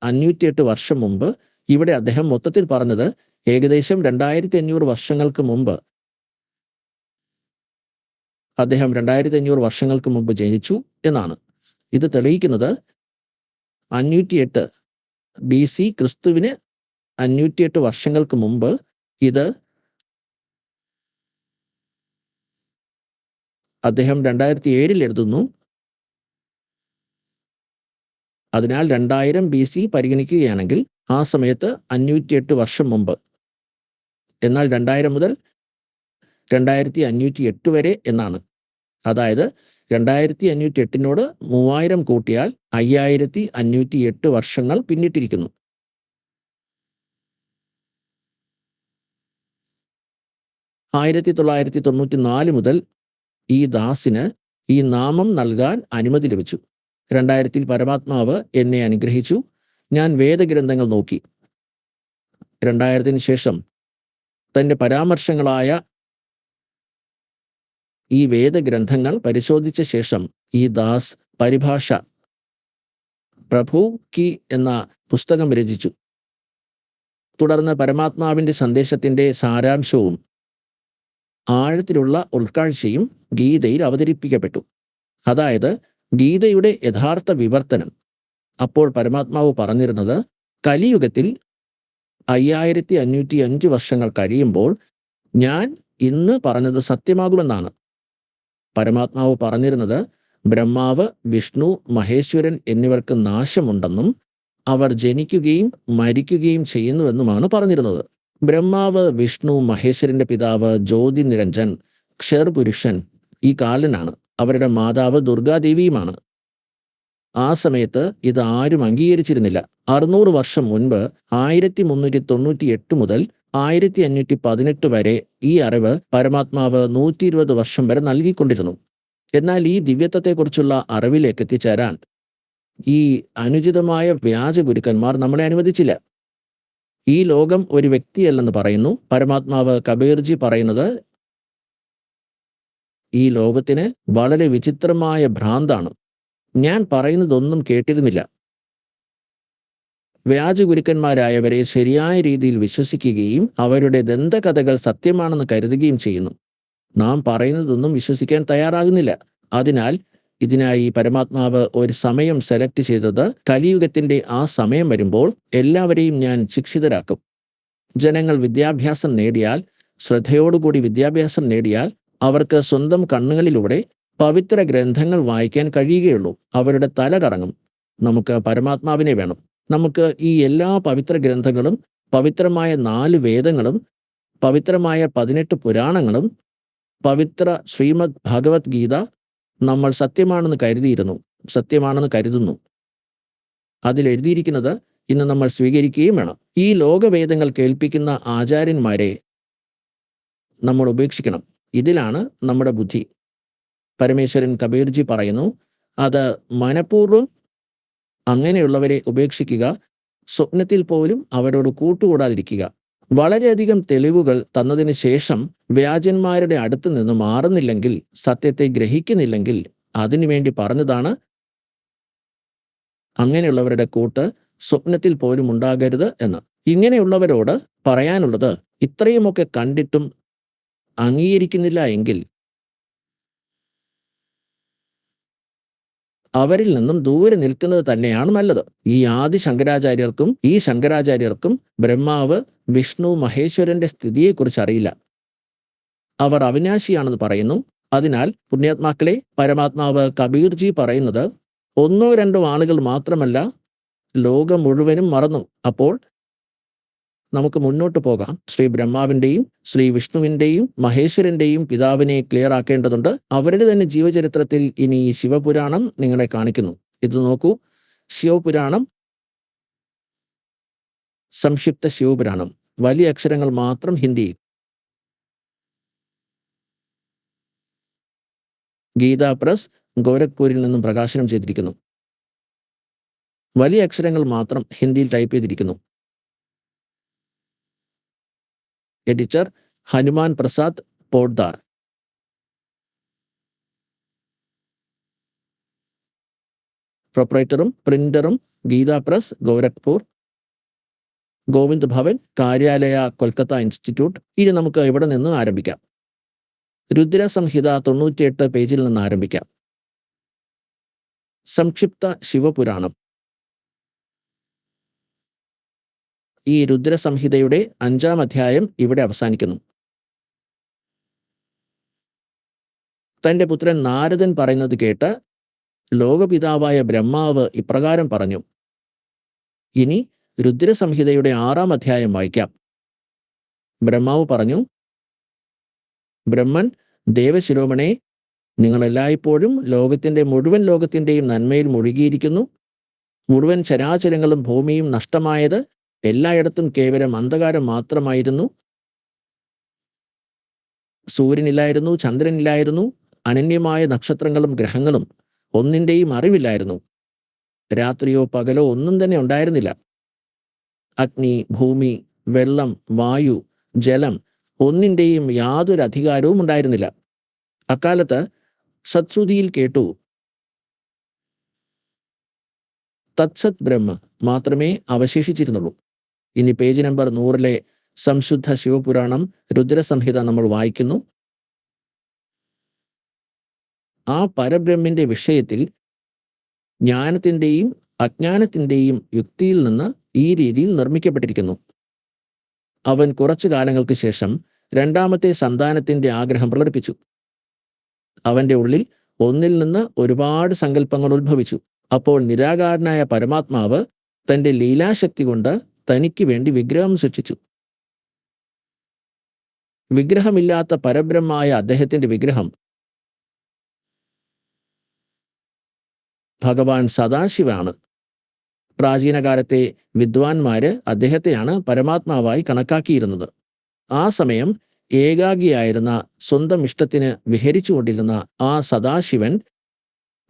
508 വർഷം മുമ്പ്. ഇവിടെ അദ്ദേഹം മൊത്തത്തിൽ പറഞ്ഞത് ഏകദേശം 2500 വർഷങ്ങൾക്ക് മുമ്പ് അദ്ദേഹം 2500 വർഷങ്ങൾക്ക് മുമ്പ് ജനിച്ചു എന്നാണ്. ഇത് തെളിയിക്കുന്നത് 508 BC, ക്രിസ്തുവിന് 508 വർഷങ്ങൾക്ക് മുമ്പ്. ഇത് അദ്ദേഹം 2007 എഴുതുന്നു. അതിനാൽ 2000 BC പരിഗണിക്കുകയാണെങ്കിൽ ആ സമയത്ത് 508 വർഷം മുമ്പ്. എന്നാൽ 2000 മുതൽ 2508 വരെ എന്നാണ്. അതായത് 2508 3000 കൂട്ടിയാൽ 5508 വർഷങ്ങൾ പിന്നിട്ടിരിക്കുന്നു. ആയിരത്തി 1994 മുതൽ ഈ ദാസിന് ഈ നാമം നൽകാൻ അനുമതി ലഭിച്ചു. 2000 പരമാത്മാവ് എന്നെ അനുഗ്രഹിച്ചു. ഞാൻ വേദഗ്രന്ഥങ്ങൾ നോക്കി. 2000 ശേഷം തൻ്റെ പരാമർശങ്ങളായ ഈ വേദഗ്രന്ഥങ്ങൾ പരിശോധിച്ച ശേഷം ഈ ദാസ് പരിഭാഷ പ്രഭു കി എന്ന പുസ്തകം രചിച്ചു. തുടർന്ന് പരമാത്മാവിൻ്റെ സന്ദേശത്തിൻ്റെ സാരാംശവും ആഴത്തിലുള്ള ഉൾക്കാഴ്ചയും ഗീതയിൽ അവതരിപ്പിക്കപ്പെട്ടു. അതായത് ഗീതയുടെ യഥാർത്ഥ വിവർത്തനം. അപ്പോൾ പരമാത്മാവ് പറഞ്ഞിരുന്നത് കലിയുഗത്തിൽ 5505 വർഷങ്ങൾ കഴിയുമ്പോൾ ഞാൻ ഇന്ന് പറഞ്ഞത് സത്യമാകുമെന്നാണ്. പരമാത്മാവ് പറഞ്ഞിരുന്നത് ബ്രഹ്മാവ്, വിഷ്ണു, മഹേശ്വരൻ എന്നിവർക്ക് നാശമുണ്ടെന്നും അവർ ജനിക്കുകയും മരിക്കുകയും ചെയ്യുന്നുവെന്നുമാണ് പറഞ്ഞിരുന്നത്. ബ്രഹ്മാവ്, വിഷ്ണു, മഹേശ്വരൻ്റെ പിതാവ് ജ്യോതി നിരഞ്ജൻ, ക്ഷർപുരുഷൻ ഈ കാലനാണ്. അവരുടെ മാതാവ് ദുർഗാദേവിയുമാണ്. ആ സമയത്ത് ഇത് ആരും അംഗീകരിച്ചിരുന്നില്ല. 600 വർഷം മുൻപ് 1398 മുതൽ 1518 വരെ ഈ അറിവ് പരമാത്മാവ് 120 വർഷം വരെ നൽകിക്കൊണ്ടിരുന്നു. എന്നാൽ ഈ ദിവ്യത്വത്തെക്കുറിച്ചുള്ള അറിവിലേക്ക് എത്തിച്ചേരാൻ ഈ അനുചിതമായ വ്യാജ ഗുരുക്കന്മാർ നമ്മളെ അനുവദിച്ചില്ല. ഈ ലോകം ഒരു വ്യക്തിയല്ലെന്ന് പറയുന്നു പരമാത്മാവ്. കബീർജി പറയുന്നത് ഈ ലോകത്തിന് വളരെ വിചിത്രമായ ഭ്രാന്താണ്. ഞാൻ പറയുന്നതൊന്നും കേട്ടിരുന്നില്ല. വ്യാജഗുരുക്കന്മാരായവരെ ശരിയായ രീതിയിൽ വിശ്വസിക്കുകയും അവരുടെ ദന്തകഥകൾ സത്യമാണെന്ന് കരുതുകയും ചെയ്യുന്നു. നാം പറയുന്നതൊന്നും വിശ്വസിക്കാൻ തയ്യാറാകുന്നില്ല. അതിനാൽ ഇതിനായി പരമാത്മാവ് ഒരു സമയം സെലക്ട് ചെയ്തത് കലിയുഗത്തിൻ്റെ ആ സമയം വരുമ്പോൾ എല്ലാവരെയും ഞാൻ ശിക്ഷിതരാക്കും. ജനങ്ങൾ വിദ്യാഭ്യാസം നേടിയാൽ, ശ്രദ്ധയോടുകൂടി വിദ്യാഭ്യാസം നേടിയാൽ അവർക്ക് സ്വന്തം കണ്ണുകളിലൂടെ പവിത്ര ഗ്രന്ഥങ്ങൾ വായിക്കാൻ കഴിയുകയുള്ളൂ. അവരുടെ തല കറങ്ങും. നമുക്ക് പരമാത്മാവിനെ വേണം. നമുക്ക് ഈ എല്ലാ പവിത്ര ഗ്രന്ഥങ്ങളും, പവിത്രമായ 4 വേദങ്ങളും, പവിത്രമായ 18 പുരാണങ്ങളും, പവിത്ര ശ്രീമദ് ഭഗവത്ഗീത നമ്മൾ സത്യമാണെന്ന് കരുതിയിരുന്നു, സത്യമാണെന്ന് കരുതുന്നു. അതിൽ എഴുതിയിരിക്കുന്നത് ഇന്ന് നമ്മൾ സ്വീകരിക്കുകയും വേണം. ഈ ലോകവേദങ്ങൾ കേൾപ്പിക്കുന്ന ആചാര്യന്മാരെ നമ്മൾ ഉപേക്ഷിക്കണം. ഇതിലാണ് നമ്മുടെ ബുദ്ധി. പരമേശ്വരൻ കബീർജി പറയുന്നു, അത് മനഃപൂർവ്വം അങ്ങനെയുള്ളവരെ ഉപേക്ഷിക്കുക, സ്വപ്നത്തിൽ പോലും അവരോട് കൂട്ടുകൂടാതിരിക്കുക. വളരെയധികം തെളിവുകൾ തന്നതിന് ശേഷം വ്യാജന്മാരുടെ അടുത്ത് നിന്ന് മാറുന്നില്ലെങ്കിൽ, സത്യത്തെ ഗ്രഹിക്കുന്നില്ലെങ്കിൽ അതിനുവേണ്ടി പറഞ്ഞതാണ് അങ്ങനെയുള്ളവരുടെ കൂട്ട് സ്വപ്നത്തിൽ പോലും ഉണ്ടാകരുത് എന്ന്. ഇങ്ങനെയുള്ളവരോട് പറയാനുള്ളത്, ഇത്രയുമൊക്കെ കണ്ടിട്ടും അംഗീകരിക്കുന്നില്ല എങ്കിൽ അവരിൽ നിന്നും ദൂരെ നിൽക്കുന്നത് തന്നെയാണ് നല്ലത്. ഈ ആദി ശങ്കരാചാര്യർക്കും ഈ ശങ്കരാചാര്യർക്കും ബ്രഹ്മാവ്, വിഷ്ണു, മഹേശ്വരന്റെ സ്ഥിതിയെക്കുറിച്ച് അറിയില്ല. അവർ അവിനാശിയാണെന്ന് പറയുന്നു. അതിനാൽ പുണ്യാത്മാക്കളെ, പരമാത്മാവ് കബീർജി പറയുന്നത് ഒന്നോ രണ്ടോ ആളുകൾ മാത്രമല്ല, ലോകം മുഴുവനും മറന്നു. അപ്പോൾ നമുക്ക് മുന്നോട്ട് പോകാം. ശ്രീ ബ്രഹ്മാവിൻ്റെയും ശ്രീ വിഷ്ണുവിൻ്റെയും മഹേശ്വരൻ്റെയും പിതാവിനെ ക്ലിയർ ആക്കേണ്ടതുണ്ട്. അവരുടെ തന്നെ ജീവചരിത്രത്തിൽ ഇനി ശിവപുരാണം നിങ്ങളെ കാണിക്കുന്നു. ഇത് നോക്കൂ, ശിവപുരാണം, സംക്ഷിപ്ത ശിവപുരാണം, വലിയ അക്ഷരങ്ങൾ മാത്രം ഹിന്ദിയിൽ. ഗീതാ പ്രസ് ഗോരഖ്പൂരിൽ നിന്നും പ്രകാശനം ചെയ്തിരിക്കുന്നു. വലിയ അക്ഷരങ്ങൾ മാത്രം ഹിന്ദിയിൽ ടൈപ്പ് ചെയ്തിരിക്കുന്നു. എഡിറ്റർ ഹനുമാൻ പ്രസാദ് പോഡ്ദാർ. പ്രൊപ്പറേറ്ററും പ്രിന്ററും ഗീതാ പ്രസ് ഗോരഖ്പൂർ, ഗോവിന്ദ് ഭവൻ, കാര്യാലയ, കൊൽക്കത്ത ഇൻസ്റ്റിറ്റ്യൂട്ട്. ഇനി നമുക്ക് ഇവിടെ നിന്ന് ആരംഭിക്കാം. രുദ്രസംഹിത 98 പേജിൽ നിന്ന് ആരംഭിക്കാം. സംക്ഷിപ്ത ശിവപുരാണം. ഈ രുദ്രസംഹിതയുടെ 5-ാം അധ്യായം ഇവിടെ അവസാനിക്കുന്നു. തൻ്റെ പുത്രൻ നാരദൻ പറയുന്നത് കേട്ട് ലോകപിതാവായ ബ്രഹ്മാവ് ഇപ്രകാരം പറഞ്ഞു. ഇനി രുദ്രസംഹിതയുടെ 6-ാം അധ്യായം വായിക്കാം. ബ്രഹ്മാവ് പറഞ്ഞു, ബ്രഹ്മൻ, ദേവശിരോമണേ, നിങ്ങളെല്ലായ്പ്പോഴും മുഴുവൻ ലോകത്തിൻ്റെയും നന്മയിൽ മുഴുകിയിരിക്കുന്നു. മുഴുവൻ ചരാചരങ്ങളും ഭൂമിയും നഷ്ടമായത് എല്ലായിടത്തും കേവലം അന്ധകാരം മാത്രമായിരുന്നു. സൂര്യനില്ലായിരുന്നു, ചന്ദ്രനില്ലായിരുന്നു, അനന്യമായ നക്ഷത്രങ്ങളും ഗ്രഹങ്ങളും ഒന്നിൻ്റെയും അറിവില്ലായിരുന്നു. രാത്രിയോ പകലോ ഒന്നും തന്നെ ഉണ്ടായിരുന്നില്ല. അഗ്നി, ഭൂമി, വെള്ളം, വായു, ജലം ഒന്നിൻ്റെയും യാതൊരു അധികാരവും ഉണ്ടായിരുന്നില്ല. അക്കാലത്ത് സത്ശ്രുതിയിൽ കേട്ടു തത്സത് ബ്രഹ്മ മാത്രമേ അവശേഷിച്ചിരുന്നുള്ളൂ. ഇനി പേജ് നമ്പർ 100-ലെ സംശുദ്ധ ശിവപുരാണം രുദ്രസംഹിത നമ്മൾ വായിക്കുന്നു. ആ പരബ്രഹ്മിന്റെ വിഷയത്തിൽ ജ്ഞാനത്തിൻ്റെയും അജ്ഞാനത്തിൻ്റെയും യുക്തിയിൽ നിന്ന് ഈ രീതിയിൽ നിർമ്മിക്കപ്പെട്ടിരിക്കുന്നു. അവൻ കുറച്ചു കാലങ്ങൾക്ക് ശേഷം 2ാമത്തെ സന്താനത്തിൻ്റെ ആഗ്രഹം പ്രകടിപ്പിച്ചു. അവൻ്റെ ഉള്ളിൽ ഒന്നിൽ നിന്ന് ഒരുപാട് സങ്കല്പങ്ങൾ ഉത്ഭവിച്ചു. അപ്പോൾ നിരാകാരനായ പരമാത്മാവ് തൻ്റെ ലീലാശക്തി കൊണ്ട് തനിക്ക് വേണ്ടി വിഗ്രഹം സൃഷ്ടിച്ചു. വിഗ്രഹമില്ലാത്ത പരബ്രഹ്മായ അദ്ദേഹത്തിൻ്റെ വിഗ്രഹം ഭഗവാൻ സദാശിവനാണ്. പ്രാചീനകാലത്തെ വിദ്വാൻമാര് അദ്ദേഹത്തെയാണ് പരമാത്മാവായി കണക്കാക്കിയിരുന്നത്. ആ സമയം ഏകാഗിയായിരുന്ന, സ്വന്തം ഇഷ്ടത്തിന് വിഹരിച്ചുകൊണ്ടിരുന്ന ആ സദാശിവൻ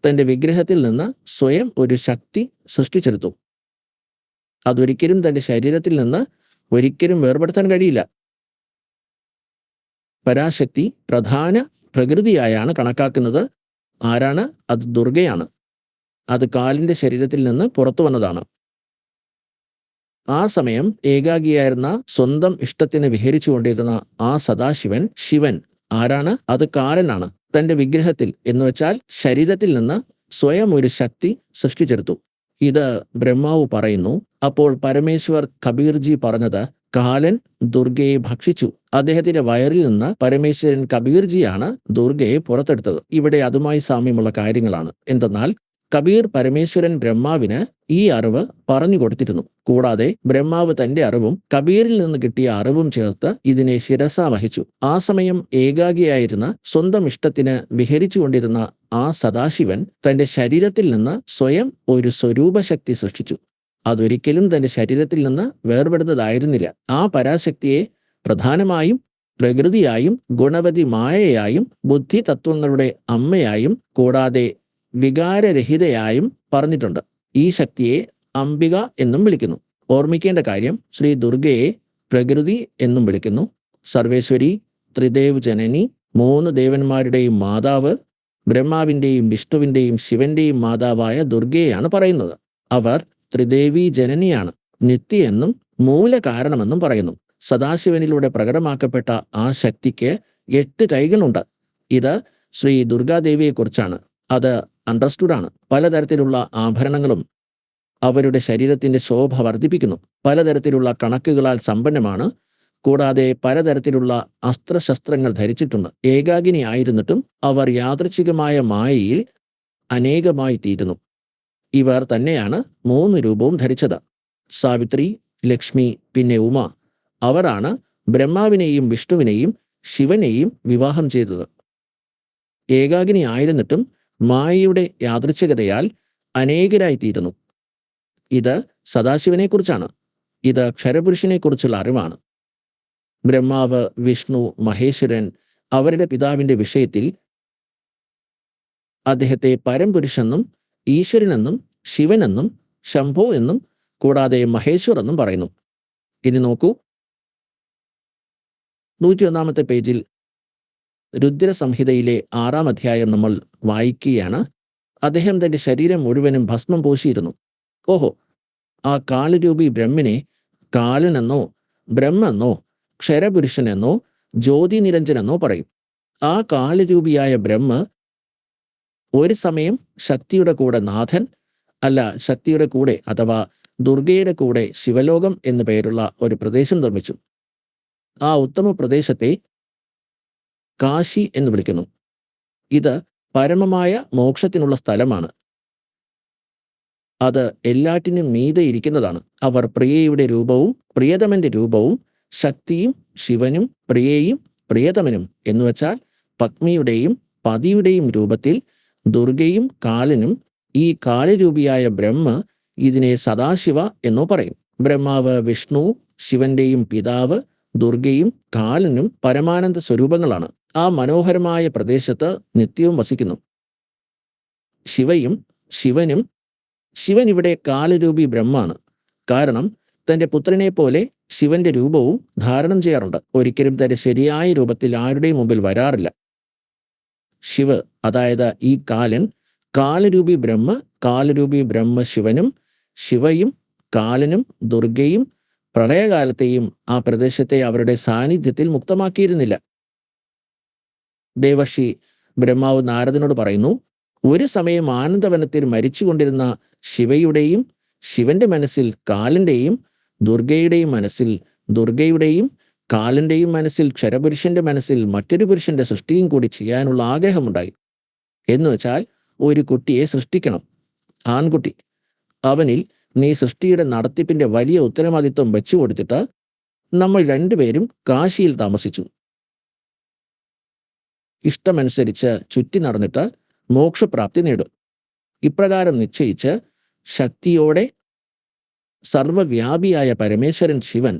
തൻ്റെ വിഗ്രഹത്തിൽ നിന്ന് സ്വയം ഒരു ശക്തി സൃഷ്ടിച്ചെടുത്തു. അതൊരിക്കലും തൻ്റെ ശരീരത്തിൽ നിന്ന് ഒരിക്കലും വേർപെടുത്താൻ കഴിയില്ല. പരാശക്തി പ്രധാന പ്രകൃതിയായാണ് കണക്കാക്കുന്നത്. ആരാണ്? അത് ദുർഗയാണ്. അത് കാലിൻ്റെ ശരീരത്തിൽ നിന്ന് പുറത്തു വന്നതാണ്. ആ സമയം ഏകാഗിയായിരുന്ന, സ്വന്തം ഇഷ്ടത്തിന് വിഹരിച്ചുകൊണ്ടിരുന്ന ആ സദാശിവൻ, ശിവൻ ആരാണ്? അത് കാലനാണ്. തൻ്റെ വിഗ്രഹത്തിൽ എന്നുവെച്ചാൽ ശരീരത്തിൽ നിന്ന് സ്വയം ഒരു ശക്തി സൃഷ്ടിച്ചെടുത്തു. ഇത് ബ്രഹ്മാവ് പറയുന്നു. അപ്പോൾ പരമേശ്വർ കബീർജി പറഞ്ഞത്, കാലൻ ദുർഗയെ ഭക്ഷിച്ചു. അദ്ദേഹത്തിന്റെ വയറിൽ നിന്ന് പരമേശ്വരൻ കബീർജിയാണ് ദുർഗയെ പുറത്തെടുത്തത്. ഇവിടെ അതുമായി സാമ്യമുള്ള കാര്യങ്ങളാണ്. എന്തെന്നാൽ കബീർ പരമേശ്വരൻ ബ്രഹ്മാവിന് ഈ അറിവ് പറഞ്ഞു കൊടുത്തിരുന്നു. കൂടാതെ ബ്രഹ്മാവ് തന്റെ അറിവും കബീറിൽ നിന്ന് കിട്ടിയ അറിവും ചേർത്ത് ഇതിനെ ശിരസ വഹിച്ചു. ആ സമയം ഏകാഗിയായിരുന്ന സ്വന്തം ഇഷ്ടത്തിന് വിഹരിച്ചുകൊണ്ടിരുന്ന ആ സദാശിവൻ തന്റെ ശരീരത്തിൽ നിന്ന് സ്വയം ഒരു സ്വരൂപശക്തി സൃഷ്ടിച്ചു. അതൊരിക്കലും തന്റെ ശരീരത്തിൽ നിന്ന് വേർപെടുന്നതായിരുന്നില്ല. ആ പരാശക്തിയെ പ്രധാനമായും പ്രകൃതിയായും ഗുണവതി മായയായും ബുദ്ധി തത്വങ്ങളുടെ അമ്മയായും കൂടാതെ വികാരരഹിതയായും പറഞ്ഞിട്ടുണ്ട്. ഈ ശക്തിയെ അംബിക എന്നും വിളിക്കുന്നു. ഓർമ്മിക്കേണ്ട കാര്യം, ശ്രീ ദുർഗയെ പ്രകൃതി എന്നും വിളിക്കുന്നു. സർവേശ്വരി, ത്രിദേവ് ജനനി, 3 ദേവന്മാരുടെയും മാതാവ്, ബ്രഹ്മാവിൻ്റെയും വിഷ്ണുവിൻ്റെയും ശിവന്റെയും മാതാവായ ദുർഗയെയാണ് പറയുന്നത്. അവർ ത്രിദേവി ജനനിയാണ്. നിത്യ എന്നും മൂലകാരണമെന്നും പറയുന്നു. സദാശിവനിലൂടെ പ്രകടമാക്കപ്പെട്ട ആ ശക്തിക്ക് 8 കൈകളുണ്ട്. ഇത് ശ്രീ ദുർഗാദേവിയെക്കുറിച്ചാണ്. അത് അണ്ടർസ്റ്റുഡ് ആണ്. പലതരത്തിലുള്ള ആഭരണങ്ങളും അവരുടെ ശരീരത്തിന്റെ ശോഭ വർദ്ധിപ്പിക്കുന്നു. പലതരത്തിലുള്ള കണക്കുകളാൽ സമ്പന്നമാണ്. കൂടാതെ പലതരത്തിലുള്ള അസ്ത്രശസ്ത്രങ്ങൾ ധരിച്ചിട്ടുണ്ട്. ഏകാകിനി ആയിരുന്നിട്ടും അവർ യാദൃച്ഛികമായ മായയിൽ അനേകമായി തീരുന്നു. ഇവർ തന്നെയാണ് 3 രൂപവും ധരിച്ചത്. സാവിത്രി, ലക്ഷ്മി, പിന്നെ ഉമ. അവരാണ് ബ്രഹ്മാവിനെയും വിഷ്ണുവിനെയും ശിവനെയും വിവാഹം ചെയ്തത്. ഏകാകിനി ആയിരുന്നിട്ടും മായയുടെ യാദൃച്ഛികതയാൽ അനേകരായിത്തീരുന്നു. ഇത് സദാശിവനെക്കുറിച്ചാണ്. ഇത് ക്ഷരപുരുഷനെക്കുറിച്ചുള്ള അറിവാണ്. ബ്രഹ്മാവ്, വിഷ്ണു, മഹേശ്വരൻ അവരുടെ പിതാവിന്റെ വിഷയത്തിൽ അദ്ദേഹത്തെ പരംപുരുഷെന്നും ഈശ്വരനെന്നും ശിവനെന്നും ശംഭോ എന്നും കൂടാതെ മഹേശ്വർ എന്നും പറയുന്നു. ഇനി നോക്കൂ, 101 പേജിൽ രുദ്രസംഹിതയിലെ 6-ാം അധ്യായം നമ്മൾ വായിക്കുകയാണ്. അദ്ദേഹം തന്റെ ശരീരം മുഴുവനും ഭസ്മം പൂശിയിരുന്നു. ഓഹോ, ആ കാലരൂപി ബ്രഹ്മനെ കാലനെന്നോ ബ്രഹ്മെന്നോ ക്ഷരപുരുഷനെന്നോ ജ്യോതിനിരഞ്ജനെന്നോ പറയും. ആ കാലരൂപിയായ ബ്രഹ്മ ഒരു സമയം ശക്തിയുടെ കൂടെ നാഥൻ, അല്ല ശക്തിയുടെ കൂടെ അഥവാ ദുർഗയുടെ കൂടെ ശിവലോകം എന്നു പേരുള്ള ഒരു പ്രദേശം നിർമ്മിച്ചു. ആ ഉത്തമ പ്രദേശത്തെ കാശി എന്ന് വിളിക്കുന്നു. ഇത് പരമമായ മോക്ഷത്തിനുള്ള സ്ഥലമാണ്. അത് എല്ലാറ്റിനും മീതെ ഇരിക്കുന്നതാണ്. അവർ പ്രിയയുടെ രൂപവും പ്രിയതമന്റെ രൂപവും ശക്തിയും ശിവനും പ്രിയയും പ്രിയതമനും എന്നുവെച്ചാൽ പത്നിയുടെയും പതിയുടെയും രൂപത്തിൽ ദുർഗയും കാലനും ഈ കാലരൂപിയായ ബ്രഹ്മ ഇതിനെ സദാശിവ എന്നോ പറയും. ബ്രഹ്മാവ്, വിഷ്ണു, ശിവന്റെയും പിതാവ്, ദുർഗയും കാലനും പരമാനന്ദ സ്വരൂപങ്ങളാണ്. ആ മനോഹരമായ പ്രദേശത്ത് നിത്യവും വസിക്കുന്നു. ശിവൻ ഇവിടെ കാലരൂപി ബ്രഹ്മാണ്. കാരണം തന്റെ പുത്രനെ പോലെ ശിവന്റെ രൂപവും ധാരണം ചെയ്യാറുണ്ട്. ഒരിക്കലും തന്റെ ശരിയായ രൂപത്തിൽ ആരുടെയും മുമ്പിൽ വരാറില്ല. ശിവ്, അതായത് ഈ കാലൻ, കാലരൂപി ബ്രഹ്മ ശിവനും ശിവയും കാലനും ദുർഗയും പ്രളയകാലത്തെയും ആ പ്രദേശത്തെ അവരുടെ സാന്നിധ്യത്തിൽ മുക്തമാക്കിയിരുന്നില്ല. ദേവർഷി ബ്രഹ്മാവ് നാരദനോട് പറയുന്നു, ഒരു സമയം ആനന്ദവനത്തിൽ മരിച്ചുകൊണ്ടിരുന്ന ശിവയുടെയും ശിവന്റെ മനസ്സിൽ കാലന്റെയും ദുർഗയുടെയും മനസ്സിൽ ദുർഗയുടെയും കാലന്റെയും മനസ്സിൽ ക്ഷരപുരുഷന്റെ മനസ്സിൽ മറ്റൊരു പുരുഷന്റെ സൃഷ്ടിയും കൂടി ചെയ്യാനുള്ള ആഗ്രഹമുണ്ടായി. എന്നുവെച്ചാൽ ഒരു കുട്ടിയെ സൃഷ്ടിക്കണം, ആൺകുട്ടി. അവനിൽ നീ സൃഷ്ടിയുടെ നടത്തിപ്പിന്റെ വലിയ ഉത്തരവാദിത്വം വെച്ചു കൊടുത്തിട്ട് നമ്മൾ 2 പേരും കാശിയിൽ താമസിച്ചു. ഇഷ്ടമനുസരിച്ച് ചുറ്റി നടന്നിട്ട് മോക്ഷപ്രാപ്തി നേടും. ഇപ്രകാരം നിശ്ചയിച്ച് ശക്തിയോടെ സർവവ്യാപിയായ പരമേശ്വരൻ ശിവൻ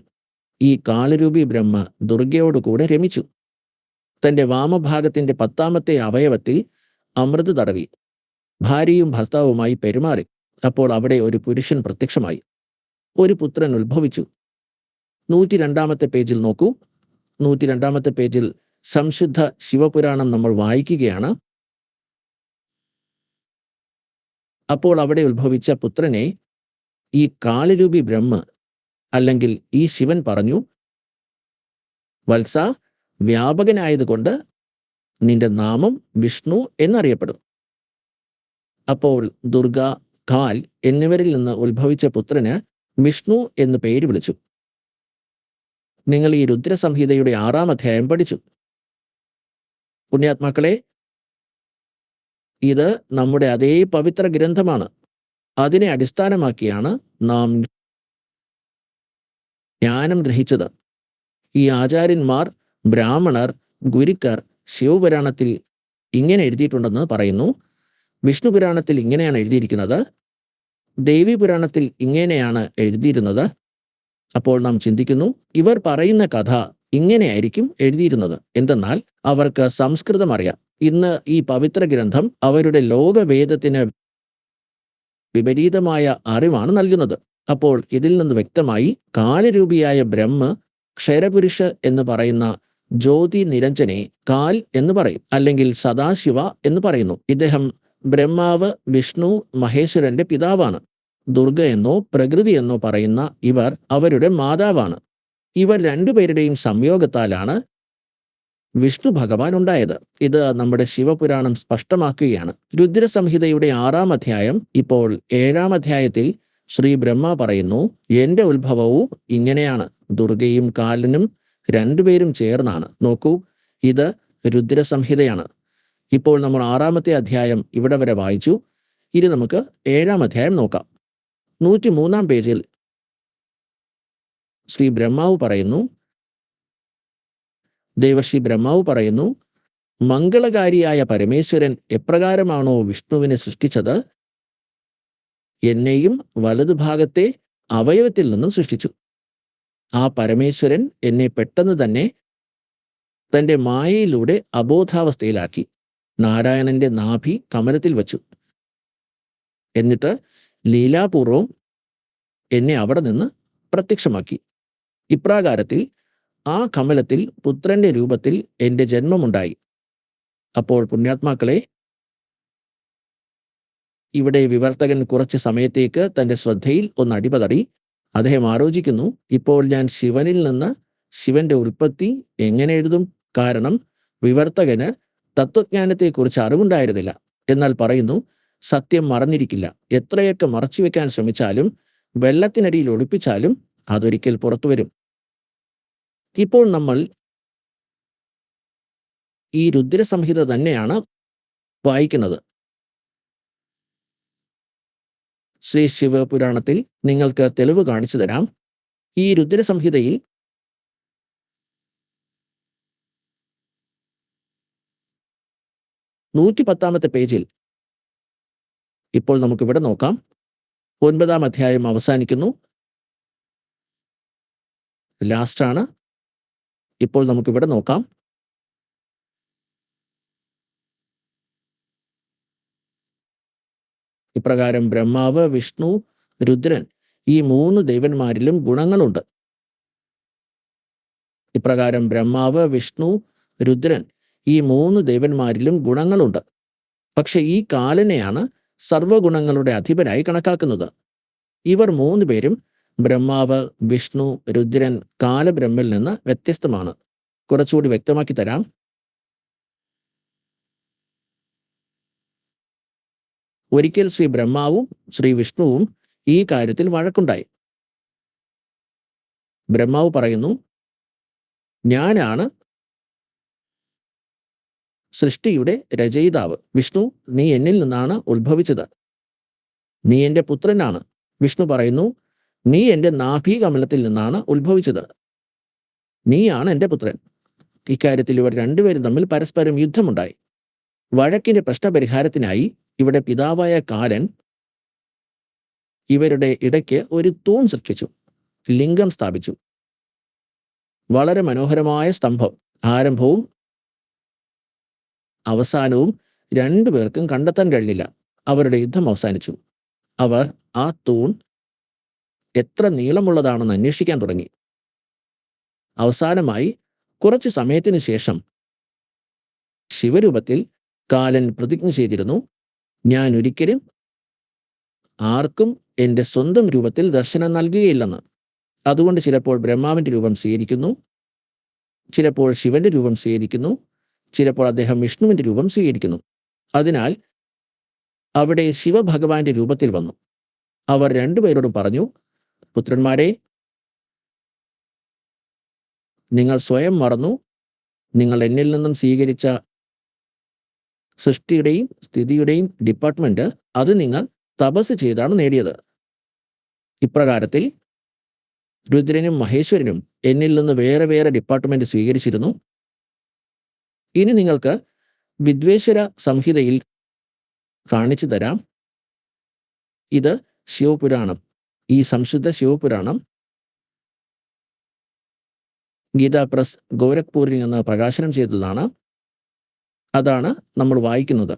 ഈ കാലരൂപി ബ്രഹ്മ ദുർഗയോടുകൂടെ രമിച്ചു. തന്റെ വാമഭാഗത്തിന്റെ 10ാമത്തെ അവയവത്തിൽ അമൃത് തടവി ഭാര്യയും ഭർത്താവുമായി പെരുമാറി. അപ്പോൾ അവിടെ ഒരു പുരുഷൻ പ്രത്യക്ഷമായി. ഒരു പുത്രൻ ഉത്ഭവിച്ചു. 102 പേജിൽ നോക്കൂ. 102 പേജിൽ സംശുദ്ധ ശിവപുരാണം നമ്മൾ വായിക്കുകയാണ്. അപ്പോൾ അവിടെ ഉത്ഭവിച്ച പുത്രനെ ഈ കാലരൂപി ബ്രഹ്മ അല്ലെങ്കിൽ ഈ ശിവൻ പറഞ്ഞു, വത്സ, വ്യാപകനായതുകൊണ്ട് നിന്റെ നാമം വിഷ്ണു എന്നറിയപ്പെടും. അപ്പോൾ ദുർഗ, കാൽ എന്നിവരിൽ നിന്ന് ഉത്ഭവിച്ച പുത്രന് വിഷ്ണു എന്ന് പേര് വിളിച്ചു. നിങ്ങൾ ഈ രുദ്രസംഹിതയുടെ 6-ാം അധ്യായം പഠിച്ചു. പുണ്യാത്മാക്കളെ, ഇത് നമ്മുടെ അതേ പവിത്ര ഗ്രന്ഥമാണ്. അതിനെ അടിസ്ഥാനമാക്കിയാണ് നാം ജ്ഞാനം ഗ്രഹിച്ചത്. ഈ ആചാര്യന്മാർ, ബ്രാഹ്മണർ, ഗുരുക്കർ ശിവപുരാണത്തിൽ ഇങ്ങനെ എഴുതിയിട്ടുണ്ടെന്ന് പറയുന്നു. വിഷ്ണു പുരാണത്തിൽ ഇങ്ങനെയാണ് എഴുതിയിരിക്കുന്നത്. ദേവി പുരാണത്തിൽ ഇങ്ങനെയാണ് എഴുതിയിരുന്നത്. അപ്പോൾ നാം ചിന്തിക്കുന്നു, ഇവർ പറയുന്ന കഥ ഇങ്ങനെയായിരിക്കും എഴുതിയിരുന്നത്. എന്തെന്നാൽ അവർക്ക് സംസ്കൃതം അറിയാം. ഇന്ന് ഈ പവിത്ര ഗ്രന്ഥം അവരുടെ ലോകവേദത്തിന് വിപരീതമായ അറിവാണ് നൽകുന്നത്. അപ്പോൾ ഇതിൽ നിന്ന് വ്യക്തമായി കാലരൂപിയായ ബ്രഹ്മ ക്ഷരപുരുഷ എന്ന് പറയുന്ന ജ്യോതി നിരഞ്ജനെ കാൽ എന്ന് പറയും, അല്ലെങ്കിൽ സദാശിവ എന്ന് പറയുന്നു. ഇദ്ദേഹം ബ്രഹ്മാവ്, വിഷ്ണു, മഹേശ്വരന്റെ പിതാവാണ്. ദുർഗ എന്നോ പ്രകൃതി എന്നോ പറയുന്ന ഇവർ അവരുടെ മാതാവാണ്. ഇവർ രണ്ടുപേരുടെയും സംയോഗത്താലാണ് വിഷ്ണു ഭഗവാൻ ഉണ്ടായത്. ഇത് നമ്മുടെ ശിവപുരാണം സ്പഷ്ടമാക്കുകയാണ്. രുദ്രസംഹിതയുടെ 6-ാം അധ്യായം. ഇപ്പോൾ 7-ാം അധ്യായത്തിൽ ശ്രീ ബ്രഹ്മ പറയുന്നു, എന്റെ ഉത്ഭവവും ഇങ്ങനെയാണ്. ദുർഗയും കാലനും രണ്ടുപേരും ചേർന്നാണ്. നോക്കൂ, ഇത് രുദ്രസംഹിതയാണ്. ഇപ്പോൾ നമ്മൾ 6-ാമത്തെ അധ്യായം ഇവിടെ വരെ വായിച്ചു. ഇനി നമുക്ക് 7-ാം അധ്യായം നോക്കാം. 103-ാം പേജിൽ ശ്രീ ബ്രഹ്മാവ് പറയുന്നു, ദേവർഷി ബ്രഹ്മാവ് പറയുന്നു, മംഗളകാരിയായ പരമേശ്വരൻ എപ്രകാരമാണോ വിഷ്ണുവിനെ സൃഷ്ടിച്ചത്, എന്നെയും വലതുഭാഗത്തെ അവയവത്തിൽ നിന്നും സൃഷ്ടിച്ചു. ആ പരമേശ്വരൻ എന്നെ പെട്ടെന്ന് തന്നെ തൻ്റെ മായയിലൂടെ അബോധാവസ്ഥയിലാക്കി നാരായണന്റെ നാഭി കമലത്തിൽ വച്ചു. എന്നിട്ട് ലീലാപൂർവം എന്നെ അവിടെ നിന്ന് പ്രത്യക്ഷമാക്കി. ഇപ്രകാരത്തിൽ ആ കമലത്തിൽ പുത്രന്റെ രൂപത്തിൽ എൻ്റെ ജന്മമുണ്ടായി. അപ്പോൾ പുണ്യാത്മാക്കളെ, ഇവിടെ വിവർത്തകൻ കുറച്ച് സമയത്തേക്ക് തൻ്റെ ശ്രദ്ധയിൽ ഒന്ന് അടിപതറി. അദ്ദേഹം ആലോചിക്കുന്നു, ഇപ്പോൾ ഞാൻ ശിവനിൽ നിന്ന് ശിവന്റെ ഉൽപ്പത്തി എങ്ങനെ എഴുതും? കാരണം വിവർത്തകന് തത്വജ്ഞാനത്തെക്കുറിച്ച് അറിവുണ്ടായിരുന്നില്ല. എന്നാൽ പറയുന്നു, സത്യം മറന്നിരിക്കില്ല. എത്രയൊക്കെ മറച്ചുവെക്കാൻ ശ്രമിച്ചാലും വെള്ളത്തിനടിയിൽ ഒളിപ്പിച്ചാലും അതൊരിക്കൽ പുറത്തു വരും. ഇപ്പോൾ നമ്മൾ ഈ രുദ്രസംഹിത തന്നെയാണ് വായിക്കുന്നത്. ശ്രീ ശിവപുരാണത്തിൽ നിങ്ങൾക്ക് തെളിവ് കാണിച്ചു തരാം. ഈ രുദ്രസംഹിതയിൽ 110-ാമത്തെ പേജിൽ ഇപ്പോൾ നമുക്കിവിടെ നോക്കാം. 9-ാം അധ്യായം അവസാനിക്കുന്നു. ലാസ്റ്റാണ്. ഇപ്പോൾ നമുക്കിവിടെ നോക്കാം. ഇപ്രകാരം ബ്രഹ്മാവ്, വിഷ്ണു, രുദ്രൻ ഈ 3 ദേവന്മാരിലും ഗുണങ്ങളുണ്ട്. ഇപ്രകാരം ബ്രഹ്മാവ്, വിഷ്ണു, രുദ്രൻ ഈ 3 ദേവന്മാരിലും ഗുണങ്ങളുണ്ട്. പക്ഷെ ഈ കാലനെയാണ് സർവഗുണങ്ങളുടെ അധിപനായി കണക്കാക്കുന്നത്. ഇവർ 3 പേരും ബ്രഹ്മാവ്, വിഷ്ണു, രുദ്രൻ, കാലബ്രഹ്മിൽ നിന്ന് വ്യത്യസ്തമാണ്. കുറച്ചുകൂടി വ്യക്തമാക്കി തരാം. ഒരിക്കൽ ശ്രീ ബ്രഹ്മാവും ശ്രീ വിഷ്ണുവും ഈ കാര്യത്തിൽ വഴക്കുണ്ടായി. ബ്രഹ്മാവ് പറയുന്നു, ഞാനാണ് സൃഷ്ടിയുടെ രചയിതാവ്. വിഷ്ണു, നീ എന്നിൽ നിന്നാണ് ഉത്ഭവിച്ചത്. നീ എൻ്റെ പുത്രനാണ്. വിഷ്ണു പറയുന്നു, നീ എൻ്റെ നാഭീകമലത്തിൽ നിന്നാണ് ഉത്ഭവിച്ചത്. നീയാണ് എൻ്റെ പുത്രൻ. ഇക്കാര്യത്തിൽ ഇവർ രണ്ടുപേരും തമ്മിൽ പരസ്പരം യുദ്ധമുണ്ടായി. വഴക്കിന്റെ പ്രശ്നപരിഹാരത്തിനായി ഇവിടെ പിതാവായ കാലൻ ഇവരുടെ ഇടയ്ക്ക് ഒരു തൂൺ സൃഷ്ടിച്ചു, ലിംഗം സ്ഥാപിച്ചു. വളരെ മനോഹരമായ സ്തംഭം. ആരംഭവും അവസാനവും രണ്ടുപേർക്കും കണ്ടെത്താൻ കഴിഞ്ഞില്ല. അവരുടെ യുദ്ധം അവസാനിച്ചു. അവർ ആ തൂൺ എത്ര നീളമുള്ളതാണെന്ന് അന്വേഷിക്കാൻ തുടങ്ങി. അവസാനമായി കുറച്ചു സമയത്തിന് ശേഷം ശിവരൂപത്തിൽ കാലൻ പ്രതിജ്ഞ ചെയ്തിരുന്നു, ഞാൻ ഒരിക്കലും ആർക്കും എൻ്റെ സ്വന്തം രൂപത്തിൽ ദർശനം നൽകുകയില്ലെന്ന്. അതുകൊണ്ട് ചിലപ്പോൾ ബ്രഹ്മാവിൻ്റെ രൂപം സ്വീകരിക്കുന്നു, ചിലപ്പോൾ ശിവന്റെ രൂപം സ്വീകരിക്കുന്നു, ചിലപ്പോൾ അദ്ദേഹം വിഷ്ണുവിൻ്റെ രൂപം സ്വീകരിക്കുന്നു. അതിനാൽ അവിടെ ശിവഭഗവാന്റെ രൂപത്തിൽ വന്നു. അവർ രണ്ടുപേരോടും പറഞ്ഞു, പുത്രന്മാരെ, നിങ്ങൾ സ്വയം മറന്നു. നിങ്ങൾ എന്നിൽ നിന്നും സ്വീകരിച്ച സൃഷ്ടിയുടെയും സ്ഥിതിയുടെയും ഡിപ്പാർട്ട്മെന്റ് അത് നിങ്ങൾ തപസ് ചെയ്താണ് നേടിയത്. ഇപ്രകാരത്തിൽ രുദ്രനും മഹേശ്വരനും എന്നിൽ നിന്ന് വേറെ വേറെ ഡിപ്പാർട്ട്മെന്റ് സ്വീകരിച്ചിരുന്നു. ഇനി നിങ്ങൾക്ക് വിദ്വേശ്വര സംഹിതയിൽ കാണിച്ചു തരാം. ഇത് ശിവപുരാണം. ഈ സംശുദ്ധ ശിവപുരാണം ഗീതാ പ്രസ് ഗോരഖ്പൂരിൽ നിന്ന് പ്രകാശനം ചെയ്തതാണ്. അതാണ് നമ്മൾ വായിക്കുന്നത്.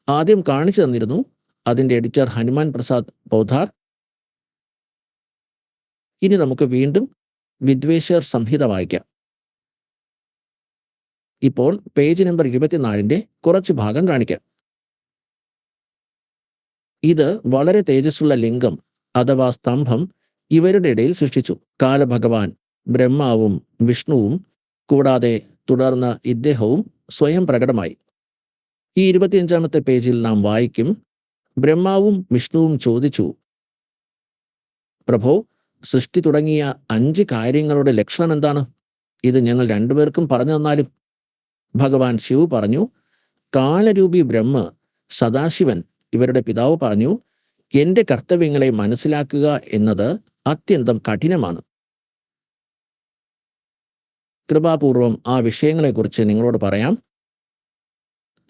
ആദ്യം കാണിച്ചു തന്നിരുന്നു അതിൻ്റെ എഡിറ്റർ ഹനുമാൻ പ്രസാദ് പൗധാർ. ഇനി നമുക്ക് വീണ്ടും വിദ്വേശ്വർ സംഹിത വായിക്കാം. ഇപ്പോൾ പേജ് നമ്പർ 24 കുറച്ച് ഭാഗം കാണിക്കാം. ഇത് വളരെ തേജസ്സുള്ള ലിംഗം അഥവാ സ്തംഭം ഇവരുടെ ഇടയിൽ സൃഷ്ടിച്ചു. കാലഭഗവാൻ ബ്രഹ്മാവും വിഷ്ണുവും കൂടാതെ തുടർന്ന് ഇദ്ദേഹവും സ്വയം പ്രകടമായി. ഈ 25-ാമത്തെ പേജിൽ നാം വായിക്കും, ബ്രഹ്മാവും വിഷ്ണുവും ചോദിച്ചു, പ്രഭോ, സൃഷ്ടി തുടങ്ങിയ 5 കാര്യങ്ങളുടെ ലക്ഷണം എന്താണ്? ഇത് ഞങ്ങൾ രണ്ടുപേർക്കും പറഞ്ഞു തന്നാലും. ഭഗവാൻ ശിവ് പറഞ്ഞു, കാലരൂപി ബ്രഹ്മ സദാശിവൻ ഇവരുടെ പിതാവ് പറഞ്ഞു, എൻ്റെ കർത്തവ്യങ്ങളെ മനസ്സിലാക്കുക എന്നത് അത്യന്തം കഠിനമാണ്. കൃപാപൂർവം ആ വിഷയങ്ങളെക്കുറിച്ച് നിങ്ങളോട് പറയാം.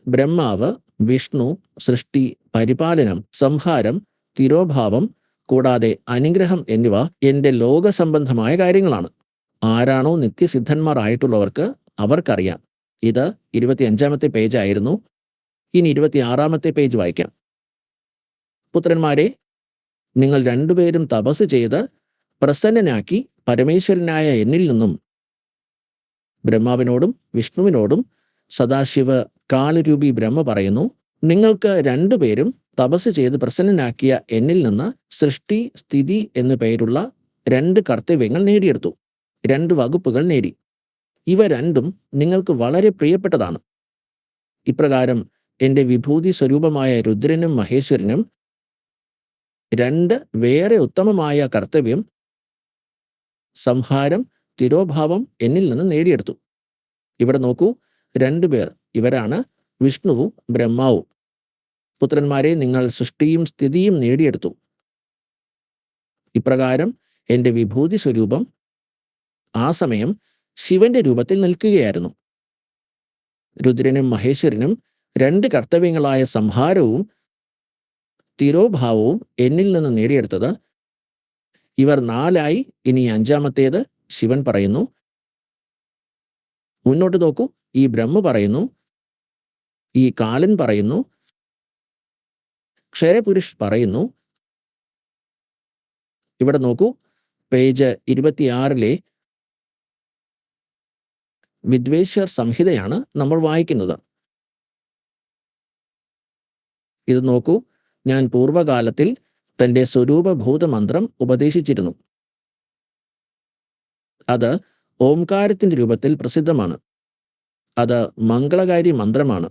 ബ്രഹ്മാവ്, വിഷ്ണു സൃഷ്ടി, പരിപാലനം, സംഹാരം, തിരോഭാവം കൂടാതെ അനുഗ്രഹം എന്നിവ എൻ്റെ ലോകസംബന്ധമായ കാര്യങ്ങളാണ്. ആരാണോ നിത്യസിദ്ധന്മാർ ആയിട്ടുള്ളവർക്ക് അവർക്കറിയാം. ഇത് 25-ാമത്തെ പേജായിരുന്നു. ഇനി 26-ാമത്തെ പേജ് വായിക്കാം. പുത്രന്മാരെ, നിങ്ങൾ രണ്ടുപേരും തപസ് ചെയ്ത് പ്രസന്നനാക്കി പരമേശ്വരനായ എന്നിൽ നിന്നും ബ്രഹ്മാവിനോടും വിഷ്ണുവിനോടും സദാശിവ കാലരൂപി ബ്രഹ്മ പറയുന്നു, നിങ്ങൾക്ക് രണ്ടുപേരും തപസ് ചെയ്ത് പ്രസന്നനാക്കിയ എന്നിൽ നിന്ന് സൃഷ്ടി, സ്ഥിതി എന്നു പേരുള്ള 2 കർത്തവ്യങ്ങൾ നേടിയെടുത്തു. 2 വകുപ്പുകൾ നേടി. ഇവ രണ്ടും നിങ്ങൾക്ക് വളരെ പ്രിയപ്പെട്ടതാണ്. ഇപ്രകാരം എൻ്റെ വിഭൂതി സ്വരൂപമായ രുദ്രനും മഹേശ്വരനും 2 വേറെ ഉത്തമമായ കർത്തവ്യം, സംഹാരം, തിരോഭാവം എന്നിൽ നിന്ന് നേടിയെടുത്തു. ഇവിടെ നോക്കൂ, 2 പേർ. ഇവരാണ് വിഷ്ണുവും ബ്രഹ്മാവും. പുത്രന്മാരെ, നിങ്ങൾ സൃഷ്ടിയും സ്ഥിതിയും നേടിയെടുത്തു. ഇപ്രകാരം എൻ്റെ വിഭൂതി സ്വരൂപം ആ സമയം ശിവന്റെ രൂപത്തിൽ നിൽക്കുകയായിരുന്നു. രുദ്രനും മഹേശ്വരനും 2 കർത്തവ്യങ്ങളായ സംഹാരവും തിരോഭാവവും എന്നിൽ നിന്ന് നേടിയെടുത്തത്. ഇവർ 4 ഇനി 5-ാമത്തേത് ശിവൻ പറയുന്നു. മുന്നോട്ട് നോക്കൂ, ഈ ബ്രഹ്മ പറയുന്നു, ഈ കാലൻ പറയുന്നു, ക്ഷരപുരുഷ് പറയുന്നു. ഇവിടെ നോക്കൂ, പേജ് 26 വിദ്വേശ്വർ സംഹിതയാണ് നമ്മൾ വായിക്കുന്നത്. ഇത് നോക്കൂ, ഞാൻ പൂർവകാലത്തിൽ തൻ്റെ സ്വരൂപഭൂതമന്ത്രം ഉപദേശിച്ചിരുന്നു. അത് ഓംകാരത്തിൻ്റെ രൂപത്തിൽ പ്രസിദ്ധമാണ്. അത് മംഗളകാരി മന്ത്രമാണ്.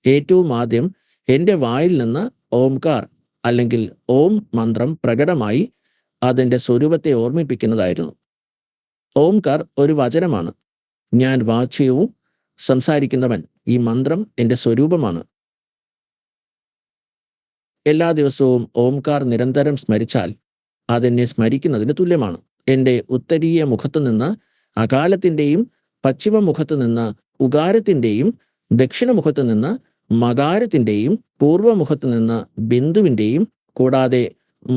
ഏറ്റവും ആദ്യം എൻ്റെ വായിൽ നിന്ന് ഓംകാർ അല്ലെങ്കിൽ ഓം മന്ത്രം പ്രകടമായി അതിൻ്റെ സ്വരൂപത്തെ ഓർമ്മിപ്പിക്കുന്നതായിരുന്നു. ഓംകാർ ഒരു വചനമാണ്. ഞാൻ വാച്യവും സംസാരിക്കുന്നവൻ. ഈ മന്ത്രം എൻ്റെ സ്വരൂപമാണ്. എല്ലാ ദിവസവും ഓംകാർ നിരന്തരം സ്മരിച്ചാൽ അതെന്നെ സ്മരിക്കുന്നതിന് തുല്യമാണ്. എൻ്റെ ഉത്തരീയ മുഖത്തു നിന്ന് അകാലത്തിൻ്റെയും പശ്ചിമമുഖത്തു നിന്ന് ഉകാരത്തിൻ്റെയും ദക്ഷിണമുഖത്തു നിന്ന് മകാരത്തിൻ്റെയും പൂർവമുഖത്തു നിന്ന് ബിന്ദുവിൻ്റെയും കൂടാതെ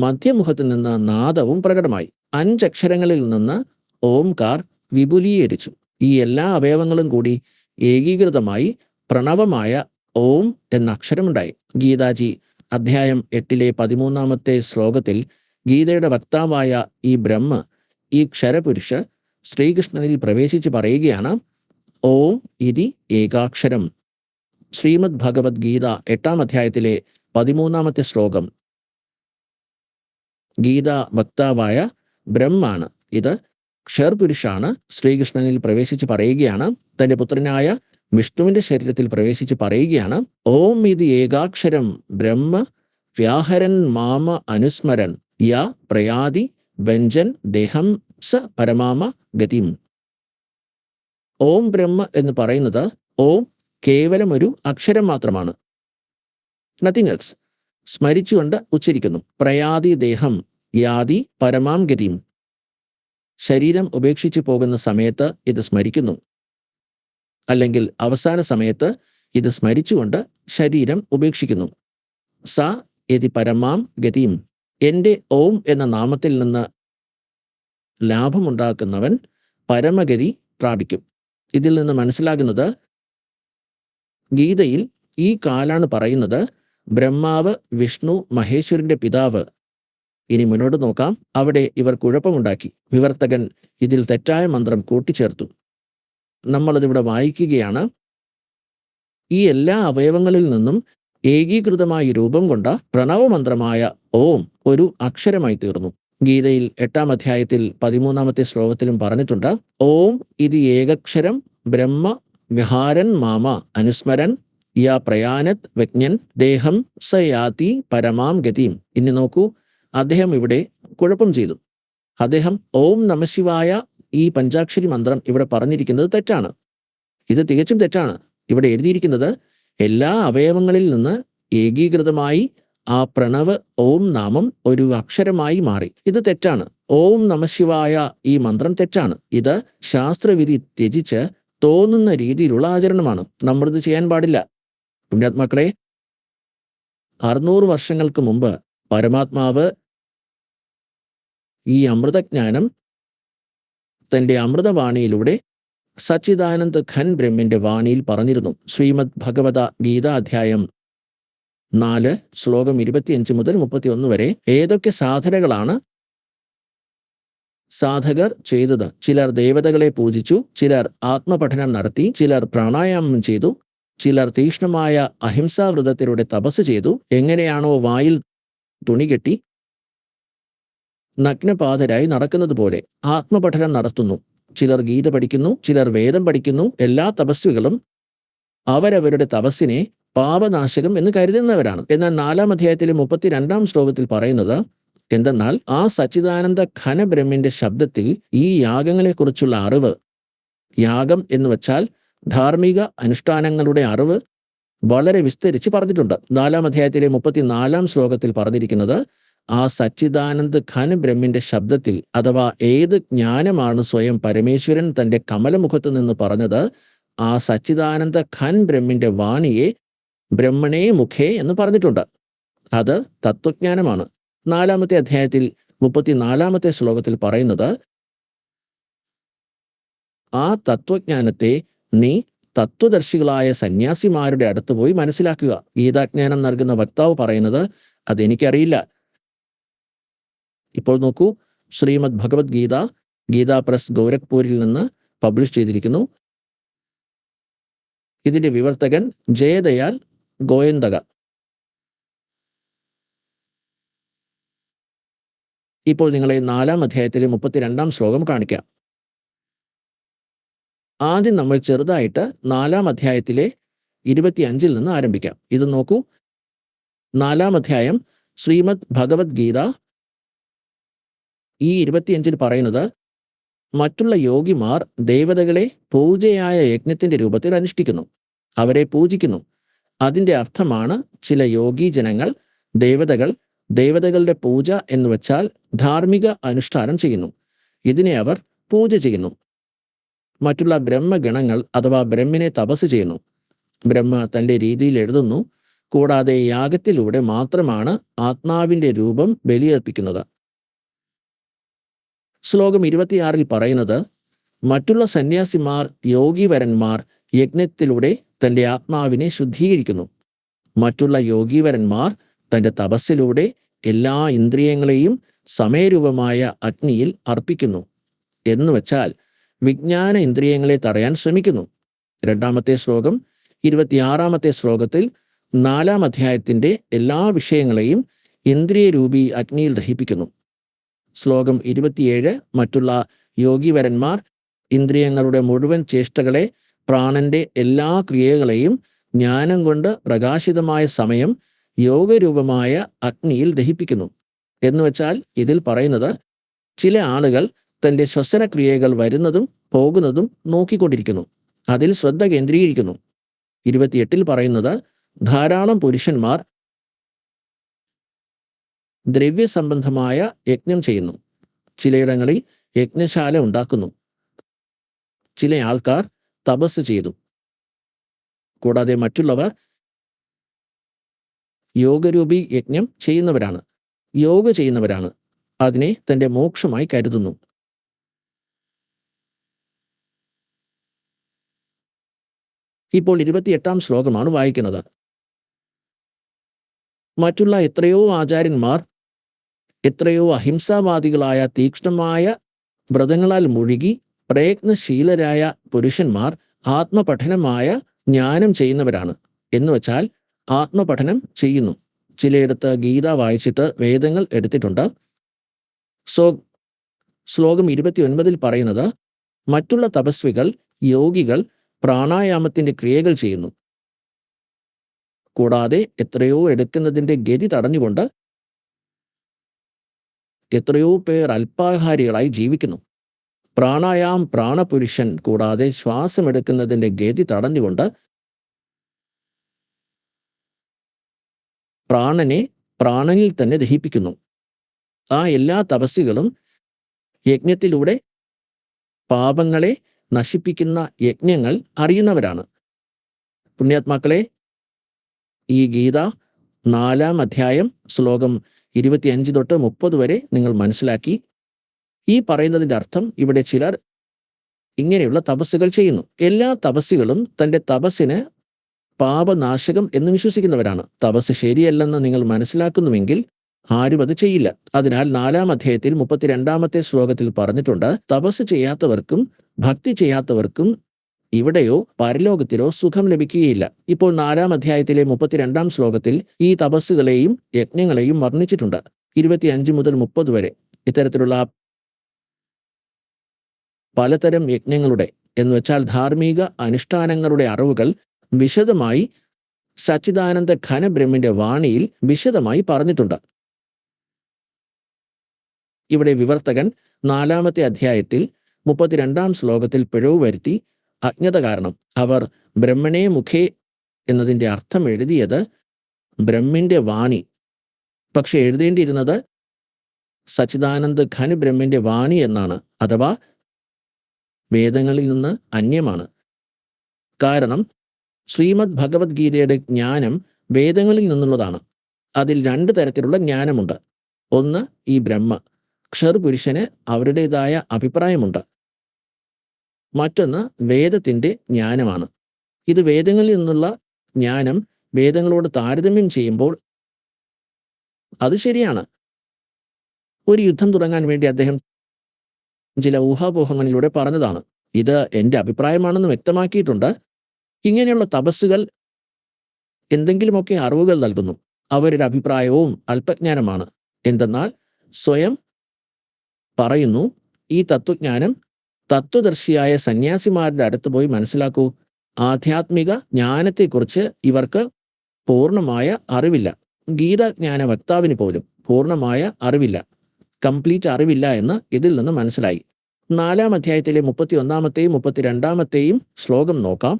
മധ്യമുഖത്തു നിന്ന് നാദവും പ്രകടമായി. 5 അക്ഷരങ്ങളിൽ നിന്ന് ഓംകാർ വിപുലീകരിച്ചു. ഈ എല്ലാ അവയവങ്ങളും കൂടി ഏകീകൃതമായി പ്രണവമായ ഓം എന്ന അക്ഷരമുണ്ടായി. ഗീതാജി അധ്യായം 8 13-ാമത്തെ ശ്ലോകത്തിൽ ഗീതയുടെ വക്താവായ ഈ ബ്രഹ്മ, ഈ ക്ഷരപുരുഷ ശ്രീകൃഷ്ണനിൽ പ്രവേശിച്ച് പറയുകയാണ്, ഓം ഇതി ഏകാക്ഷരം. ശ്രീമദ് ഭഗവത്ഗീത 8-ാം അധ്യായത്തിലെ 13-ാമത്തെ ശ്ലോകം. ഗീത വക്താവായ ബ്രഹ്മാണ്. ഇത് ക്ഷർപുരുഷാണ്. ശ്രീകൃഷ്ണനിൽ പ്രവേശിച്ച് പറയുകയാണ്, തൻ്റെ പുത്രനായ വിഷ്ണുവിൻ്റെ ശരീരത്തിൽ പ്രവേശിച്ച് പറയുകയാണ്, ഓം ഇതി ഏകാക്ഷരം ബ്രഹ്മ വ്യാഹരൻ മാമ അനുസ്മരൻ യ പ്രയാതി വ്യഞ്ജൻ ദേഹം സ പരമാമ ഗതിം. ഓം ബ്രഹ്മ എന്ന് പറയുന്നത് ഓം കേവലം ഒരു അക്ഷരം മാത്രമാണ്. Nothing else. സ്മരിച്ചുകൊണ്ട് ഉച്ചരിക്കുന്നു. പ്രയാതി ദേഹം യാതി പരമാം ഗതിം. ശരീരം ഉപേക്ഷിച്ചു പോകുന്ന സമയത്ത് ഇത് സ്മരിക്കുന്നു, അല്ലെങ്കിൽ അവസാന സമയത്ത് ഇത് സ്മരിച്ചുകൊണ്ട് ശരീരം ഉപേക്ഷിക്കുന്നു. സ യതി പരമാം ഗതിം. എൻ്റെ ഓം എന്ന നാമത്തിൽ നിന്ന് ലാഭമുണ്ടാക്കുന്നവൻ പരമഗതി പ്രാപിക്കും. ഇതിൽ നിന്ന് മനസ്സിലാകുന്നത്, ഗീതയിൽ ഈ കാലാണ് പറയുന്നത് ബ്രഹ്മാവ് വിഷ്ണു മഹേശ്വരന്റെ പിതാവ്. ഇനി മുന്നോട്ട് നോക്കാം. അവിടെ ഇവർ കുഴപ്പമുണ്ടാക്കി. വിവർത്തകൻ ഇതിൽ തെറ്റായ മന്ത്രം കൂട്ടിച്ചേർത്തു. നമ്മളതിവിടെ വായിക്കുകയാണ്. ഈ എല്ലാ അവയവങ്ങളിൽ നിന്നും ഏകീകൃതമായി രൂപം കൊണ്ട പ്രണവമന്ത്രമായ ഓം ഒരു അക്ഷരമായി തീർന്നു. ഗീതയിൽ 8-ാം അധ്യായത്തിൽ 13-ാമത്തെ ശ്ലോകത്തിലും പറഞ്ഞിട്ടുണ്ട്, ഓം ഇത് ഏകക്ഷരം ബ്രഹ്മ വിഹാരൻ മാമ അനുസ്മരൻ യാ പ്രയാനത് വജ്ഞൻ ദേഹം സയാതി പരമാം ഗതിം. ഇനി നോക്കൂ, അദ്ദേഹം ഇവിടെ കുഴപ്പം ചെയ്തു. അദ്ദേഹം ഓം നമശിവായ ഈ പഞ്ചാക്ഷരി മന്ത്രം ഇവിടെ പറഞ്ഞിരിക്കുന്നത് തെറ്റാണ്. ഇത് തികച്ചും തെറ്റാണ്. ഇവിടെ എഴുതിയിരിക്കുന്നത് എല്ലാ അവയവങ്ങളിൽ നിന്ന് ഏകീകൃതമായി ആ പ്രണവ് ഓം നാമം ഒരു അക്ഷരമായി മാറി. ഇത് തെറ്റാണ്. ഓം നമശിവായ ഈ മന്ത്രം തെറ്റാണ്. ഇത് ശാസ്ത്രവിധി ത്യജിച്ച് തോന്നുന്ന രീതിയിലുള്ള ആചരണമാണ്. നമ്മളിത് ചെയ്യാൻ പാടില്ല. പുണ്യാത്മാക്കളെ, 600 വർഷങ്ങൾക്ക് മുമ്പ് പരമാത്മാവ് ഈ അമൃതജ്ഞാനം തൻ്റെ അമൃതവാണിയിലൂടെ സച്ചിദാനന്ദ ഘൻ ബ്രഹ്മന്റെ വാണിയിൽ പറഞ്ഞിരുന്നു. ശ്രീമദ് ഭഗവത ഗീത അധ്യായം 4 ശ്ലോകം 25 മുതൽ 31 വരെ ഏതൊക്കെ സാധനകളാണ് സാധകർ ചെയ്തത്? ചിലർ ദേവതകളെ പൂജിച്ചു, ചിലർ ആത്മപഠനം നടത്തി, ചിലർ പ്രാണായാമം ചെയ്തു, ചിലർ തീക്ഷ്ണമായ അഹിംസാവ്രതത്തിലൂടെ തപസ് ചെയ്തു. എങ്ങനെയാണോ വായിൽ തുണികെട്ടി നഗ്നപാതരായി നടക്കുന്നത് പോലെ ആത്മപഠനം നടത്തുന്നു. ചിലർ ഗീത പഠിക്കുന്നു, ചിലർ വേദം പഠിക്കുന്നു. എല്ലാ തപസ്വികളും അവരവരുടെ തപസ്സിനെ പാപനാശകം എന്ന് കരുതുന്നവരാണ്. എന്നാൽ 4-ാം അധ്യായത്തിലെ 32-ാം ശ്ലോകത്തിൽ പറയുന്നത് എന്തെന്നാൽ, ആ സച്ചിദാനന്ദ ഘനബ്രഹ്മിന്റെ ശബ്ദത്തിൽ ഈ യാഗങ്ങളെക്കുറിച്ചുള്ള അറിവ്, യാഗം എന്ന് വച്ചാൽ ധാർമ്മിക അനുഷ്ഠാനങ്ങളുടെ അറിവ്, വളരെ വിസ്തരിച്ച് പറഞ്ഞിട്ടുണ്ട്. 4-ാം അധ്യായത്തിലെ 34-ാം ശ്ലോകത്തിൽ പറഞ്ഞിരിക്കുന്നത്, ആ സച്ചിദാനന്ദ ഘൻ ബ്രഹ്മിന്റെ ശബ്ദത്തിൽ, അഥവാ ഏത് ജ്ഞാനമാണ് സ്വയം പരമേശ്വരൻ തൻ്റെ കമലമുഖത്ത് നിന്ന് പറഞ്ഞത്, ആ സച്ചിദാനന്ദ ഘൻ ബ്രഹ്മിന്റെ വാണിയെ ബ്രഹ്മണേ മുഖേ എന്ന് പറഞ്ഞിട്ടുണ്ട്. അത് തത്വജ്ഞാനമാണ്. 4-ാമത്തെ അധ്യായത്തിൽ 34-ാമത്തെ ശ്ലോകത്തിൽ പറയുന്നത്, ആ തത്വജ്ഞാനത്തെ നീ തത്വദർശികളായ സന്യാസിമാരുടെ അടുത്ത് പോയി മനസ്സിലാക്കുക. ഗീതാജ്ഞാനം നൽകുന്ന വക്താവ് പറയുന്നത്, അതെനിക്കറിയില്ല. ഇപ്പോൾ നോക്കൂ, ശ്രീമദ് ഭഗവത്ഗീത ഗീതാ പ്രസ് ഗോരഖ്പൂരിൽ നിന്ന് പബ്ലിഷ് ചെയ്തിരിക്കുന്നു. ഇതിന്റെ വിവർത്തകൻ ജയദയാൽ ഗോയന്തക. ഇപ്പോൾ നിങ്ങളെ 4-ാം അധ്യായത്തിലെ 32-ാം ശ്ലോകം കാണിക്കാം. ആദ്യം നമ്മൾ ചെറുതായിട്ട് 4-ാം അധ്യായത്തിലെ 25-ൽ നിന്ന് ആരംഭിക്കാം. ഇത് നോക്കൂ. 4-ാം അധ്യായം ശ്രീമദ് ഭഗവത്ഗീത ഈ 25-ൽ പറയുന്നത്, മറ്റുള്ള യോഗിമാർ ദേവതകളെ പൂജയായ യജ്ഞത്തിന്റെ രൂപത്തിൽ അനുഷ്ഠിക്കുന്നു, അവരെ പൂജിക്കുന്നു. അതിൻ്റെ അർത്ഥമാണ് ചില യോഗീജനങ്ങൾ ദേവതകളുടെ പൂജ എന്ന് വച്ചാൽ ധാർമ്മിക അനുഷ്ഠാനം ചെയ്യുന്നു. ഇതിനെ അവർ പൂജ ചെയ്യുന്നു. മറ്റുള്ള ബ്രഹ്മഗണങ്ങൾ അഥവാ ബ്രഹ്മിനെ തപസ് ചെയ്യുന്നു. ബ്രഹ്മ തൻ്റെ രീതിയിൽ എഴുതുന്നു. കൂടാതെ യാഗത്തിലൂടെ മാത്രമാണ് ആത്മാവിൻ്റെ രൂപം ബലിയർപ്പിക്കുന്നത്. ശ്ലോകം 26-ൽ പറയുന്നത്, മറ്റുള്ള സന്യാസിമാർ യോഗീവരന്മാർ യജ്ഞത്തിലൂടെ തൻ്റെ ആത്മാവിനെ ശുദ്ധീകരിക്കുന്നു. മറ്റുള്ള യോഗീവരന്മാർ തൻ്റെ തപസ്സിലൂടെ എല്ലാ ഇന്ദ്രിയങ്ങളെയും സമയരൂപമായ അഗ്നിയിൽ അർപ്പിക്കുന്നു. എന്നുവച്ചാൽ വിജ്ഞാന ഇന്ദ്രിയങ്ങളെ തടയാൻ ശ്രമിക്കുന്നു. 2-ാമത്തെ ശ്ലോകം 26-ാമത്തെ ശ്ലോകത്തിൽ 4-ാം അധ്യായത്തിൻ്റെ എല്ലാ വിഷയങ്ങളെയും ഇന്ദ്രിയരൂപി അഗ്നിയിൽ ദഹിപ്പിക്കുന്നു. ശ്ലോകം 27, മറ്റുള്ള യോഗീവരന്മാർ ഇന്ദ്രിയങ്ങളുടെ മുഴുവൻ ചേഷ്ടകളെ, പ്രാണന്റെ എല്ലാ ക്രിയകളെയും ജ്ഞാനം കൊണ്ട് പ്രകാശിതമായ സമയം യോഗരൂപമായ അഗ്നിയിൽ ദഹിപ്പിക്കുന്നു. എന്നുവച്ചാൽ ഇതിൽ പറയുന്നത്, ചില ആളുകൾ തൻ്റെ ശ്വസനക്രിയകൾ വരുന്നതും പോകുന്നതും നോക്കിക്കൊണ്ടിരിക്കുന്നു, അതിൽ ശ്രദ്ധ കേന്ദ്രീകരിക്കുന്നു. 28 പറയുന്നത്, ധാരാളം പുരുഷന്മാർ ദ്രവ്യസംബന്ധമായ യജ്ഞം ചെയ്യുന്നു. ചിലയിടങ്ങളിൽ യജ്ഞശാല ഉണ്ടാക്കുന്നു. ചില ആൾക്കാർ തപസ് ചെയ്തു. കൂടാതെ മറ്റുള്ളവർ യോഗരൂപി യജ്ഞം ചെയ്യുന്നവരാണ്, യോഗ ചെയ്യുന്നവരാണ്. അതിനെ തൻ്റെ മോക്ഷമായി കരുതുന്നു. ഇപ്പോൾ 28 ശ്ലോകമാണ് വായിക്കുന്നത്. മറ്റുള്ള എത്രയോ ആചാര്യന്മാർ, എത്രയോ അഹിംസാവാദികളായ തീക്ഷ്ണമായ വ്രതങ്ങളാൽ മുഴുകി പ്രയത്നശീലരായ പുരുഷന്മാർ ആത്മപഠനമായ ജ്ഞാനം ചെയ്യുന്നവരാണ്. എന്നുവെച്ചാൽ ആത്മപഠനം ചെയ്യുന്നു. ചിലയിടത്ത് ഗീത വായിച്ചിട്ട് വേദങ്ങൾ എടുത്തിട്ടുണ്ട്. ശ്ലോകം 29 പറയുന്നത്, മറ്റുള്ള തപസ്വികൾ, യോഗികൾ പ്രാണായാമത്തിൻ്റെ ക്രിയകൾ ചെയ്യുന്നു. കൂടാതെ എത്രയോ എടുക്കുന്നതിൻ്റെ ഗതി തടഞ്ഞുകൊണ്ട് എത്രയോ പേർ അല്പാഹാരികളായി ജീവിക്കുന്നു. പ്രാണപുരുഷൻ കൂടാതെ ശ്വാസമെടുക്കുന്നതിൻ്റെ ഗതി തടഞ്ഞുകൊണ്ട് പ്രാണനിൽ തന്നെ ദഹിപ്പിക്കുന്നു. ആ എല്ലാ തപസ്വികളും യജ്ഞത്തിലൂടെ പാപങ്ങളെ നശിപ്പിക്കുന്ന യജ്ഞങ്ങൾ അറിയുന്നവരാണ്. പുണ്യാത്മാക്കളെ, ഈ ഗീത 4-ാം അധ്യായം ശ്ലോകം 25 തൊട്ട് 30 വരെ നിങ്ങൾ മനസ്സിലാക്കി. ഈ പറയുന്നതിൻ്റെ അർത്ഥം, ഇവിടെ ചിലർ ഇങ്ങനെയുള്ള തപസ്സുകൾ ചെയ്യുന്നു. എല്ലാ തപസ്സുകളും തൻ്റെ തപസ്സിന് പാപനാശകം എന്ന് വിശ്വസിക്കുന്നവരാണ്. തപസ് ശരിയല്ലെന്ന് നിങ്ങൾ മനസ്സിലാക്കുന്നുവെങ്കിൽ ആരും അത് ചെയ്യില്ല. അതിനാൽ 4-ാം അധ്യായത്തിൽ 32-ാമത്തെ ശ്ലോകത്തിൽ പറഞ്ഞിട്ടുണ്ട്, തപസ് ചെയ്യാത്തവർക്കും ഭക്തി ചെയ്യാത്തവർക്കും ഇവിടെയോ പരലോകത്തിലോ സുഖം ലഭിക്കുകയില്ല. ഇപ്പോൾ 4-ാം അധ്യായത്തിലെ 32-ാം ശ്ലോകത്തിൽ ഈ തപസ്സുകളെയും യജ്ഞങ്ങളെയും വർണ്ണിച്ചിട്ടുണ്ട്. 25 മുതൽ 30 വരെ ഇത്തരത്തിലുള്ള പലതരം യജ്ഞങ്ങളുടെ എന്നുവെച്ചാൽ ധാർമ്മിക അനുഷ്ഠാനങ്ങളുടെ അറിവുകൾ വിശദമായി സച്ചിദാനന്ദ ഘനബ്രഹ്മിന്റെ വാണിയിൽ വിശദമായി പറഞ്ഞിട്ടുണ്ട്. ഇവിടെ വിവർത്തകൻ 4-ാമത്തെ അധ്യായത്തിൽ 32-ാം ശ്ലോകത്തിൽ പിഴവ് വരുത്തി. അജ്ഞത കാരണം അവർ ബ്രഹ്മണേ മുഖേ എന്നതിൻ്റെ അർത്ഥം എഴുതിയത് ബ്രഹ്മിന്റെ വാണി, പക്ഷെ എഴുതേണ്ടിയിരുന്നത് സച്ചിദാനന്ദ ഘനബ്രഹ്മിന്റെ വാണി എന്നാണ്. അഥവാ വേദങ്ങളിൽ നിന്ന് അന്യമാണ്. കാരണം ശ്രീമദ് ഭഗവത്ഗീതയുടെ ജ്ഞാനം വേദങ്ങളിൽ നിന്നുള്ളതാണ്. അതിൽ 2 തരത്തിലുള്ള ജ്ഞാനമുണ്ട്. ഒന്ന്, ഈ ക്ഷർപുരുഷന് അവരുടേതായ അഭിപ്രായമുണ്ട്. മറ്റൊന്ന് വേദത്തിൻ്റെ ജ്ഞാനമാണ്. ഇത് വേദങ്ങളിൽ നിന്നുള്ള ജ്ഞാനം വേദങ്ങളോട് താരതമ്യം ചെയ്യുമ്പോൾ അത് ശരിയാണ്. ഒരു യുദ്ധം തുടങ്ങാൻ വേണ്ടി അദ്ദേഹം ചില ഊഹാപോഹങ്ങളിലൂടെ പറഞ്ഞതാണ്. ഇത് എൻ്റെ അഭിപ്രായമാണെന്ന് വ്യക്തമാക്കിയിട്ടുണ്ട്. ഇങ്ങനെയുള്ള തപസ്സുകൾ എന്തെങ്കിലുമൊക്കെ അറിവുകൾ നൽകുന്നു. അവരുടെ അഭിപ്രായവും അല്പജ്ഞാനമാണ്. എന്തെന്നാൽ സ്വയം പറയുന്നു, ഈ തത്വജ്ഞാനം തത്വദർശിയായ സന്യാസിമാരുടെ അടുത്ത് പോയി മനസ്സിലാക്കൂ. ആധ്യാത്മിക ജ്ഞാനത്തെക്കുറിച്ച് ഇവർക്ക് പൂർണ്ണമായ അറിവില്ല. ഗീതാജ്ഞാന വക്താവിന് പോലും പൂർണ്ണമായ അറിവില്ല, കംപ്ലീറ്റ് അറിവില്ല എന്ന് ഇതിൽ നിന്ന് മനസ്സിലായി. 4-ാം അധ്യായത്തിലെ 31-ാമത്തെയും 32-ാമത്തെയും ശ്ലോകം നോക്കാം.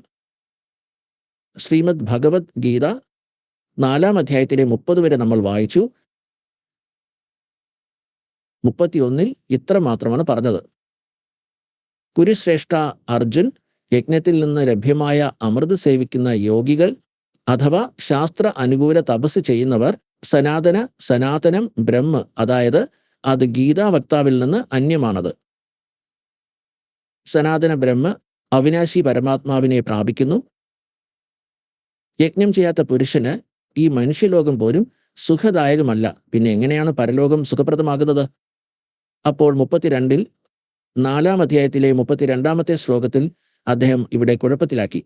ശ്രീമദ് ഭഗവത് ഗീത 4-ാം അധ്യായത്തിലെ 30 വരെ നമ്മൾ വായിച്ചു. 31-ൽ ഇത്ര മാത്രമാണ് പറഞ്ഞത്. കുരുശ്രേഷ്ഠ അർജുൻ, യജ്ഞത്തിൽ നിന്ന് ലഭ്യമായ അമൃത് സേവിക്കുന്ന യോഗികൾ അഥവാ ശാസ്ത്ര അനുകൂല തപസ് ചെയ്യുന്നവർ സനാതനം ബ്രഹ്മ, അതായത് അത് ഗീതാ വക്താവിൽ നിന്ന് അന്യമാണത്. സനാതന ബ്രഹ്മ അവിനാശി പരമാത്മാവിനെ പ്രാപിക്കുന്നു. യജ്ഞം ചെയ്യാത്ത പുരുഷന് ഈ മനുഷ്യലോകം പോലും സുഖദായകമല്ല. പിന്നെ എങ്ങനെയാണ് പരലോകം സുഖപ്രദമാകുന്നത്? അപ്പോൾ 32-ൽ 4-ാം അധ്യായത്തിലെ 32-ാമത്തെ ശ്ലോകത്തിൽ അദ്ദേഹം ഇവിടെ കുഴപ്പത്തിലാക്കി.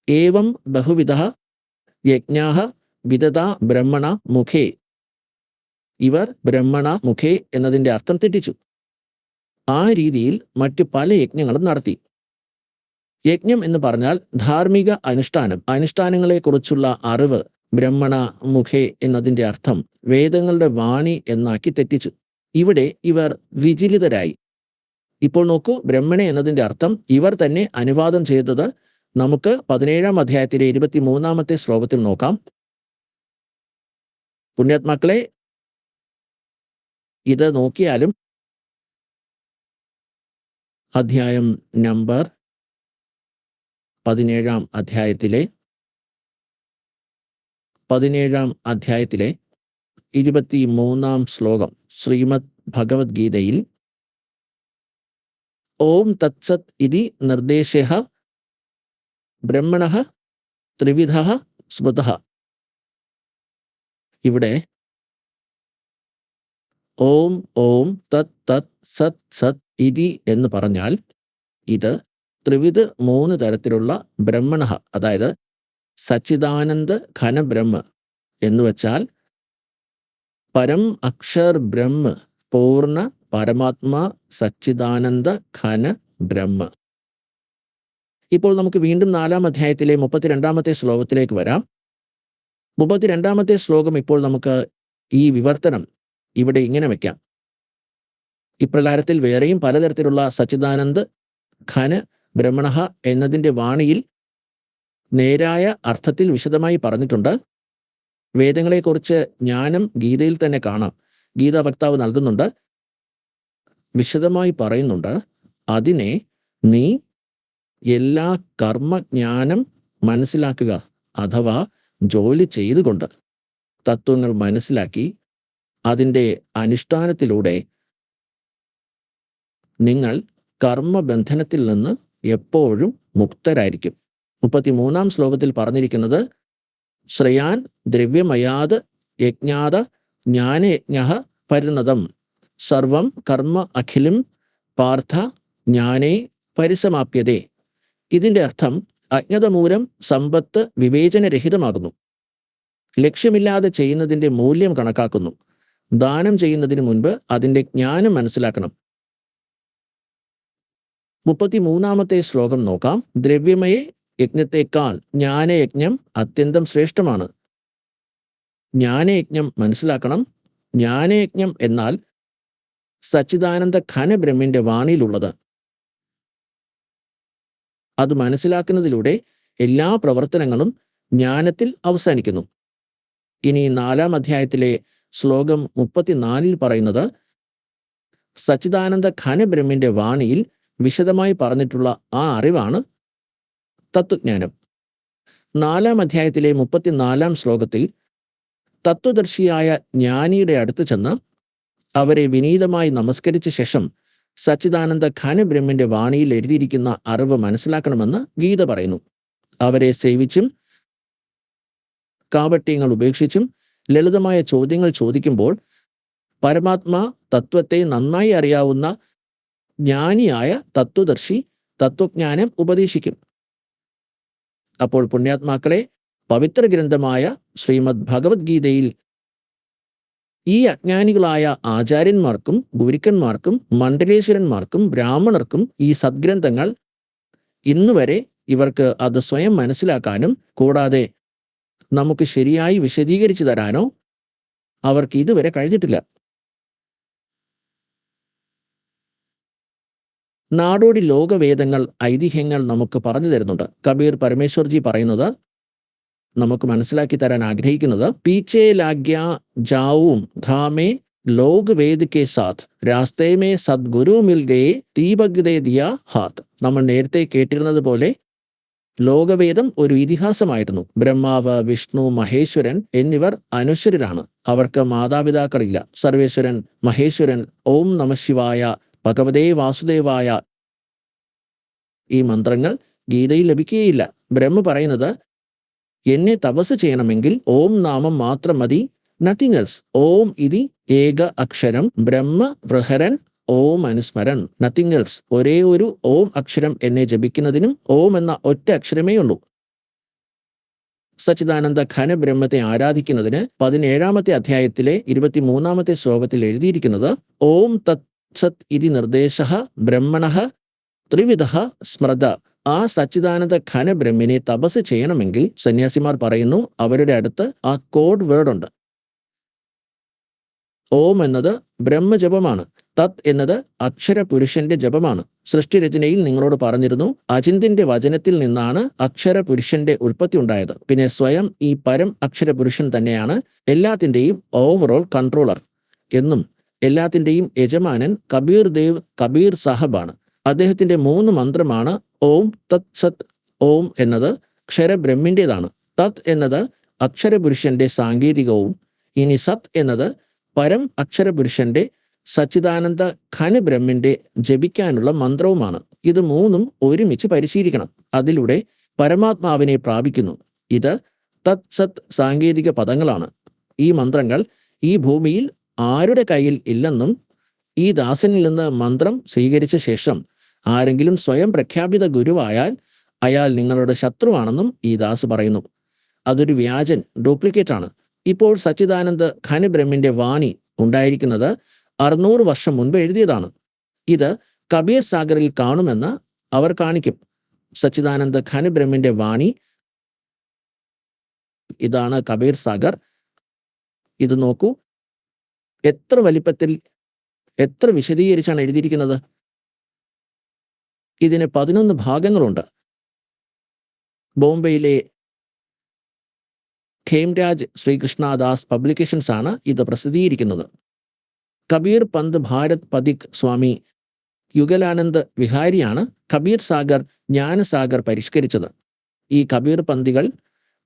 ഏവം ബഹുവിധഃ യജ്ഞാഃ വിദതാ ബ്രഹ്മണ മുഖേ. ഇവർ ബ്രഹ്മണ മുഖേ എന്നതിൻ്റെ അർത്ഥം തെറ്റിച്ചു. ആ രീതിയിൽ മറ്റു പല യജ്ഞങ്ങളും നടത്തി. യജ്ഞം എന്ന് പറഞ്ഞാൽ ധാർമ്മിക അനുഷ്ഠാനങ്ങളെക്കുറിച്ചുള്ള അറിവ്. ബ്രഹ്മണ മുഖേ എന്നതിൻ്റെ അർത്ഥം വേദങ്ങളുടെ വാണി എന്നാക്കി തെറ്റിച്ചു. ഇവിടെ ഇവർ വിചലിതരായി. ഇപ്പോൾ നോക്കൂ, ബ്രഹ്മണ എന്നതിൻ്റെ അർത്ഥം ഇവർ തന്നെ അനുവാദം ചെയ്തത് നമുക്ക് 17-ാം അധ്യായത്തിലെ 23-ാമത്തെ ശ്ലോകത്തിൽ നോക്കാം. പുണ്യാത്മാക്കളെ, ഇത് നോക്കിയാലും അധ്യായം നമ്പർ 17-ാം അധ്യായത്തിലെ 23-ാം ശ്ലോകം ശ്രീമദ് ഭഗവത്ഗീതയിൽ ഓം തത്സത് ഇതി നിർദ്ദേശഃ ബ്രഹ്മണഃ ത്രിവിധഃ സ്മൃതഃ. ഇവിടെ ഓം ഓം തത് തത് സത് സത് ഇതി എന്ന് പറഞ്ഞാൽ ഇത് ത്രിവിധ 3 തരത്തിലുള്ള ബ്രഹ്മണഃ, അതായത് സച്ചിദാനന്ദ ഘനബ്രഹ്മ എന്ന് വച്ചാൽ പരം അക്ഷർ ബ്രഹ്മ, പൂർണ്ണ പരമാത്മാ സച്ചിദാനന്ദ ഘന ബ്രഹ്മ. ഇപ്പോൾ നമുക്ക് വീണ്ടും 4-ാം അധ്യായത്തിലെ 32-ാമത്തെ ശ്ലോകത്തിലേക്ക് വരാം. 32-ാമത്തെ ശ്ലോകം ഇപ്പോൾ നമുക്ക് ഈ വിവർത്തനം ഇവിടെ ഇങ്ങനെ വയ്ക്കാം. ഇപ്രകാരത്തിൽ വേറെയും പലതരത്തിലുള്ള സച്ചിദാനന്ദ ഘന ബ്രഹ്മണഃ എന്നതിൻ്റെ വാണിയിൽ നേരായ അർത്ഥത്തിൽ വിശദമായി പറഞ്ഞിട്ടുണ്ട്. വേദങ്ങളെക്കുറിച്ച് ജ്ഞാനം ഗീതയിൽ തന്നെ കാണാം. ഗീതാ വക്താവ് നൽകുന്നുണ്ട്, വിശദമായി പറയുന്നുണ്ട്. അതിനെ നീ എല്ലാ കർമ്മജ്ഞാനം മനസ്സിലാക്കുക, അഥവാ ജോലി ചെയ്തുകൊണ്ട് തത്വങ്ങൾ മനസ്സിലാക്കി അതിൻ്റെ അനുഷ്ഠാനത്തിലൂടെ നിങ്ങൾ കർമ്മബന്ധനത്തിൽ നിന്ന് എപ്പോഴും മുക്തരായിരിക്കും. 33-ാം ശ്ലോകത്തിൽ പറഞ്ഞിരിക്കുന്നത് ശ്രേയാൻ ദ്രവ്യമയാത് യജ്ഞാത ജ്ഞാനയജ്ഞഃ പരിണതം സർവം കർമ്മ അഖിലം പാർത്ഥ ജ്ഞാനേ പരിസമാപ്യതേ. ഇതിൻ്റെ അർത്ഥം അജ്ഞത മൂലം സമ്പത്ത് വിവേചനരഹിതമാകുന്നു, ലക്ഷ്യമില്ലാതെ ചെയ്യുന്നതിൻ്റെ മൂല്യം കണക്കാക്കുന്നു, ദാനം ചെയ്യുന്നതിന് മുൻപ് അതിൻ്റെ ജ്ഞാനം മനസ്സിലാക്കണം. 33-ാമത്തെ ശ്ലോകം നോക്കാം. ദ്രവ്യമയ യജ്ഞത്തെക്കാൾ ജ്ഞാനയജ്ഞം അത്യന്തം ശ്രേഷ്ഠമാണ്. ജ്ഞാനയജ്ഞം മനസ്സിലാക്കണം. ജ്ഞാനയജ്ഞം എന്നാൽ സച്ചിദാനന്ദ ഘനബ്രഹ്മിൻ്റെ വാണിയിലുള്ളത്. അത് മനസ്സിലാക്കുന്നതിലൂടെ എല്ലാ പ്രവർത്തനങ്ങളും ജ്ഞാനത്തിൽ അവസാനിക്കുന്നു. ഇനി 4-ാം അധ്യായത്തിലെ ശ്ലോകം 34-ൽ പറയുന്നത് സച്ചിദാനന്ദ ഘനബ്രഹ്മിൻ്റെ വാണിയിൽ വിശദമായി പറഞ്ഞിട്ടുള്ള ആ അറിവാണ് തത്വജ്ഞാനം. 4-ാം അധ്യായത്തിലെ 34-ാം ശ്ലോകത്തിൽ തത്വദർശിയായ ജ്ഞാനിയുടെ അടുത്ത് ചെന്ന് അവരെ വിനീതമായി നമസ്കരിച്ച ശേഷം സച്ചിദാനന്ദ ഘനബ്രഹ്മിൻ്റെ വാണിയിൽ എഴുതിയിരിക്കുന്ന അറിവ് മനസ്സിലാക്കണമെന്ന് ഗീത പറയുന്നു. അവരെ സേവിച്ചും കാപട്യങ്ങൾ ഉപേക്ഷിച്ചും ലളിതമായ ചോദ്യങ്ങൾ ചോദിക്കുമ്പോൾ പരമാത്മാ തത്വത്തെ നന്നായി അറിയാവുന്ന ജ്ഞാനിയായ തത്വദർശി തത്വജ്ഞാനം ഉപദേശിക്കും. അപ്പോൾ പുണ്യാത്മാക്കളെ, പവിത്ര ഗ്രന്ഥമായ ശ്രീമദ് ഭഗവത്ഗീതയിൽ ഈ അജ്ഞാനികളായ ആചാര്യന്മാർക്കും ഗുരുക്കന്മാർക്കും മണ്ഡലേശ്വരന്മാർക്കും ബ്രാഹ്മണർക്കും ഈ സദ്ഗ്രന്ഥങ്ങൾ ഇന്നുവരെ ഇവർക്ക് അത് സ്വയം മനസ്സിലാക്കാനും കൂടാതെ നമുക്ക് ശരിയായി വിശദീകരിച്ചു തരാനോ അവർക്ക് ഇതുവരെ കഴിഞ്ഞിട്ടില്ല. നാടോടി ലോകവേദങ്ങൾ ഐതിഹ്യങ്ങൾ നമുക്ക് പറഞ്ഞു തരുന്നുണ്ട്. കബീർ പരമേശ്വർജി പറയുന്നത്, നമുക്ക് മനസ്സിലാക്കി തരാൻ ആഗ്രഹിക്കുന്നത്, പീച്ചേ ലാഗ്യ ജാവും ധാമേ ലോക വേദ് കെ സാത്ത് രാസ്തേ മേ സദ്ഗുരു മിൽ ഗയേ ദീപക് ദേ ദിയാ ഹാത്ത്. നമ്മൾ നേരത്തെ കേട്ടിരുന്നത് പോലെ ലോകവേദം ഒരു ഇതിഹാസമായിരുന്നു. ബ്രഹ്മാവ്, വിഷ്ണു, മഹേശ്വരൻ എന്നിവർ അനശ്വരരാണ്. അവർക്ക് മാതാപിതാക്കളില്ല. സർവേശ്വരൻ, മഹേശ്വരൻ, ഓം നമഃശിവായ, ഭഗവതേ വാസുദേവായ ഈ മന്ത്രങ്ങൾ ഗീതയിൽ ലഭിക്കുകയില്ല. ബ്രഹ്മ പറയുന്നത്, എന്നെ തപസ് ചെയ്യണമെങ്കിൽ ഓം നാമം മാത്രം മതി, നത്തിങ് എൽസ്. ഓം ഇതി ഏക അക്ഷരം ബ്രഹ്മ ബൃഹരൻ ഓം അനുസ്മരൻ, നത്തിങ് എൽസ്. ഒരേ ഒരു ഓം അക്ഷരം എന്നെ ജപിക്കുന്നതിനും ഓം എന്ന ഒറ്റ അക്ഷരമേ ഉള്ളൂ. സച്ചിദാനന്ദ ഘനബ്രഹ്മത്തെ ആരാധിക്കുന്നതിന് 17-ാമത്തെ അധ്യായത്തിലെ 23-ാമത്തെ ശ്ലോകത്തിൽ എഴുതിയിരിക്കുന്നത്, ഓം തത് സത് ഇതി നിർദ്ദേശഃ ബ്രഹ്മണഃ ത്രിവിധഃ സ്മൃത. ആ സച്ചിദാനന്ദ ഘനബ്രഹ്മിനെ തപസ് ചെയ്യണമെങ്കിൽ സന്യാസിമാർ പറയുന്നു, അവരുടെ അടുത്ത് ആ കോഡ് വേർഡ് ഉണ്ട്. ഓം എന്നത് ബ്രഹ്മജപമാണ്. തത് എന്നത് അക്ഷരപുരുഷന്റെ ജപമാണ്. സൃഷ്ടിരചനയിൽ നിങ്ങളോട് പറഞ്ഞിരുന്നു, അചിന്തിന്റെ വചനത്തിൽ നിന്നാണ് അക്ഷരപുരുഷന്റെ ഉൽപ്പത്തി ഉണ്ടായത്. പിന്നെ സ്വയം ഈ പരം അക്ഷരപുരുഷൻ തന്നെയാണ് എല്ലാത്തിൻ്റെയും ഓവറോൾ കൺട്രോളർ എന്നും എല്ലാത്തിൻ്റെയും യജമാനൻ കബീർ സാഹബാണ്. അദ്ദേഹത്തിന്റെ 3 മന്ത്രമാണ് ഓം തത് സത്. ഓം എന്നത് ക്ഷരബ്രഹ്മിൻ്റെതാണ്. തത് എന്നത് അക്ഷരപുരുഷന്റെ സാങ്കേതികവും, ഇനി സത് എന്നത് പരം അക്ഷരപുരുഷന്റെ സച്ചിദാനന്ദ ഘനബ്രഹ്മിന്റെ ജപിക്കാനുള്ള മന്ത്രവുമാണ്. ഇത് 3ഉം ഒരുമിച്ച് പരിശീലിക്കണം. അതിലൂടെ പരമാത്മാവിനെ പ്രാപിക്കുന്നു. ഇത് തത് സത് സാങ്കേതിക പദങ്ങളാണ്. ഈ മന്ത്രങ്ങൾ ഈ ഭൂമിയിൽ ആരുടെ കയ്യിൽ ഇല്ലെന്നും ഈ ദാസനിൽ നിന്ന് മന്ത്രം സ്വീകരിച്ച ശേഷം ആരെങ്കിലും സ്വയം പ്രഖ്യാപിത ഗുരുവായാൽ അയാൾ നിങ്ങളുടെ ശത്രുവാണെന്നും ഈ ദാസ് പറയുന്നു. അതൊരു വ്യാജൻ, ഡ്യൂപ്ലിക്കേറ്റ് ആണ്. ഇപ്പോൾ സച്ചിദാനന്ദ ഘനബ്രഹ്മിന്റെ വാണി ഉണ്ടായിരിക്കുന്നത് 600 വർഷം മുൻപ് എഴുതിയതാണ്. ഇത് കബീർ സാഗറിൽ കാണുമെന്ന് അവർ കാണിക്കും. സച്ചിദാനന്ദ ഘനബ്രഹ്മിന്റെ വാണി ഇതാണ് കബീർ സാഗർ. ഇത് നോക്കൂ, എത്ര വലിപ്പത്തിൽ, എത്ര വിശദീകരിച്ചാണ് എഴുതിയിരിക്കുന്നത്. ഇതിന് 11 ഭാഗങ്ങളുണ്ട്. ബോംബെയിലെ ഖേംരാജ് ശ്രീകൃഷ്ണദാസ് പബ്ലിക്കേഷൻസ് ആണ് ഇത് പ്രസിദ്ധീകരിക്കുന്നത്. കബീർ പന്ത് ഭാരത് പതിക് സ്വാമി യുഗലാനന്ദ് വിഹാരിയാണ് കബീർ സാഗർ ജ്ഞാനസാഗർ പരിഷ്കരിച്ചത്. ഈ കബീർ പന്തികൾ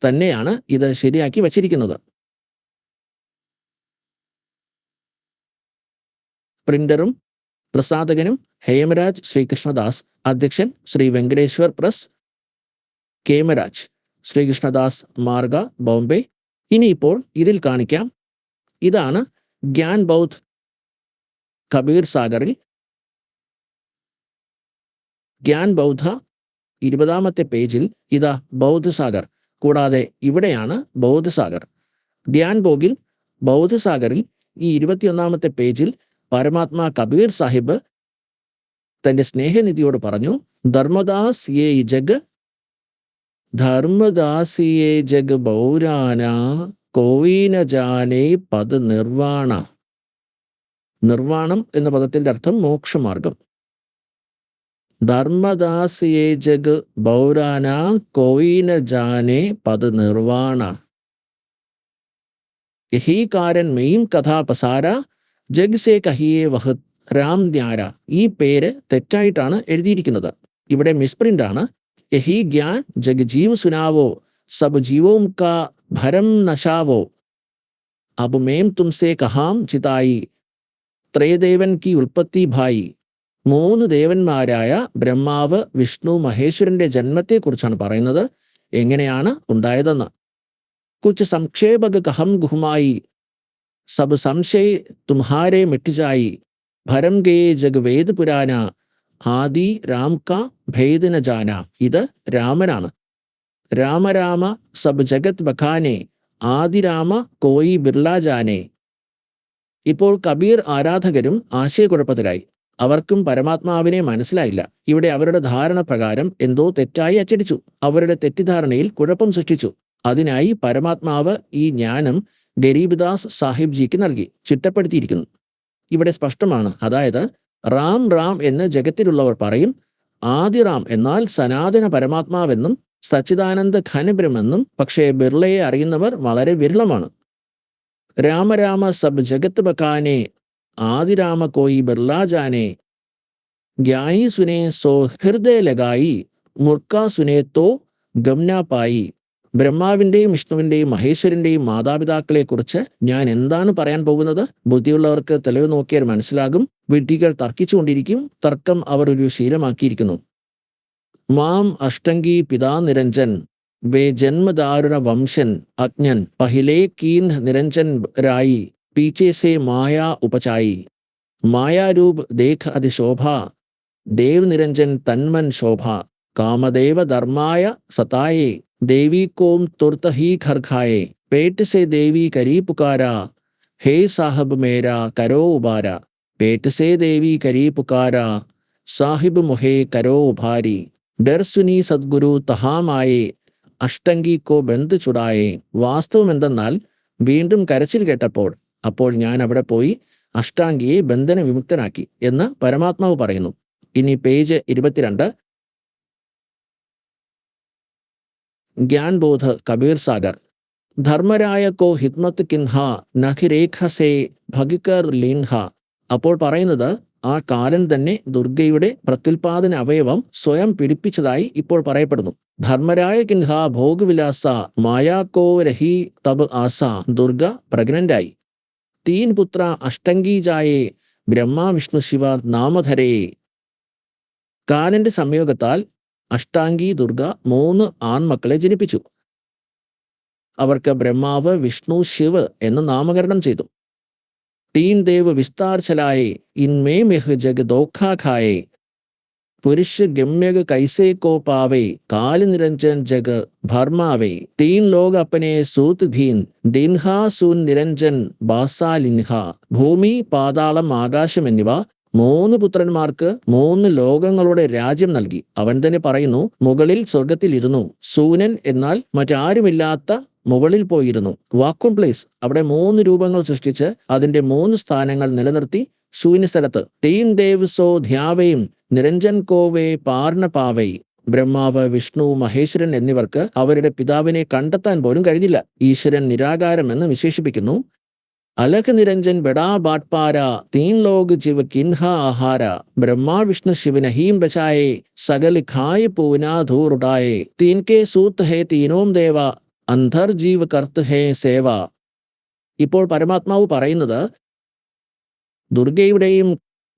തന്നെയാണ് ഇത് ശരിയാക്കി വച്ചിരിക്കുന്നത്. പ്രിന്ററും പ്രസാധകനും ഹേമരാജ് ശ്രീകൃഷ്ണദാസ്, അധ്യക്ഷൻ ശ്രീ വെങ്കടേശ്വർ പ്രസ്, കേമരാജ് ശ്രീകൃഷ്ണദാസ് മാർഗ, ബോംബെ. ഇനിയിപ്പോൾ ഇതിൽ കാണിക്കാം. ഇതാണ് ഗ്യാൻ ബൗദ്ധ് കബീർ സാഗറിൽ. ഗ്യാൻ ബൗദ്ധ 20ാമത്തെ പേജിൽ ഇതാ ബൗദ്ധസാഗർ. കൂടാതെ ഇവിടെയാണ് ബൗദ്ധസാഗർ. ധ്യാൻ ഭോഗിൽ ബൗദ്ധസാഗറിൽ ഈ 21ാമത്തെ പേജിൽ പരമാത്മാ കബീർ സാഹിബ് തന്റെ സ്നേഹനിധിയോട് പറഞ്ഞു, ധർമ്മദാസ് യേ ജഗ് ബൗരാന കോവീന ജാനേ പദ നിർവാണ. നിർവാണം എന്ന പദത്തിന്റെ അർത്ഥം മോക്ഷമാർഗം. ധർമ്മദാസ് യേ ജഗ് ബൗരാന കോവീന ജാനേ പദ നിർവാണ. യഹീ കാരൻ മെയിം കഥാ പസാര ജഗ് സേ കഹിയേ വഹത് രാം ദ്യാര. ഈ പേര് തെറ്റായിട്ടാണ് എഴുതിയിരിക്കുന്നത്. ഇവിടെ മിസ്പ്രിന്റ് ആണ്. യഹി ഗ്യാൻ ജഗ് ജീവ് സുനാവോ സബ് ജീവോം കാ ഭരം നശാവോ അബ് മേം തുംസേ കഹാം ചിതായി ത്രയദേവൻ കി ഉൽപ്പത്തി ഭായി. 3 ദേവന്മാരായ ബ്രഹ്മാവ്, വിഷ്ണു, മഹേശ്വരന്റെ ജന്മത്തെക്കുറിച്ചാണ് പറയുന്നത്, എങ്ങനെയാണ് ഉണ്ടായതെന്ന്. കുച്ച് സംക്ഷേപക കഹം ഗുഹമായി സബ് സംശയ് തുമ്ഹാരെ മിട്ടിജായി ഭരം ഗേ ജഗ് വേദ് പുരാന ആദി രാം കാ ഭേദന ജാന. ഇത് രാമനാണ്. രാമ സബ് ജഗത് ബഖാനെ ആദിരാമ കോയി ബിർള ജാനെ. ഇപ്പോൾ കബീർ ആരാധകരും ആശയക്കുഴപ്പത്തിലായി. അവർക്കും പരമാത്മാവിനെ മനസ്സിലായില്ല. ഇവിടെ അവരുടെ ധാരണ പ്രകാരം എന്തോ തെറ്റായി അച്ചടിച്ചു. അവരുടെ തെറ്റിദ്ധാരണയിൽ കുഴപ്പം സൃഷ്ടിച്ചു. അതിനായി പരമാത്മാവ് ഈ ജ്ഞാനം ഗരീബ്ദാസ് സാഹിബ് ജിക്ക് നൽകി, ചിട്ടപ്പെടുത്തിയിരിക്കുന്നു. ഇവിടെ സ്പഷ്ടമാണ്. അതായത് റാം റാം എന്ന് ജഗത്തിലുള്ളവർ പറയും. ആദിറാം എന്നാൽ സനാതന പരമാത്മാവെന്നും സച്ചിദാനന്ദ ഘനബ്രഹ്മെന്നും. പക്ഷേ ബിർളയെ അറിയുന്നവർ വളരെ വിരളമാണ്. രാമ സബ് ജഗത് ബക്കാനെ ആദിരാമ കോയി ബിർള ജാനെ. ജ്ഞാനി സുനെ സോ ഹൃദയ ലഗായി മുർക്ക സുനെ തോ ഗംന പായി. ബ്രഹ്മാവിൻ്റെയും വിഷ്ണുവിൻ്റെയും മഹേശ്വരൻ്റെയും മാതാപിതാക്കളെക്കുറിച്ച് ഞാൻ എന്താണ് പറയാൻ പോകുന്നത്? ബുദ്ധിയുള്ളവർക്ക് തെളിവ് നോക്കിയാൽ മനസ്സിലാകും. വിഡ്ഢികൾ തർക്കിച്ചുകൊണ്ടിരിക്കും. തർക്കം അവർ ഒരു ശീലമാക്കിയിരിക്കുന്നു. മാം അഷ്ടംഗി പിതാ നിരഞ്ജൻ വേ ജന്മദാരുണ വംശൻ അജ്ഞൻ പഹിലേ കീൻ നിരഞ്ജൻ രായി പീച്ചെ സേ മായാ ഉപചായി. മായാരൂപ് ദേഖ് അതിശോഭ ദേവ് നിരഞ്ജൻ തന്മൻ ശോഭ. കാമദേവ ധർമായ സതായേ देवी कोम तुरत ही घर खाए. पेट से देवी करी पुकारा हे साहब मेरा करो उबारा. पेट से देवी करी पुकारा साहिब मुहे करो उभारी. डर सुनी सद्गुरु तहाम आए അഷ്ടംഗി കോ ബന്ധ് ചുടായേ. വാസ്തവം എന്തെന്നാൽ വീണ്ടും കരച്ചിൽ കേട്ടപ്പോൾ അപ്പോൾ ഞാൻ അവിടെ പോയി അഷ്ടാംഗിയെ ബന്ധന വിമുക്തനാക്കി എന്ന് പരമാത്മാവ് പറയുന്നു. ഇനി പേജ് 22, ജ്ഞാൻ ബോധ് കബീർ സാഗർ. ധർമ്മരായ കോ ഹിദ്മത്ത് കിൻഹ നഖിരേഖ സേ ഭഗിക്കർ ലീൻഹ. അപ്പോൾ പറയുന്നത് ആ കാലൻ തന്നെ ദുർഗയുടെ പ്രത്യുൽപാദന അവയവം സ്വയം പിടിപ്പിച്ചതായി ഇപ്പോൾ പറയപ്പെടുന്നു. ധർമ്മരായ കിൻഹ ഭോഗവിലാസ മായാക്കോ രഹി തബ് ആസ. ദുർഗ പ്രഗ്നന്റായി. തീൻ പുത്ര അഷ്ടംഗി ജായേ ബ്രഹ്മ വിഷ്ണു ശിവ നാമധരേ. കാലന്റെ സംയോഗത്താൽ അഷ്ടാംഗി ദുർഗ 3 ആൺമക്കളെ ജനിപ്പിച്ചു. അവർക്ക് ബ്രഹ്മാവ് വിഷ്ണു ശിവ് എന്ന് നാമകരണം ചെയ്തു. തീൻ ദേവ് വിസ്താർ ചലായേ ഇൻമേ മെഹ് ജഗ് ദോഖാ ഖായേ. പുരുഷ ഗമ്യഗ് കൈസേ കോ പാവേ കാല നിരഞ്ജൻ ജഗ് ഭർമാവേ. തീൻ ലോക അപ്പനെ സൂത് ധീൻ ദിൻഹാ സൂൻ നിരഞ്ജൻ ബാസാലിൻഹ. ഭൂമി, പാതാളം, ആകാശം എന്നിവ 3 പുത്രന്മാർക്ക് 3 ലോകങ്ങളുടെ രാജ്യം നൽകി. അവൻ തന്നെ പറയുന്നു, മുകളിൽ സ്വർഗത്തിൽ ഇരുന്നു. സൂനൻ എന്നാൽ മറ്റാരുമില്ലാത്ത മുകളിൽ പോയിരുന്നു. Vacuum place. അവിടെ 3 രൂപങ്ങൾ സൃഷ്ടിച്ച് അതിന്റെ 3 സ്ഥാനങ്ങൾ നിലനിർത്തി ശൂന്യസ്ഥലത്ത്. തീൻ ദേവ് സോ ധ്യാവയും നിരഞ്ജൻ കോവേ പാർണ പാവൈ. ബ്രഹ്മാവ്, വിഷ്ണു, മഹേശ്വരൻ എന്നിവർക്ക് അവരുടെ പിതാവിനെ കണ്ടെത്താൻ പോലും കഴിഞ്ഞില്ല. ഈശ്വരൻ നിരാകാരം എന്ന് വിശേഷിപ്പിക്കുന്നു. അലഖ് നിരഞ്ജൻ ബഡാ ബാട്ട്പാര തീൻ ലോക് ജീവ കിൻഹ ആഹാര. ബ്രഹ്മാ വിഷ്ണു ശിവ നഹീം ബചായേ സകൽ ഖായ് പൂനാ ധൂർ ഉടായേ. തീൻ കെ സൂത്ത് ഹേ തീനോം ദേവ അന്ധർ ജീവ കർത്ത് ഹേ സേവ. ഇപ്പോൾ പരമാത്മാവ് പറയുന്നത് ദുർഗയുടെയും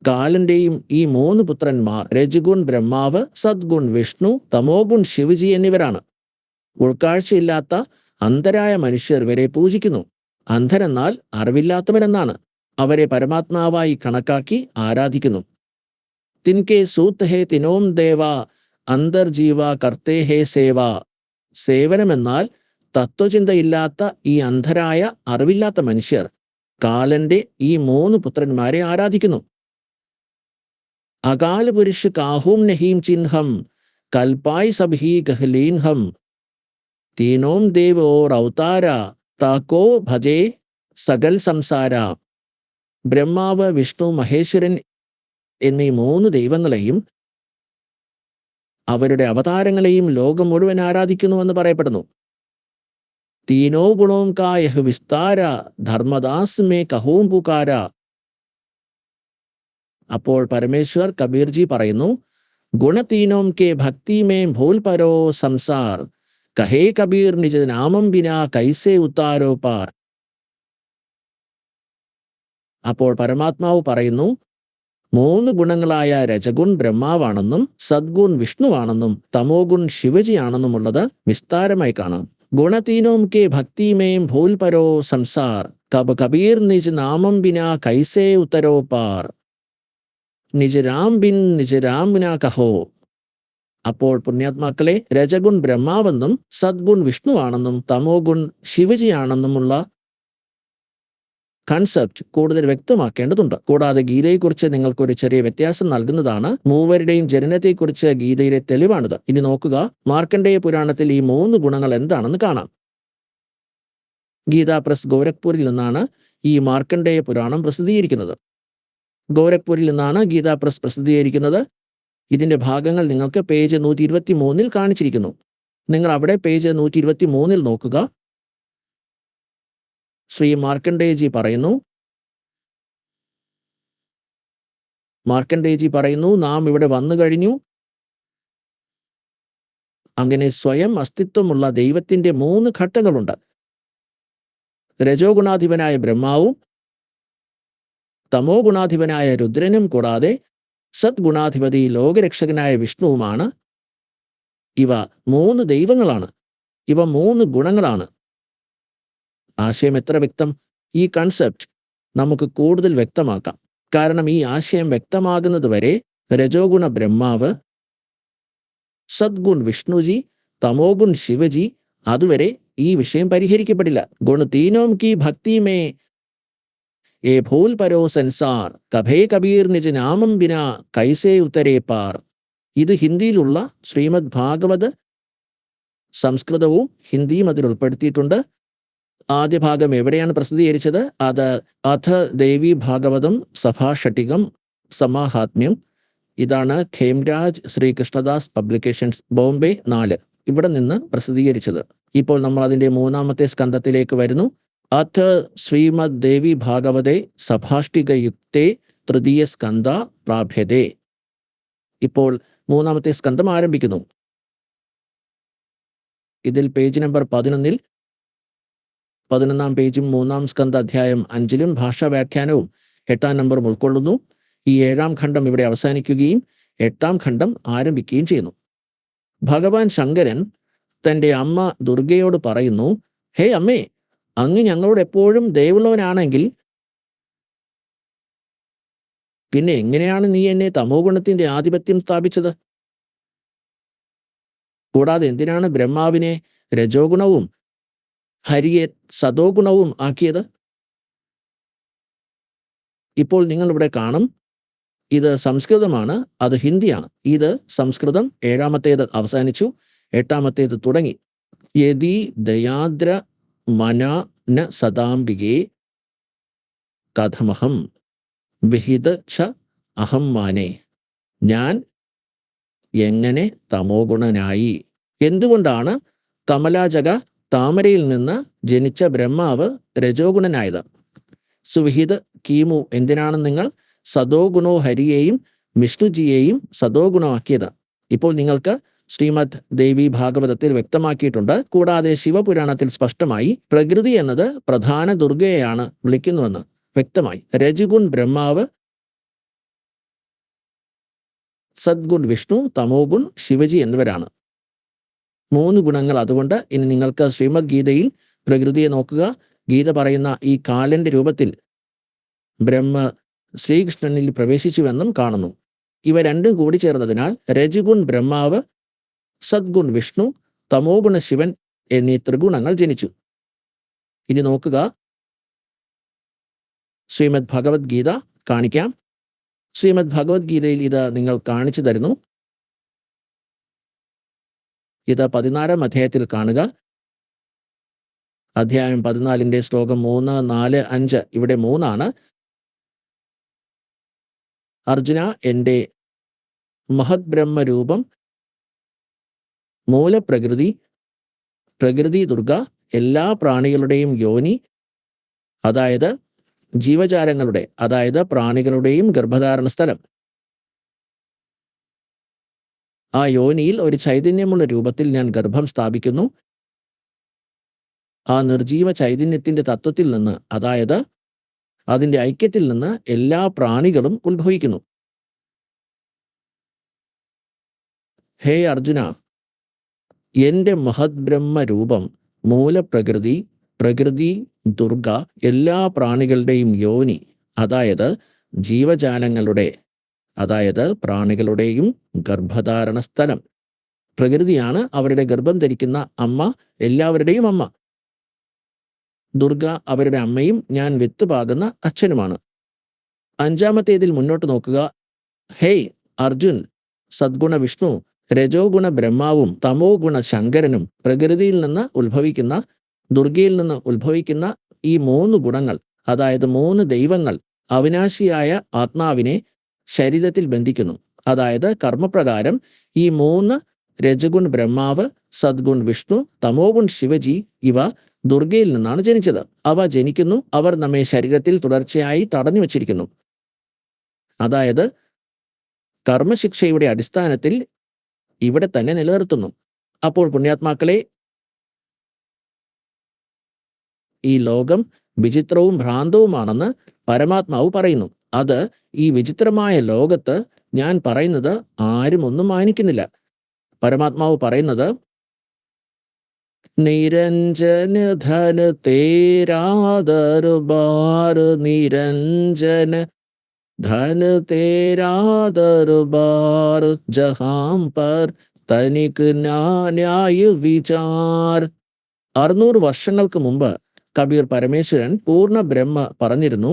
കാലന്റെയും ഈ 3 പുത്രന്മാർ രജുഗുൺ ബ്രഹ്മാവ്, സദ്ഗുൺ വിഷ്ണു, തമോഗുൺ ശിവജി എന്നിവരാണ്. ഉൾക്കാഴ്ചയില്ലാത്ത അന്ധരായ മനുഷ്യർ ഇവരെ പൂജിക്കുന്നു. അന്ധരെന്നാൽ അറിവില്ലാത്തവരെന്നാണ്. അവരെ പരമാത്മാവായി കണക്കാക്കി ആരാധിക്കുന്നു. തിൻകെ സൂത്ത് ഹേ തിനോം ദേവ അന്തർജീവ കർത്തേ ഹേ സേവ. സേവനമെന്നാൽ തത്വചിന്തയില്ലാത്ത ഈ അന്ധരായ അറിവില്ലാത്ത മനുഷ്യർ കാലന്റെ ഈ 3 പുത്രന്മാരെ ആരാധിക്കുന്നു. അകാല പുരുഷ കാഹൂം നഹീം ചിൻഹം കൽപ്പായ് സബ്ഹി ഗഹ്ലീൻഹം. തീനോം ദേവ് ഓർ അവതാര താക്കോ ഭജേ സകൽ സംസാര. ബ്രഹ്മാവ്, വിഷ്ണു, മഹേശ്വരൻ എന്നീ 3 ദൈവങ്ങളെയും അവരുടെ അവതാരങ്ങളെയും ലോകം മുഴുവൻ ആരാധിക്കുന്നുവെന്ന് പറയപ്പെടുന്നു. തീനോ ഗുണോം കാ യഹ് വിസ്താര ധർമ്മദാസ് മേ കഹൂം പുകാര. അപ്പോൾ പരമേശ്വർ കബീർജി പറയുന്നു, ഗുണതീനോം കെ ഭക്തി മേ ഭൂൽ പരോ സംസാർ കഹേ കബീർ നിജ നാമം ബിനാ കൈസേ ഉത്താരോ പാർ. അപ്പോൾ പരമാത്മാവ് പറയുന്നു, 3 ഗുണങ്ങളായ രജഗുൺ ബ്രഹ്മാവാണെന്നും സദ്ഗുൺ വിഷ്ണുവാണെന്നും തമോഗുൺ ശിവജിയാണെന്നുമുള്ളത് വിസ്താരമായി കാണാം. ഗുണതീനോം കെ ഭക്തി മേം ഭൂൽ പരോ സംസാർ കബ് കബീർ നിജ നാമം ബിനാ കൈസേ ഉത്തരോ പാർ. നിജ രാം ബിൻ നിജ രാം ബിനാ കഹോ. അപ്പോൾ പുണ്യാത്മാക്കളെ, രജഗുൺ ബ്രഹ്മാവെന്നും സദ്ഗുൺ വിഷ്ണുവാണെന്നും തമോഗുൺ ശിവജിയാണെന്നുമുള്ള കൺസെപ്റ്റ് കൂടുതൽ വ്യക്തമാക്കേണ്ടതുണ്ട്. കൂടാതെ ഗീതയെക്കുറിച്ച് നിങ്ങൾക്കൊരു ചെറിയ വ്യത്യാസം നൽകുന്നതാണ്. മൂവരുടെയും ജനനത്തെക്കുറിച്ച് ഗീതയിലെ തെളിവാണിത്. ഇനി നോക്കുക, മാർക്കണ്ഡേയ പുരാണത്തിൽ ഈ 3 ഗുണങ്ങൾ എന്താണെന്ന് കാണാം. ഗീതാ പ്രസ് ഗോരഖ്പൂരിൽ നിന്നാണ് ഈ മാർക്കണ്ഡേയ പുരാണം പ്രസിദ്ധീകരിക്കുന്നത്. ഗോരഖ്പൂരിൽ നിന്നാണ് ഗീതാ പ്രസ് പ്രസിദ്ധീകരിക്കുന്നത്. ഇതിന്റെ ഭാഗങ്ങൾ നിങ്ങൾക്ക് പേജ് 123 കാണിച്ചിരിക്കുന്നു. നിങ്ങൾ അവിടെ പേജ് 123 നോക്കുക. ശ്രീ മാർക്കണ്ഡേയജി പറയുന്നു, നാം ഇവിടെ വന്നു കഴിഞ്ഞു. അങ്ങനെ സ്വയം അസ്തിത്വമുള്ള ദൈവത്തിന്റെ 3 ഘട്ടങ്ങളുണ്ട്. രജോ ഗുണാധിപനായ ബ്രഹ്മാവും തമോ ഗുണാധിപനായ രുദ്രനും കൂടാതെ സദ്ഗുണാധിപതി ലോകരക്ഷകനായ വിഷ്ണുവുമാണ്. ഇവ 3 ദൈവങ്ങളാണ്. ഇവ 3 ഗുണങ്ങളാണ്. ആശയം എത്ര വ്യക്തം! ഈ കൺസെപ്റ്റ് നമുക്ക് കൂടുതൽ വ്യക്തമാക്കാം. കാരണം ഈ ആശയം വ്യക്തമാകുന്നത് വരെ രജോ ഗുണ ബ്രഹ്മാവ്, സദ്ഗുൺ വിഷ്ണുജി, തമോഗുൺ ശിവജി, അതുവരെ ഈ വിഷയം പരിഹരിക്കപ്പെടില്ല. ഗുണ തീനോം കി ഭക്തി മേ ഏ ഭൂൽ പരോ സംസാർ കഭേ കബീർ നിജ നാമം ബിനാ കൈസേ ഉത്തരേ പാർ. ഇത് ഹിന്ദിയിലുള്ള ശ്രീമദ് ഭാഗവത് സംസ്കൃതവും ഹിന്ദിയും അതിൽ ഉൾപ്പെടുത്തിയിട്ടുണ്ട്. ആദ്യ ഭാഗം എവിടെയാണ് പ്രസിദ്ധീകരിച്ചത്? അത് അഥ ദേവി ഭാഗവതം സഭാഷട്ടികം സമാഹാത്മ്യം. ഇതാണ് ഖേംരാജ് ശ്രീകൃഷ്ണദാസ് പബ്ലിക്കേഷൻസ്, ബോംബെ 4. ഇവിടെ നിന്ന് പ്രസിദ്ധീകരിച്ചത്. ഇപ്പോൾ നമ്മൾ അതിൻ്റെ 3-ാമത്തെ സ്കന്ധത്തിലേക്ക് വരുന്നു. അഥ ശ്രീമദ് ദേവി ഭാഗവതേ സഭാഷ്ടികയുക്തേ തൃതീയ സ്കന്ധ പ്രാഭ്യതേ. ഇപ്പോൾ 3-ാമത്തെ സ്കന്ധം ആരംഭിക്കുന്നു. ഇതിൽ പേജ് നമ്പർ 11-ൽ 11-ാം പേജും 3-ാം സ്കന്ധ അധ്യായം 5-ലും ഭാഷാ വ്യാഖ്യാനവും 8-ാം നമ്പറും ഉൾക്കൊള്ളുന്നു. ഈ 7-ാം ഖണ്ഡം ഇവിടെ അവസാനിക്കുകയും 8-ാം ഖണ്ഡം ആരംഭിക്കുകയും ചെയ്യുന്നു. ഭഗവാൻ ശങ്കരൻ തൻ്റെ അമ്മ ദുർഗയോട് പറയുന്നു, ഹേ അമ്മേ, അങ്ങ് ഞങ്ങളോട് എപ്പോഴും ദയവുള്ളവനാണെങ്കിൽ പിന്നെ എങ്ങനെയാണ് നീ എന്നെ തമോ ഗുണത്തിൻ്റെ ആധിപത്യം സ്ഥാപിച്ചത്? കൂടാതെ എന്തിനാണ് ബ്രഹ്മാവിനെ രജോ ഗുണവും ഹരിയെ സതോ ഗുണവും ആക്കിയത്? ഇപ്പോൾ നിങ്ങളിവിടെ കാണും, ഇത് സംസ്കൃതമാണ്, അത് ഹിന്ദിയാണ്. ഇത് സംസ്കൃതം 7-ാമത്തേത് അവസാനിച്ചു, 8-ാമത്തേത് തുടങ്ങി. യദി ദയാദ്ര മന ന സദാംബികേ കഥമഹം വിഹിത ച അഹം മാനേ. ഞാൻ എങ്ങനെ തമോ ഗുണനായി? എന്തുകൊണ്ടാണ് കമലാജക താമരയിൽ നിന്ന് ജനിച്ച ബ്രഹ്മാവ് രജോ ഗുണനായത്? സുവിഹിത കീമു, എന്തിനാണ് നിങ്ങൾ സദോ ഗുണോ ഹരിയെയും വിഷ്ണുജിയെയും സദോ ഗുണമാക്കിയത്? ഇപ്പോൾ നിങ്ങൾക്ക് ശ്രീമദ് ദേവി ഭാഗവതത്തിൽ വ്യക്തമാക്കിയിട്ടുണ്ട്. കൂടാതെ ശിവപുരാണത്തിൽ സ്പഷ്ടമായി പ്രകൃതി എന്നത് പ്രധാന ദുർഗയെയാണ് വിളിക്കുന്നുവെന്ന് വ്യക്തമായി. രജുഗുൺ ബ്രഹ്മാവ്, സദ്ഗുൺ വിഷ്ണു, തമോഗുൺ ശിവജി എന്നിവരാണ് 3 ഗുണങ്ങൾ. അതുകൊണ്ട് ഇനി നിങ്ങൾക്ക് ശ്രീമദ് ഗീതയിൽ പ്രകൃതിയെ നോക്കുക. ഗീത പറയുന്ന ഈ കാലന്റെ രൂപത്തിൽ ബ്രഹ്മ ശ്രീകൃഷ്ണനിൽ പ്രവേശിച്ചുവെന്നും കാണുന്നു. ഇവ രണ്ടും കൂടി ചേർന്നതിനാൽ രജുഗുൺ ബ്രഹ്മാവ്, സദ്ഗുൺ വിഷ്ണു, തമോഗുണ ശിവൻ എന്നീ ത്രിഗുണങ്ങൾ ജനിച്ചു. ഇനി നോക്കുക, ശ്രീമദ് ഭഗവത്ഗീത കാണിക്കാം. ശ്രീമദ് ഭഗവത്ഗീതയിൽ ഇത് നിങ്ങൾ കാണിച്ചു തരുന്നു. ഇത് 14-ാം അധ്യായത്തിൽ കാണുക. അധ്യായം 14-ന്റെ ശ്ലോകം 3, 4, 5. ഇവിടെ 3 അർജുന, എൻ്റെ മഹത് ബ്രഹ്മരൂപം മൂലപ്രകൃതി, പ്രകൃതി ദുർഗ, എല്ലാ പ്രാണികളുടെയും യോനി, അതായത് ജീവജാലങ്ങളുടെ, അതായത് പ്രാണികളുടെയും ഗർഭധാരണ സ്ഥലം. ആ യോനിയിൽ ഒരു ചൈതന്യമുള്ള രൂപത്തിൽ ഞാൻ ഗർഭം സ്ഥാപിക്കുന്നു. ആ നിർജീവ ചൈതന്യത്തിൻ്റെ തത്വത്തിൽ നിന്ന്, അതായത് അതിൻ്റെ ഐക്യത്തിൽ നിന്ന് എല്ലാ പ്രാണികളും ഉത്ഭവിക്കുന്നു. ഹേ അർജുന, എൻ്റെ മഹത് ബ്രഹ്മരൂപം മൂലപ്രകൃതി, പ്രകൃതി ദുർഗ, എല്ലാ പ്രാണികളുടെയും യോനി, അതായത് ജീവജാലങ്ങളുടെ, അതായത് പ്രാണികളുടെയും ഗർഭധാരണ സ്ഥലം. പ്രകൃതിയാണ് അവരുടെ ഗർഭം ധരിക്കുന്ന അമ്മ, എല്ലാവരുടെയും അമ്മ. ദുർഗ അവരുടെ അമ്മയും ഞാൻ വിത്ത് പാകുന്ന അച്ഛനുമാണ്. 5-ാമത്തേതിൽ മുന്നോട്ട് നോക്കുക. ഹേയ് അർജുൻ, സദ്ഗുണ വിഷ്ണു, രജോ ഗുണ ബ്രഹ്മാവും തമോ ഗുണ ശങ്കരനും പ്രകൃതിയിൽ നിന്ന് ഉത്ഭവിക്കുന്ന, ദുർഗയിൽ നിന്ന് ഉത്ഭവിക്കുന്ന ഈ 3 ഗുണങ്ങൾ, അതായത് 3 ദൈവങ്ങൾ അവിനാശിയായ ആത്മാവിനെ ശരീരത്തിൽ ബന്ധിക്കുന്നു. അതായത് കർമ്മപ്രകാരം ഈ 3 രജഗുൺ ബ്രഹ്മാവ്, സദ്ഗുൺ വിഷ്ണു, തമോഗുൺ ശിവജി ഇവ ദുർഗയിൽ നിന്നാണ് ജനിച്ചത്. അവ ജനിക്കുന്നു, അവർ നമ്മെ ശരീരത്തിൽ തുടർച്ചയായി തടഞ്ഞു വച്ചിരിക്കുന്നു. അതായത് കർമ്മശിക്ഷയുടെ അടിസ്ഥാനത്തിൽ ഇവിടെ തന്നെ നിലനിർത്തുന്നു. അപ്പോൾ പുണ്യാത്മാക്കളെ, ഈ ലോകം വിചിത്രവും ഭ്രാന്തവുമാണെന്ന് പരമാത്മാവ് പറയുന്നു. അത് ഈ വിചിത്രമായ ലോകത്ത് ഞാൻ പറയുന്നത് ആരും ഒന്നും മാനിക്കുന്നില്ല. പരമാത്മാവ് പറയുന്നത്, നിരഞ്ജന ധന തേരാ ദർബാർ, നിരഞ്ജന ധന തേരാ ദർബാർ, ജഹാം പർ തനിക് ന്യായ വിചാർ. 600 വർഷങ്ങൾക്ക് മുമ്പ് കബീർ പരമേശ്വരൻ പൂർണ്ണ ബ്രഹ്മ പറഞ്ഞിരുന്നു.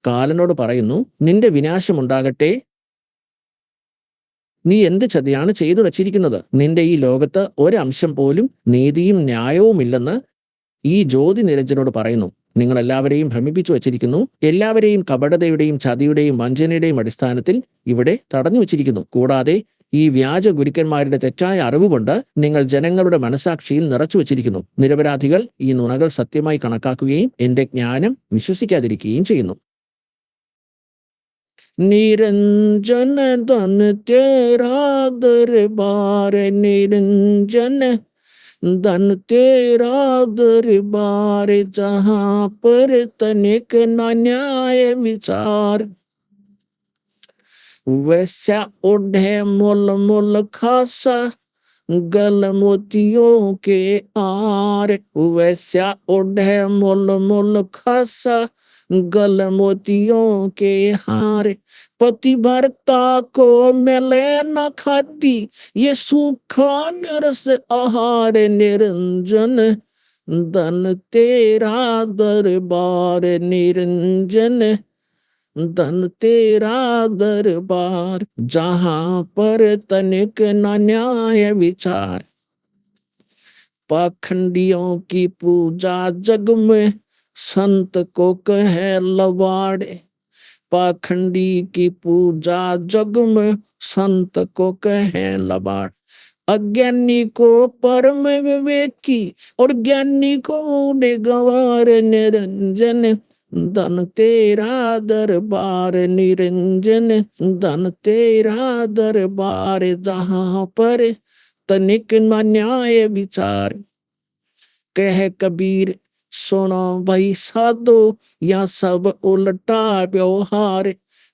കാലനോട് പറയുന്നു, നിന്റെ വിനാശമുണ്ടാകട്ടെ, നീ എന്ത് ചതിയാണ് ചെയ്തു വച്ചിരിക്കുന്നത്? നിന്റെ ഈ ലോകത്ത് ഒരംശം പോലും നീതിയും ന്യായവും ഇല്ലെന്ന് ഈ ജ്യോതി നിരഞ്ജനോട് പറയുന്നു, നിങ്ങൾ എല്ലാവരെയും ഭ്രമിപ്പിച്ചു വച്ചിരിക്കുന്നു. എല്ലാവരെയും കപടതയുടെയും ചതിയുടെയും വഞ്ചനയുടെയും അടിസ്ഥാനത്തിൽ ഇവിടെ തടഞ്ഞു വച്ചിരിക്കുന്നു. കൂടാതെ ഈ വ്യാജ ഗുരുക്കന്മാരുടെ തെറ്റായ അറിവ് കൊണ്ട് നിങ്ങൾ ജനങ്ങളുടെ മനസാക്ഷിയിൽ നിറച്ചു വച്ചിരിക്കുന്നു. നിരപരാധികൾ ഈ നുണകൾ സത്യമായി കണക്കാക്കുകയും എന്റെ ജ്ഞാനം വിശ്വസിക്കാതിരിക്കുകയും ചെയ്യുന്നു. നിരഞ്ജന ധന തേരാ ദർബാർ, നിരഞ്ജന धन तेरा दरबार, जहाँ पर तनिक न न्याय विचार। वैसा ओढ़े मोल मोल खासा, गल मोतियों के आर। वैसा ओढ़े मोल मोल खासा, गल मोतियों के हार। पतिव्रता को मिले न खाती, ये सूखा नरस आहार। निरंजन धन तेरा दरबार, निरंजन धन तेरा दरबार, जहाँ पर तनिक न न्याय विचार। पाखंडियों की पूजा जग में, संत को कहे लवाड़े। पाखंडी की पूजा जग में, संत को कहे लवाड़। अज्ञानी को परम विवेकी, और ज्ञानी को गवार। निरंजन धन तेरा दरबार, निरंजन धन तेरा दरबार, जहाँ पर तनिक न न्याय विचार। कह कबीर सुनो भाई साधो, या सब उल्टा व्यवहार।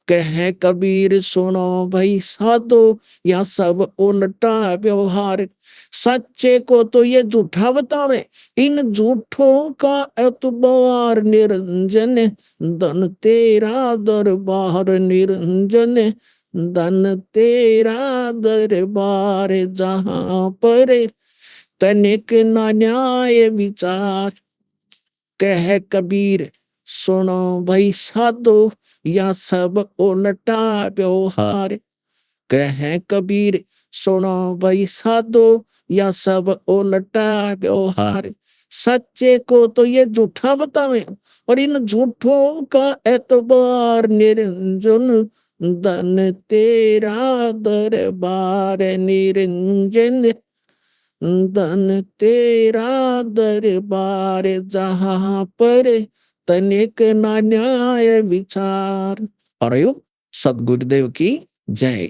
कह कबीर सुनो भाई साधो, या सब उल्टा व्यवहार। सच्चे को तो ये झूठा बतावे, इन झूठों का एतबार। निरंजन धन तेरा दरबार, निरंजन धन तेरा दरबार, जहाँ पर तनिक न न्याय विचार। कह कबीर सुनो भाई साधो, या सब उल्टा व्यवहार। कह कबीर सुनो भाई साधो, या सब उल्टा व्यवहार। सच्चे को तो ये झूठा बतावे, और इन झूठों का एतबार। निरंजन धन तेरा दरबार, निरंजन धन तेरा दरबार, जहाँ पर तनिक न न्याय विचार। പറയൂ, സദ്ഗുരുദേവ് की जय।